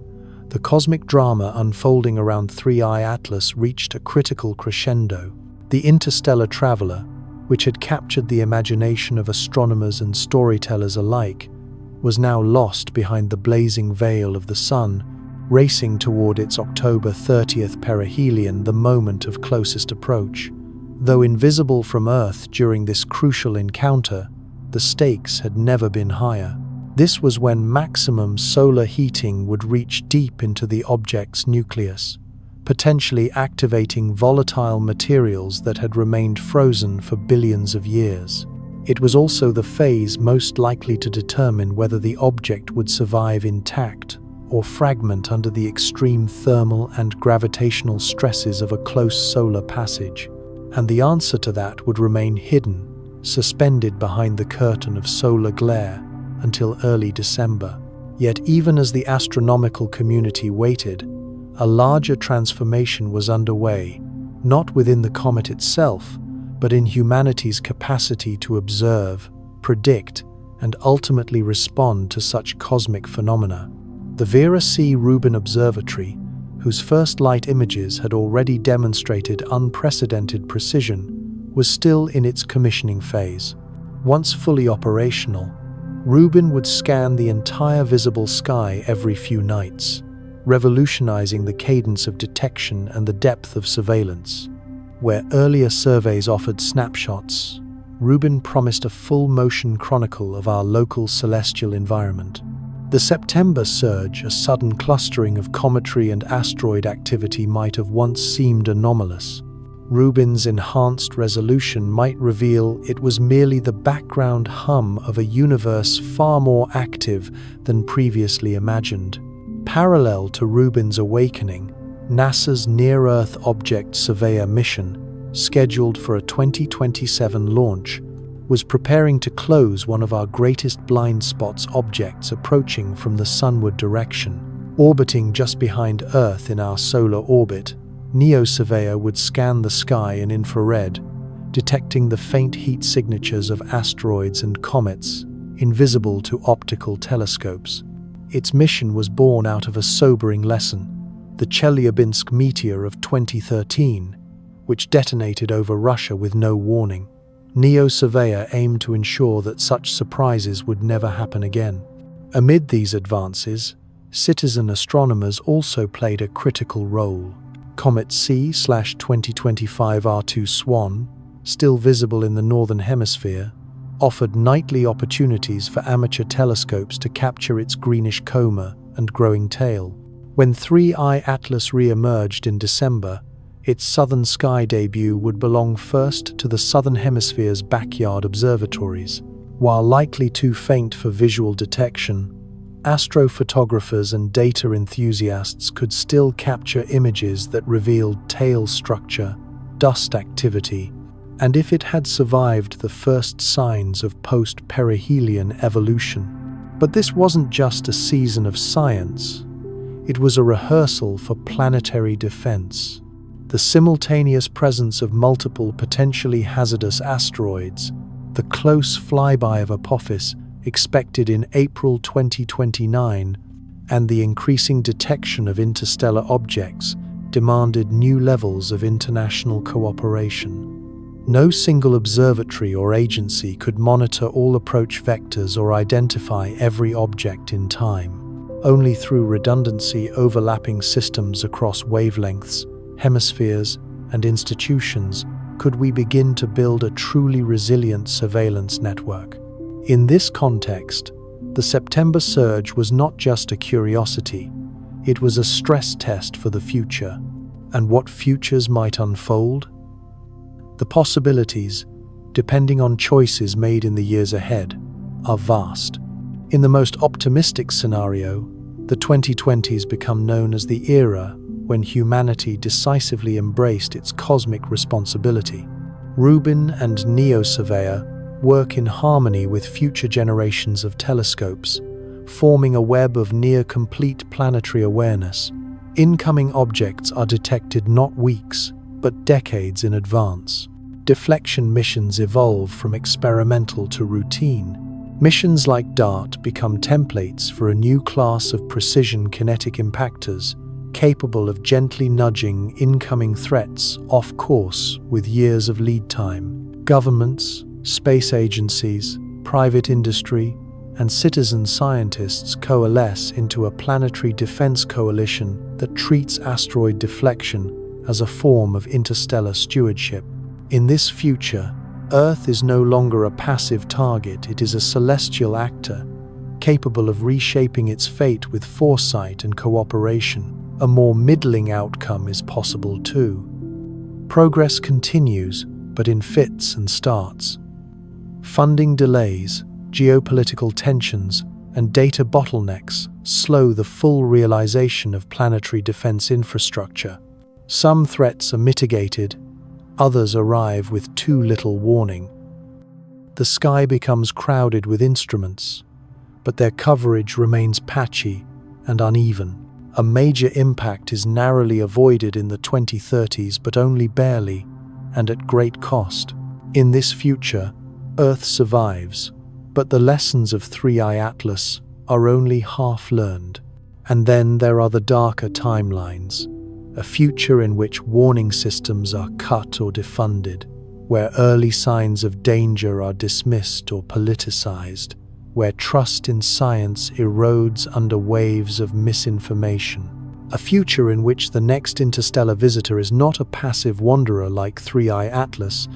the cosmic drama unfolding around 3I Atlas reached a critical crescendo. The interstellar traveler, which had captured the imagination of astronomers and storytellers alike, was now lost behind the blazing veil of the sun, racing toward its October 30th perihelion, the moment of closest approach. Though invisible from Earth during this crucial encounter, the stakes had never been higher. This was when maximum solar heating would reach deep into the object's nucleus, potentially activating volatile materials that had remained frozen for billions of years. It was also the phase most likely to determine whether the object would survive intact or fragment under the extreme thermal and gravitational stresses of a close solar passage. And the answer to that would remain hidden, suspended behind the curtain of solar glare until early December. Yet even as the astronomical community waited, a larger transformation was underway, not within the comet itself, but in humanity's capacity to observe, predict, and ultimately respond to such cosmic phenomena. The Vera C. Rubin Observatory, whose first light images had already demonstrated unprecedented precision, was still in its commissioning phase. Once fully operational, Rubin would scan the entire visible sky every few nights, revolutionizing the cadence of detection and the depth of surveillance. Where earlier surveys offered snapshots, Rubin promised a full-motion chronicle of our local celestial environment. The September surge, a sudden clustering of cometary and asteroid activity, might have once seemed anomalous. Rubin's enhanced resolution might reveal it was merely the background hum of a universe far more active than previously imagined. Parallel to Rubin's awakening, NASA's Near-Earth Object Surveyor mission, scheduled for a 2027 launch, was preparing to close one of our greatest blind spots: objects approaching from the sunward direction. Orbiting just behind Earth in our solar orbit, NEO-Surveyor would scan the sky in infrared, detecting the faint heat signatures of asteroids and comets, invisible to optical telescopes. Its mission was born out of a sobering lesson: the Chelyabinsk meteor of 2013, which detonated over Russia with no warning. NEO-Surveyor aimed to ensure that such surprises would never happen again. Amid these advances, citizen astronomers also played a critical role. Comet C/2025 R2 Swan, still visible in the northern hemisphere, offered nightly opportunities for amateur telescopes to capture its greenish coma and growing tail. When 3I Atlas re-emerged in December, its southern sky debut would belong first to the southern hemisphere's backyard observatories. While likely too faint for visual detection, Astrophotographers and data enthusiasts could still capture images that revealed tail structure, dust activity, and if it had survived the first signs of post-perihelion evolution. But this wasn't just a season of science. It was a rehearsal for planetary defense. The simultaneous presence of multiple potentially hazardous asteroids, the close flyby of Apophis expected in April 2029, and the increasing detection of interstellar objects demanded new levels of international cooperation. No single observatory or agency could monitor all approach vectors or identify every object in time. Only through redundancy overlapping systems across wavelengths, hemispheres, and institutions could we begin to build a truly resilient surveillance network. In this context, the September surge was not just a curiosity, it was a stress test for the future. And what futures might unfold? The possibilities, depending on choices made in the years ahead, are vast. In the most optimistic scenario, the 2020s become known as the era when humanity decisively embraced its cosmic responsibility. Rubin and NEO-Surveyor work in harmony with future generations of telescopes, forming a web of near-complete planetary awareness. Incoming objects are detected not weeks, but decades in advance. Deflection missions evolve from experimental to routine. Missions like DART become templates for a new class of precision kinetic impactors, capable of gently nudging incoming threats off course with years of lead time. Governments, space agencies, private industry, and citizen scientists coalesce into a planetary defense coalition that treats asteroid deflection as a form of interstellar stewardship. In this future, Earth is no longer a passive target, it is a celestial actor, capable of reshaping its fate with foresight and cooperation. A more middling outcome is possible too. Progress continues, but in fits and starts. Funding delays, geopolitical tensions, and data bottlenecks slow the full realization of planetary defense infrastructure. Some threats are mitigated, others arrive with too little warning. The sky becomes crowded with instruments, but their coverage remains patchy and uneven. A major impact is narrowly avoided in the 2030s, but only barely, and at great cost. In this future, Earth survives, but the lessons of 3I Atlas are only half learned. And then there are the darker timelines, a future in which warning systems are cut or defunded, where early signs of danger are dismissed or politicized, where trust in science erodes under waves of misinformation. A future in which the next interstellar visitor is not a passive wanderer like 3I Atlas,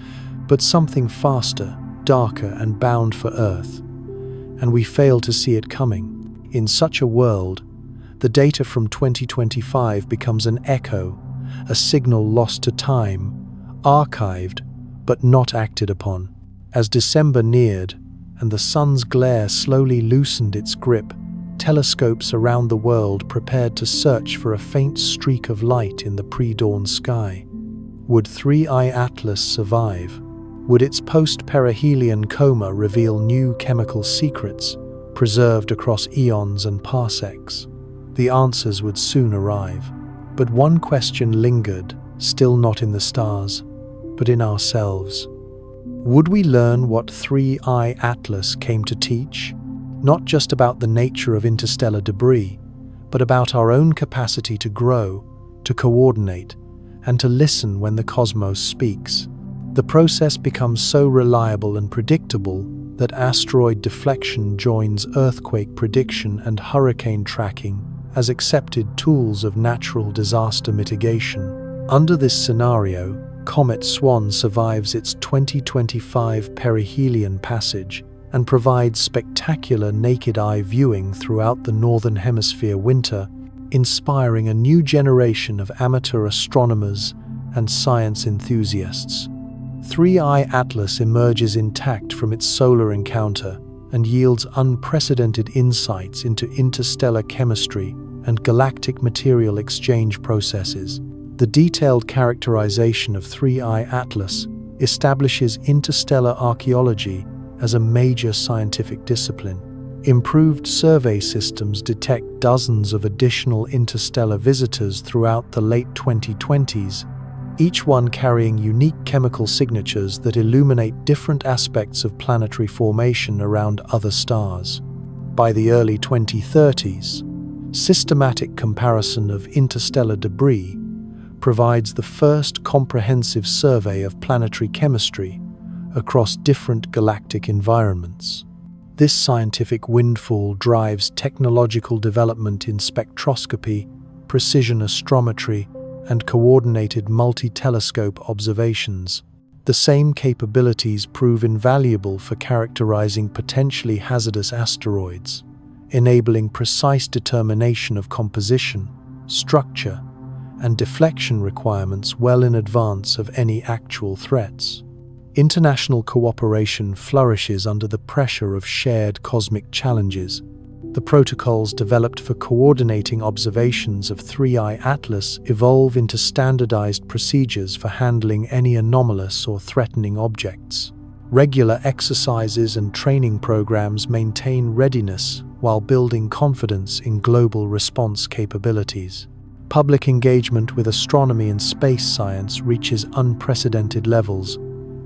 but something faster, darker, and bound for Earth. And we fail to see it coming. In such a world, the data from 2025 becomes an echo, a signal lost to time, archived, but not acted upon. As December neared, and the sun's glare slowly loosened its grip, telescopes around the world prepared to search for a faint streak of light in the pre-dawn sky. Would 3I Atlas survive? Would its post-perihelion coma reveal new chemical secrets, preserved across eons and parsecs? The answers would soon arrive. But one question lingered, still not in the stars, but in ourselves. Would we learn what 3I Atlas came to teach? Not just about the nature of interstellar debris, but about our own capacity to grow, to coordinate, and to listen when the cosmos speaks. The process becomes so reliable and predictable that asteroid deflection joins earthquake prediction and hurricane tracking as accepted tools of natural disaster mitigation. Under this scenario, Comet Swan survives its 2025 perihelion passage and provides spectacular naked-eye viewing throughout the Northern Hemisphere winter, inspiring a new generation of amateur astronomers and science enthusiasts. 3I Atlas emerges intact from its solar encounter, and yields unprecedented insights into interstellar chemistry and galactic material exchange processes. The detailed characterization of 3I Atlas establishes interstellar archaeology as a major scientific discipline. Improved survey systems detect dozens of additional interstellar visitors throughout the late 2020s, each one carrying unique chemical signatures that illuminate different aspects of planetary formation around other stars. By the early 2030s, systematic comparison of interstellar debris provides the first comprehensive survey of planetary chemistry across different galactic environments. This scientific windfall drives technological development in spectroscopy, precision astrometry, and coordinated multi-telescope observations. The same capabilities prove invaluable for characterizing potentially hazardous asteroids, enabling precise determination of composition, structure, and deflection requirements well in advance of any actual threats. International cooperation flourishes under the pressure of shared cosmic challenges. The protocols developed for coordinating observations of 3I Atlas evolve into standardized procedures for handling any anomalous or threatening objects. Regular exercises and training programs maintain readiness while building confidence in global response capabilities. Public engagement with astronomy and space science reaches unprecedented levels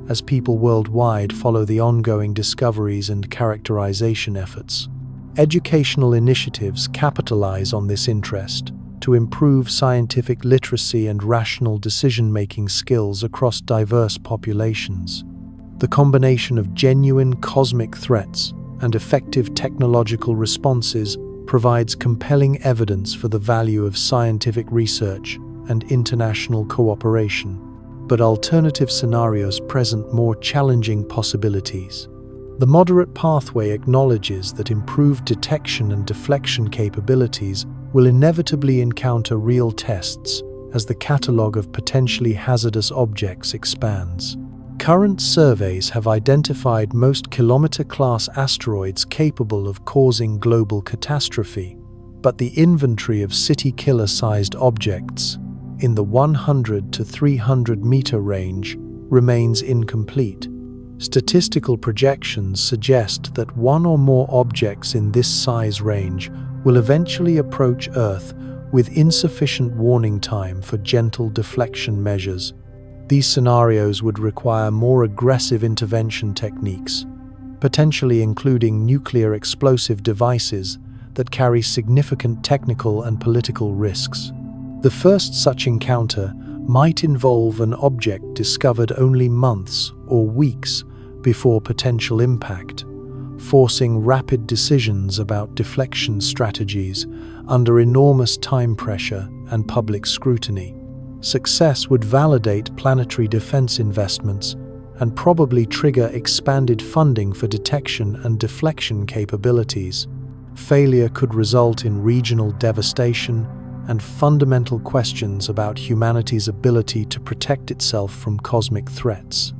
as people worldwide follow the ongoing discoveries and characterization efforts. Educational initiatives capitalize on this interest to improve scientific literacy and rational decision-making skills across diverse populations. The combination of genuine cosmic threats and effective technological responses provides compelling evidence for the value of scientific research and international cooperation. But alternative scenarios present more challenging possibilities. The moderate pathway acknowledges that improved detection and deflection capabilities will inevitably encounter real tests as the catalogue of potentially hazardous objects expands. Current surveys have identified most kilometer-class asteroids capable of causing global catastrophe, but the inventory of city-killer-sized objects in the 100 to 300 meter range remains incomplete. Statistical projections suggest that one or more objects in this size range will eventually approach Earth with insufficient warning time for gentle deflection measures. These scenarios would require more aggressive intervention techniques, potentially including nuclear explosive devices that carry significant technical and political risks. The first such encounter might involve an object discovered only months or weeks before potential impact, forcing rapid decisions about deflection strategies under enormous time pressure and public scrutiny. Success would validate planetary defense investments and probably trigger expanded funding for detection and deflection capabilities. Failure could result in regional devastation and fundamental questions about humanity's ability to protect itself from cosmic threats.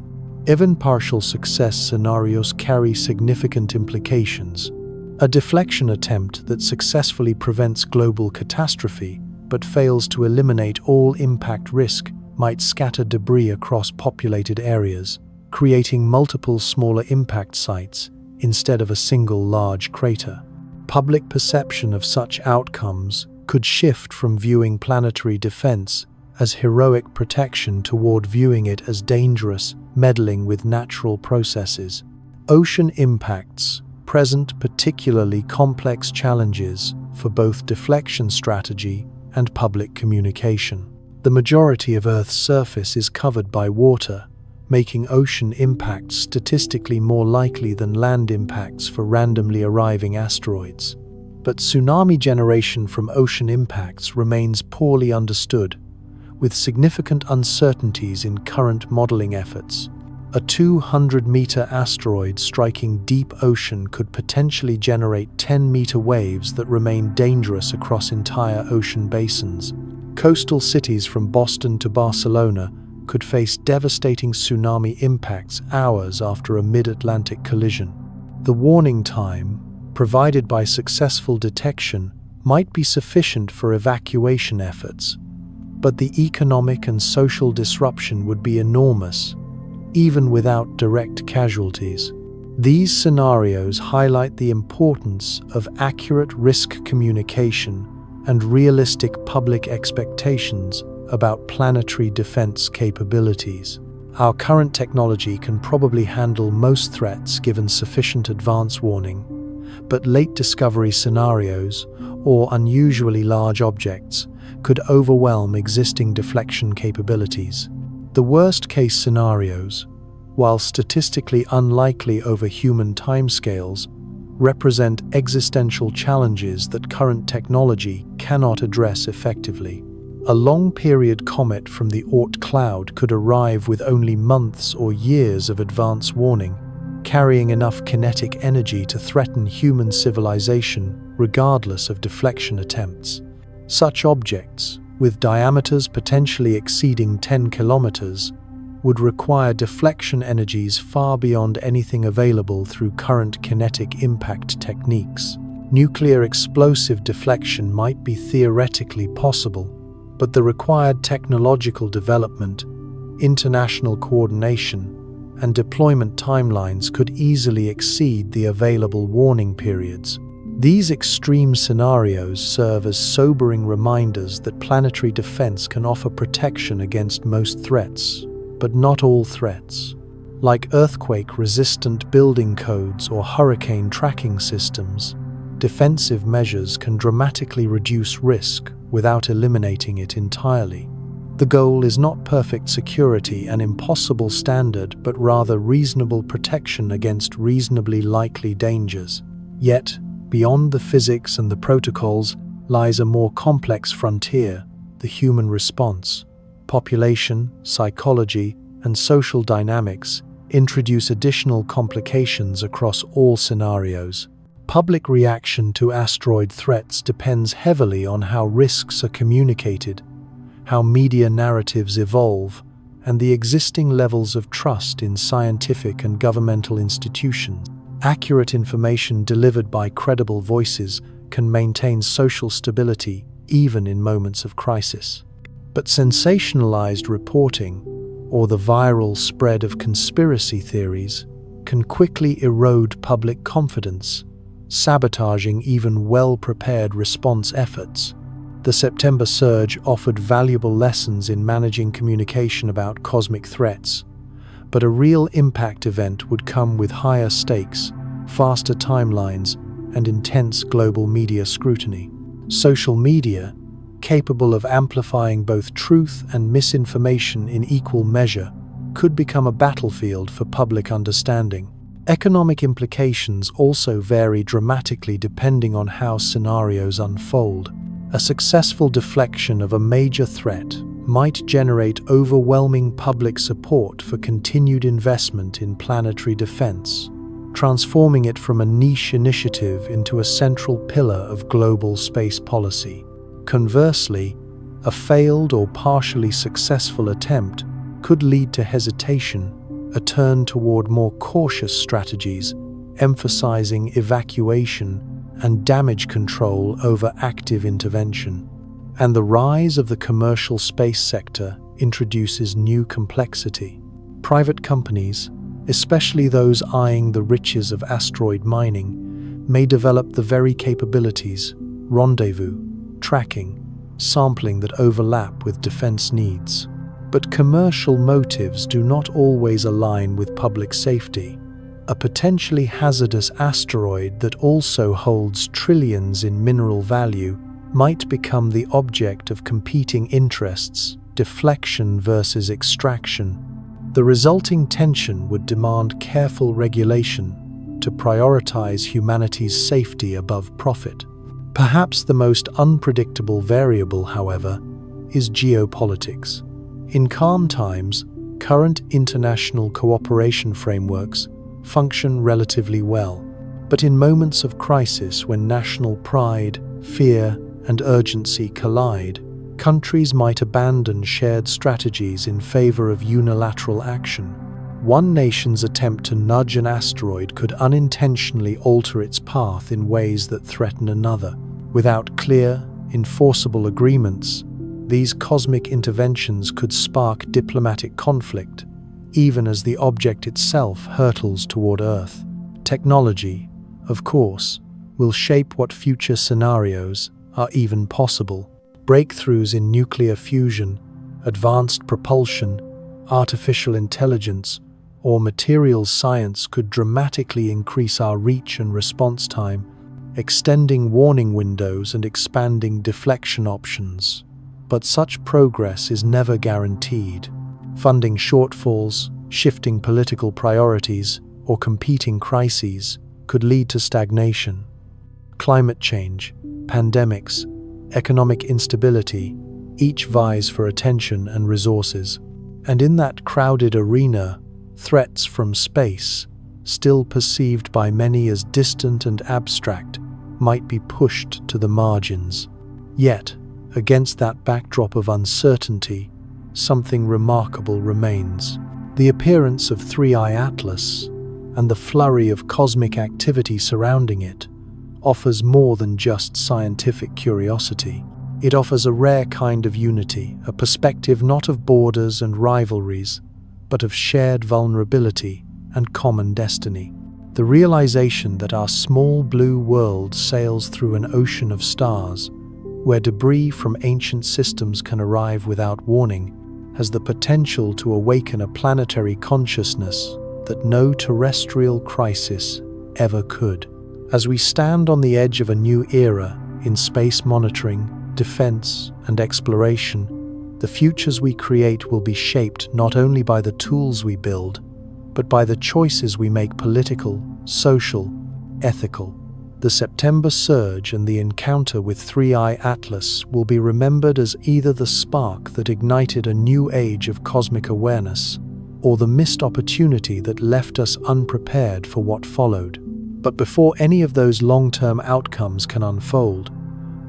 Even partial success scenarios carry significant implications. A deflection attempt that successfully prevents global catastrophe but fails to eliminate all impact risk might scatter debris across populated areas, creating multiple smaller impact sites instead of a single large crater. Public perception of such outcomes could shift from viewing planetary defense as heroic protection toward viewing it as dangerous meddling with natural processes. Ocean impacts present particularly complex challenges for both deflection strategy and public communication. The majority of Earth's surface is covered by water, making ocean impacts statistically more likely than land impacts for randomly arriving asteroids. But tsunami generation from ocean impacts remains poorly understood, with significant uncertainties in current modeling efforts. A 200-meter asteroid striking deep ocean could potentially generate 10-meter waves that remain dangerous across entire ocean basins. Coastal cities from Boston to Barcelona could face devastating tsunami impacts hours after a mid-Atlantic collision. The warning time, provided by successful detection, might be sufficient for evacuation efforts, but the economic and social disruption would be enormous, even without direct casualties. These scenarios highlight the importance of accurate risk communication and realistic public expectations about planetary defense capabilities. Our current technology can probably handle most threats given sufficient advance warning, but late discovery scenarios or unusually large objects could overwhelm existing deflection capabilities. The worst-case scenarios, while statistically unlikely over human timescales, represent existential challenges that current technology cannot address effectively. A long-period comet from the Oort cloud could arrive with only months or years of advance warning, carrying enough kinetic energy to threaten human civilization regardless of deflection attempts. Such objects, with diameters potentially exceeding 10 kilometers, would require deflection energies far beyond anything available through current kinetic impact techniques. Nuclear explosive deflection might be theoretically possible, but the required technological development, international coordination, and deployment timelines could easily exceed the available warning periods. These extreme scenarios serve as sobering reminders that planetary defense can offer protection against most threats, but not all threats. Like earthquake-resistant building codes or hurricane tracking systems, defensive measures can dramatically reduce risk without eliminating it entirely. The goal is not perfect security, an impossible standard, but rather reasonable protection against reasonably likely dangers. Yet, beyond the physics and the protocols lies a more complex frontier, the human response. Population, psychology, and social dynamics introduce additional complications across all scenarios. Public reaction to asteroid threats depends heavily on how risks are communicated, how media narratives evolve, and the existing levels of trust in scientific and governmental institutions. Accurate information delivered by credible voices can maintain social stability even in moments of crisis. But sensationalized reporting, or the viral spread of conspiracy theories, can quickly erode public confidence, sabotaging even well-prepared response efforts. The September surge offered valuable lessons in managing communication about cosmic threats, but a real impact event would come with higher stakes, faster timelines, and intense global media scrutiny. Social media, capable of amplifying both truth and misinformation in equal measure, could become a battlefield for public understanding. Economic implications also vary dramatically depending on how scenarios unfold. A successful deflection of a major threat might generate overwhelming public support for continued investment in planetary defense, transforming it from a niche initiative into a central pillar of global space policy. Conversely, a failed or partially successful attempt could lead to hesitation, a turn toward more cautious strategies, emphasizing evacuation and damage control over active intervention. And the rise of the commercial space sector introduces new complexity. Private companies, especially those eyeing the riches of asteroid mining, may develop the very capabilities, rendezvous, tracking, sampling that overlap with defense needs. But commercial motives do not always align with public safety. A potentially hazardous asteroid that also holds trillions in mineral value might become the object of competing interests, deflection versus extraction. The resulting tension would demand careful regulation to prioritize humanity's safety above profit. Perhaps the most unpredictable variable, however, is geopolitics. In calm times, current international cooperation frameworks function relatively well. But in moments of crisis when national pride, fear, and urgency collide, countries might abandon shared strategies in favor of unilateral action. One nation's attempt to nudge an asteroid could unintentionally alter its path in ways that threaten another. Without clear, enforceable agreements, these cosmic interventions could spark diplomatic conflict, even as the object itself hurtles toward Earth. Technology, of course, will shape what future scenarios are even possible. Breakthroughs in nuclear fusion, advanced propulsion, artificial intelligence, or materials science could dramatically increase our reach and response time, extending warning windows and expanding deflection options. But such progress is never guaranteed. Funding shortfalls, shifting political priorities, or competing crises could lead to stagnation. Climate change, pandemics, economic instability, each vies for attention and resources. And in that crowded arena, threats from space, still perceived by many as distant and abstract, might be pushed to the margins. Yet, against that backdrop of uncertainty, something remarkable remains. The appearance of 3I Atlas and the flurry of cosmic activity surrounding it offers more than just scientific curiosity. It offers a rare kind of unity, a perspective not of borders and rivalries, but of shared vulnerability and common destiny. The realization that our small blue world sails through an ocean of stars, where debris from ancient systems can arrive without warning, has the potential to awaken a planetary consciousness that no terrestrial crisis ever could. As we stand on the edge of a new era in space monitoring, defense, and exploration, the futures we create will be shaped not only by the tools we build, but by the choices we make political, social, ethical. The September surge and the encounter with 3I Atlas will be remembered as either the spark that ignited a new age of cosmic awareness, or the missed opportunity that left us unprepared for what followed. But before any of those long-term outcomes can unfold,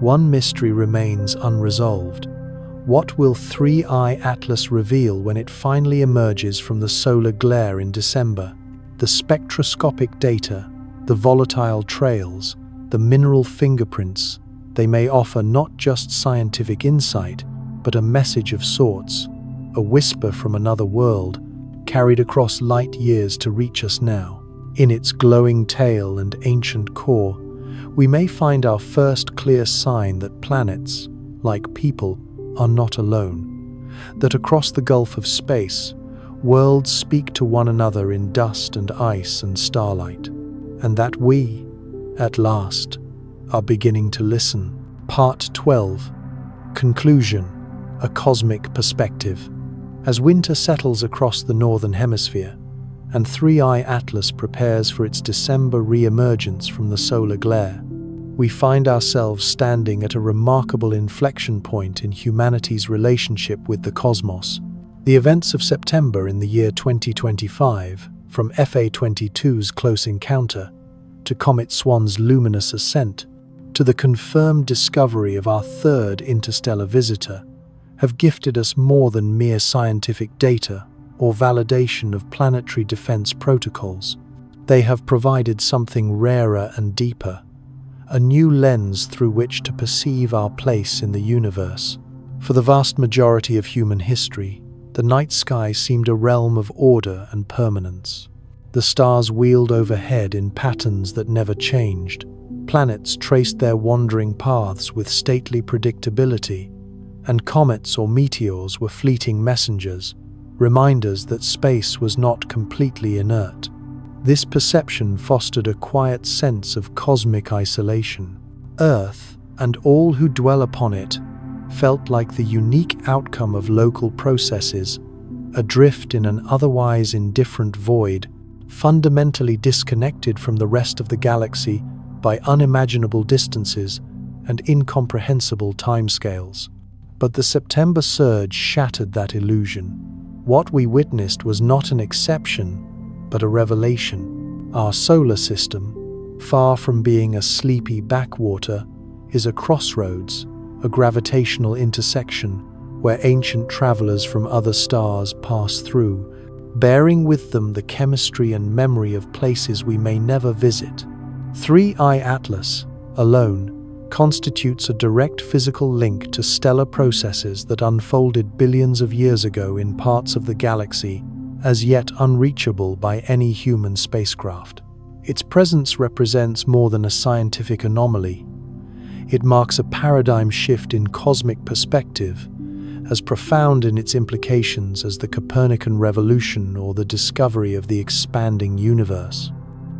one mystery remains unresolved. What will 3I Atlas reveal when it finally emerges from the solar glare in December? The spectroscopic data, the volatile trails, the mineral fingerprints, they may offer not just scientific insight, but a message of sorts, a whisper from another world, carried across light years to reach us now. In its glowing tail and ancient core, we may find our first clear sign that planets, like people, are not alone, that across the gulf of space, worlds speak to one another in dust and ice and starlight, and that we, at last, are beginning to listen. Part 12. Conclusion: A Cosmic Perspective. As winter settles across the northern hemisphere, and 3I Atlas prepares for its December re-emergence from the solar glare, we find ourselves standing at a remarkable inflection point in humanity's relationship with the cosmos. The events of September in the year 2025, from FA-22's close encounter, to Comet Swan's luminous ascent, to the confirmed discovery of our third interstellar visitor, have gifted us more than mere scientific data or validation of planetary defense protocols. They have provided something rarer and deeper, a new lens through which to perceive our place in the universe. For the vast majority of human history, the night sky seemed a realm of order and permanence. The stars wheeled overhead in patterns that never changed. Planets traced their wandering paths with stately predictability, and comets or meteors were fleeting messengers, reminders that space was not completely inert. This perception fostered a quiet sense of cosmic isolation. Earth, and all who dwell upon it, felt like the unique outcome of local processes, adrift in an otherwise indifferent void, fundamentally disconnected from the rest of the galaxy by unimaginable distances and incomprehensible timescales. But the September surge shattered that illusion. What we witnessed was not an exception, but a revelation. Our solar system, far from being a sleepy backwater, is a crossroads, a gravitational intersection where ancient travelers from other stars pass through, bearing with them the chemistry and memory of places we may never visit. 3I Atlas, alone, constitutes a direct physical link to stellar processes that unfolded billions of years ago in parts of the galaxy, as yet unreachable by any human spacecraft. Its presence represents more than a scientific anomaly. It marks a paradigm shift in cosmic perspective, as profound in its implications as the Copernican revolution or the discovery of the expanding universe.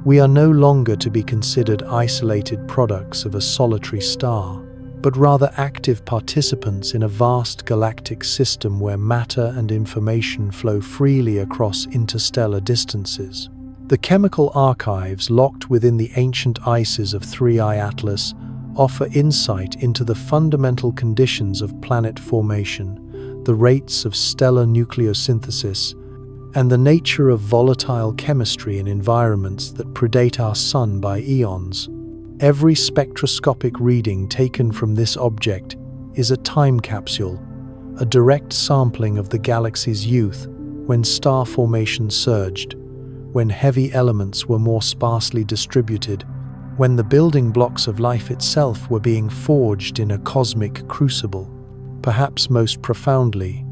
We are no longer to be considered isolated products of a solitary star, but rather active participants in a vast galactic system where matter and information flow freely across interstellar distances. The chemical archives locked within the ancient ices of 3I Atlas offer insight into the fundamental conditions of planet formation, the rates of stellar nucleosynthesis, and the nature of volatile chemistry in environments that predate our Sun by eons. Every spectroscopic reading taken from this object is a time capsule, a direct sampling of the galaxy's youth when star formation surged, when heavy elements were more sparsely distributed, when the building blocks of life itself were being forged in a cosmic crucible. Perhaps most profoundly,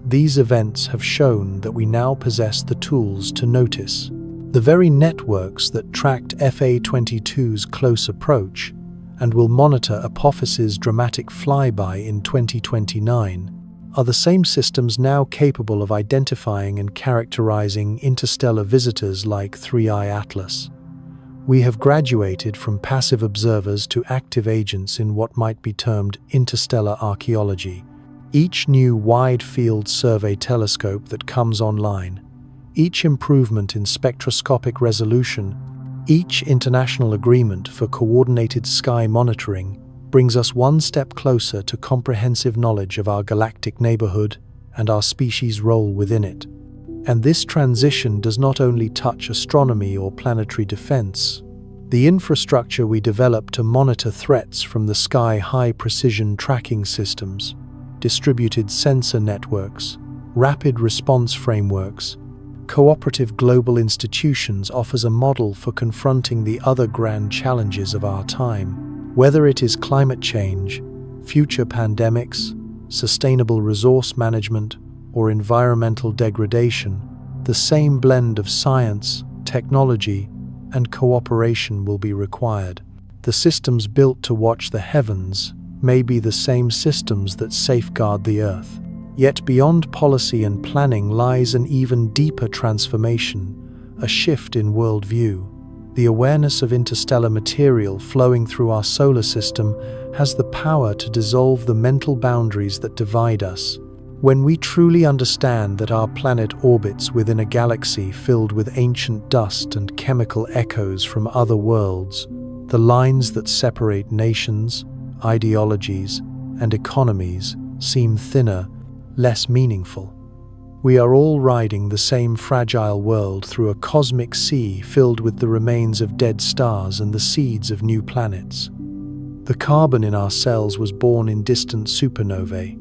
these events have shown that we now possess the tools to notice. The very networks that tracked FA-22's close approach and will monitor Apophis's dramatic flyby in 2029 are the same systems now capable of identifying and characterizing interstellar visitors like 3I Atlas. We have graduated from passive observers to active agents in what might be termed interstellar archaeology. Each new wide-field survey telescope that comes online, each improvement in spectroscopic resolution, each international agreement for coordinated sky monitoring brings us one step closer to comprehensive knowledge of our galactic neighborhood and our species' role within it. And this transition does not only touch astronomy or planetary defense. The infrastructure we develop to monitor threats from the sky, high-precision tracking systems, distributed sensor networks, rapid response frameworks, cooperative global institutions offers a model for confronting the other grand challenges of our time. Whether it is climate change, future pandemics, sustainable resource management, or environmental degradation, the same blend of science, technology, and cooperation will be required. The systems built to watch the heavens may be the same systems that safeguard the Earth. Yet beyond policy and planning lies an even deeper transformation, a shift in worldview. The awareness of interstellar material flowing through our solar system has the power to dissolve the mental boundaries that divide us. When we truly understand that our planet orbits within a galaxy filled with ancient dust and chemical echoes from other worlds, the lines that separate nations, ideologies, and economies seem thinner, less meaningful. We are all riding the same fragile world through a cosmic sea filled with the remains of dead stars and the seeds of new planets. The carbon in our cells was born in distant supernovae.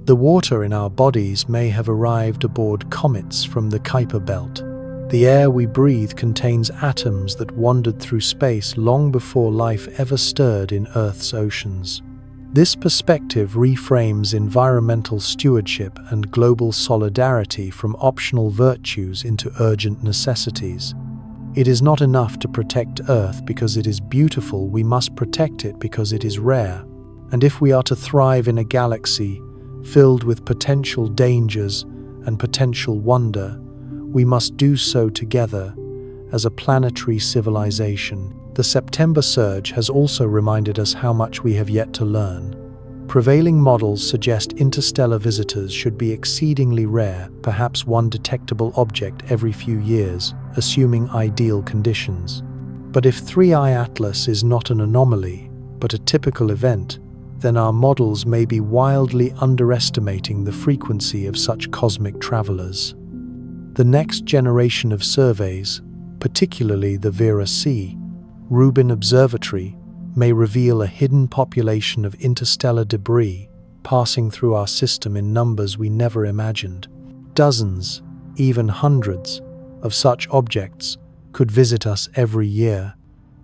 The water in our bodies may have arrived aboard comets from the Kuiper belt. The air we breathe contains atoms that wandered through space long before life ever stirred in Earth's oceans. This perspective reframes environmental stewardship and global solidarity from optional virtues into urgent necessities. It is not enough to protect Earth because it is beautiful, we must protect it because it is rare. And if we are to thrive in a galaxy filled with potential dangers and potential wonder, we must do so together as a planetary civilization. The September surge has also reminded us how much we have yet to learn. Prevailing models suggest interstellar visitors should be exceedingly rare, perhaps one detectable object every few years, assuming ideal conditions. But if 3I Atlas is not an anomaly, but a typical event, then our models may be wildly underestimating the frequency of such cosmic travelers. The next generation of surveys, particularly the Vera C. Rubin Observatory, may reveal a hidden population of interstellar debris passing through our system in numbers we never imagined. Dozens, even hundreds, of such objects could visit us every year,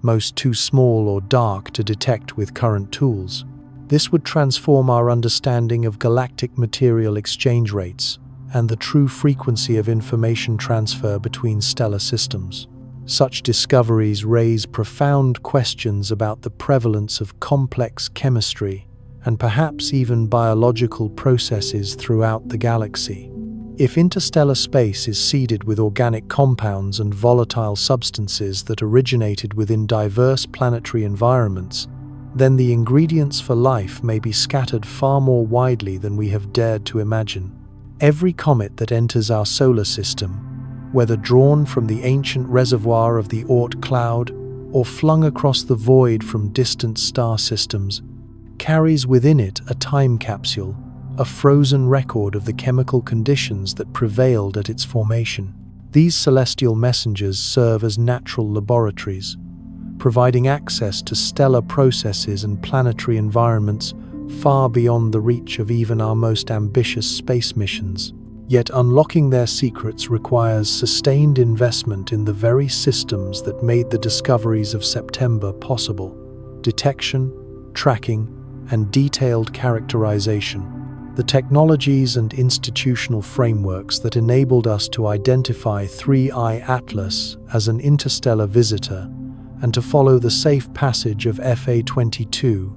most too small or dark to detect with current tools. This would transform our understanding of galactic material exchange rates and the true frequency of information transfer between stellar systems. Such discoveries raise profound questions about the prevalence of complex chemistry and perhaps even biological processes throughout the galaxy. If interstellar space is seeded with organic compounds and volatile substances that originated within diverse planetary environments, then the ingredients for life may be scattered far more widely than we have dared to imagine. Every comet that enters our solar system, whether drawn from the ancient reservoir of the Oort cloud or flung across the void from distant star systems, carries within it a time capsule, a frozen record of the chemical conditions that prevailed at its formation. These celestial messengers serve as natural laboratories, providing access to stellar processes and planetary environments far beyond the reach of even our most ambitious space missions. Yet unlocking their secrets requires sustained investment in the very systems that made the discoveries of September possible: detection, tracking, and detailed characterization. The technologies and institutional frameworks that enabled us to identify 3I Atlas as an interstellar visitor and to follow the safe passage of FA-22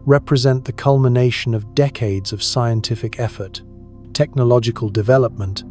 represent the culmination of decades of scientific effort, technological development,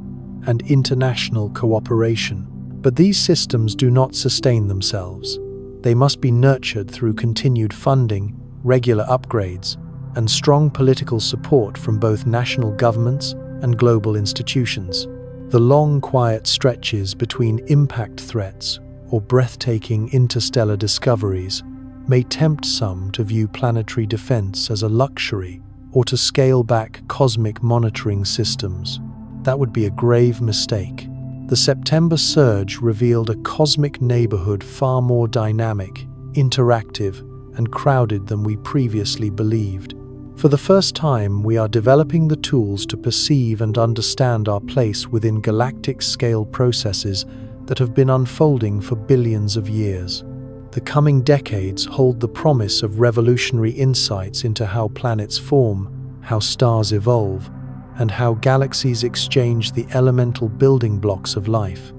and international cooperation. But these systems do not sustain themselves. They must be nurtured through continued funding, regular upgrades, and strong political support from both national governments and global institutions. The long, quiet stretches between impact threats or breathtaking interstellar discoveries may tempt some to view planetary defense as a luxury or to scale back cosmic monitoring systems. That would be a grave mistake. The September surge revealed a cosmic neighborhood far more dynamic, interactive, and crowded than we previously believed. For the first time, we are developing the tools to perceive and understand our place within galactic-scale processes that have been unfolding for billions of years. The coming decades hold the promise of revolutionary insights into how planets form, how stars evolve, and how galaxies exchange the elemental building blocks of life.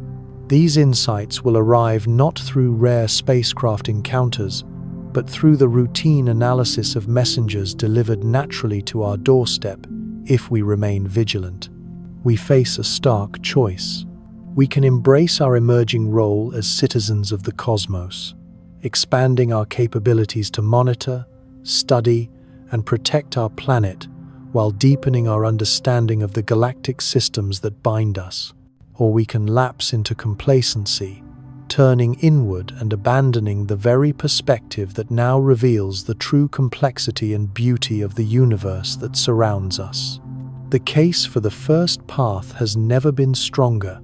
These insights will arrive not through rare spacecraft encounters, but through the routine analysis of messengers delivered naturally to our doorstep if we remain vigilant. We face a stark choice. We can embrace our emerging role as citizens of the cosmos, expanding our capabilities to monitor, study, and protect our planet while deepening our understanding of the galactic systems that bind us. Or we can lapse into complacency, turning inward and abandoning the very perspective that now reveals the true complexity and beauty of the universe that surrounds us. The case for the first path has never been stronger.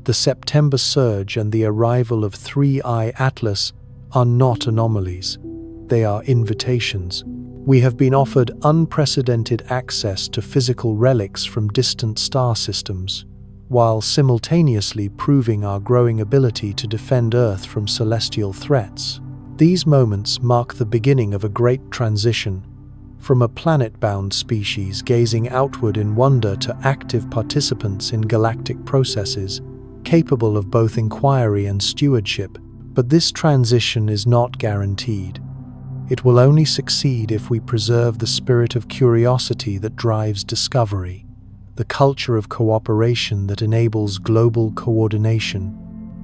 The September surge and the arrival of 3I Atlas are not anomalies. They are invitations. We have been offered unprecedented access to physical relics from distant star systems, while simultaneously proving our growing ability to defend Earth from celestial threats. These moments mark the beginning of a great transition, from a planet-bound species gazing outward in wonder to active participants in galactic processes, capable of both inquiry and stewardship. But this transition is not guaranteed. It will only succeed if we preserve the spirit of curiosity that drives discovery, the culture of cooperation that enables global coordination,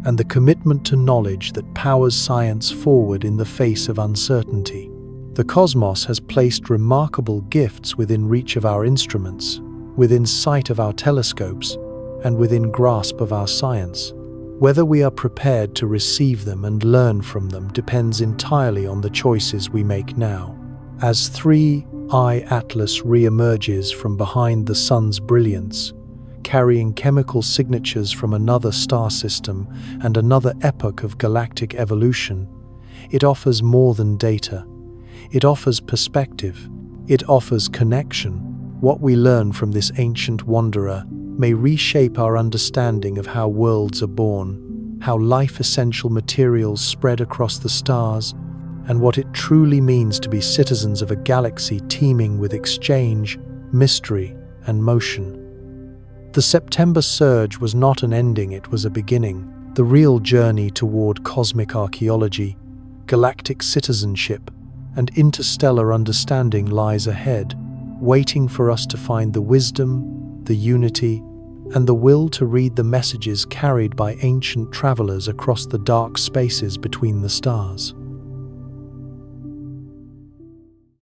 and the commitment to knowledge that powers science forward in the face of uncertainty. The cosmos has placed remarkable gifts within reach of our instruments, within sight of our telescopes, and within grasp of our science. Whether we are prepared to receive them and learn from them depends entirely on the choices we make now. As 3I Atlas re-emerges from behind the sun's brilliance, carrying chemical signatures from another star system and another epoch of galactic evolution, it offers more than data. It offers perspective. It offers connection. What we learn from this ancient wanderer may reshape our understanding of how worlds are born, how life-essential materials spread across the stars, and what it truly means to be citizens of a galaxy teeming with exchange, mystery, and motion. The September surge was not an ending, it was a beginning. The real journey toward cosmic archaeology, galactic citizenship, and interstellar understanding lies ahead, waiting for us to find the wisdom, the unity, and the will to read the messages carried by ancient travelers across the dark spaces between the stars.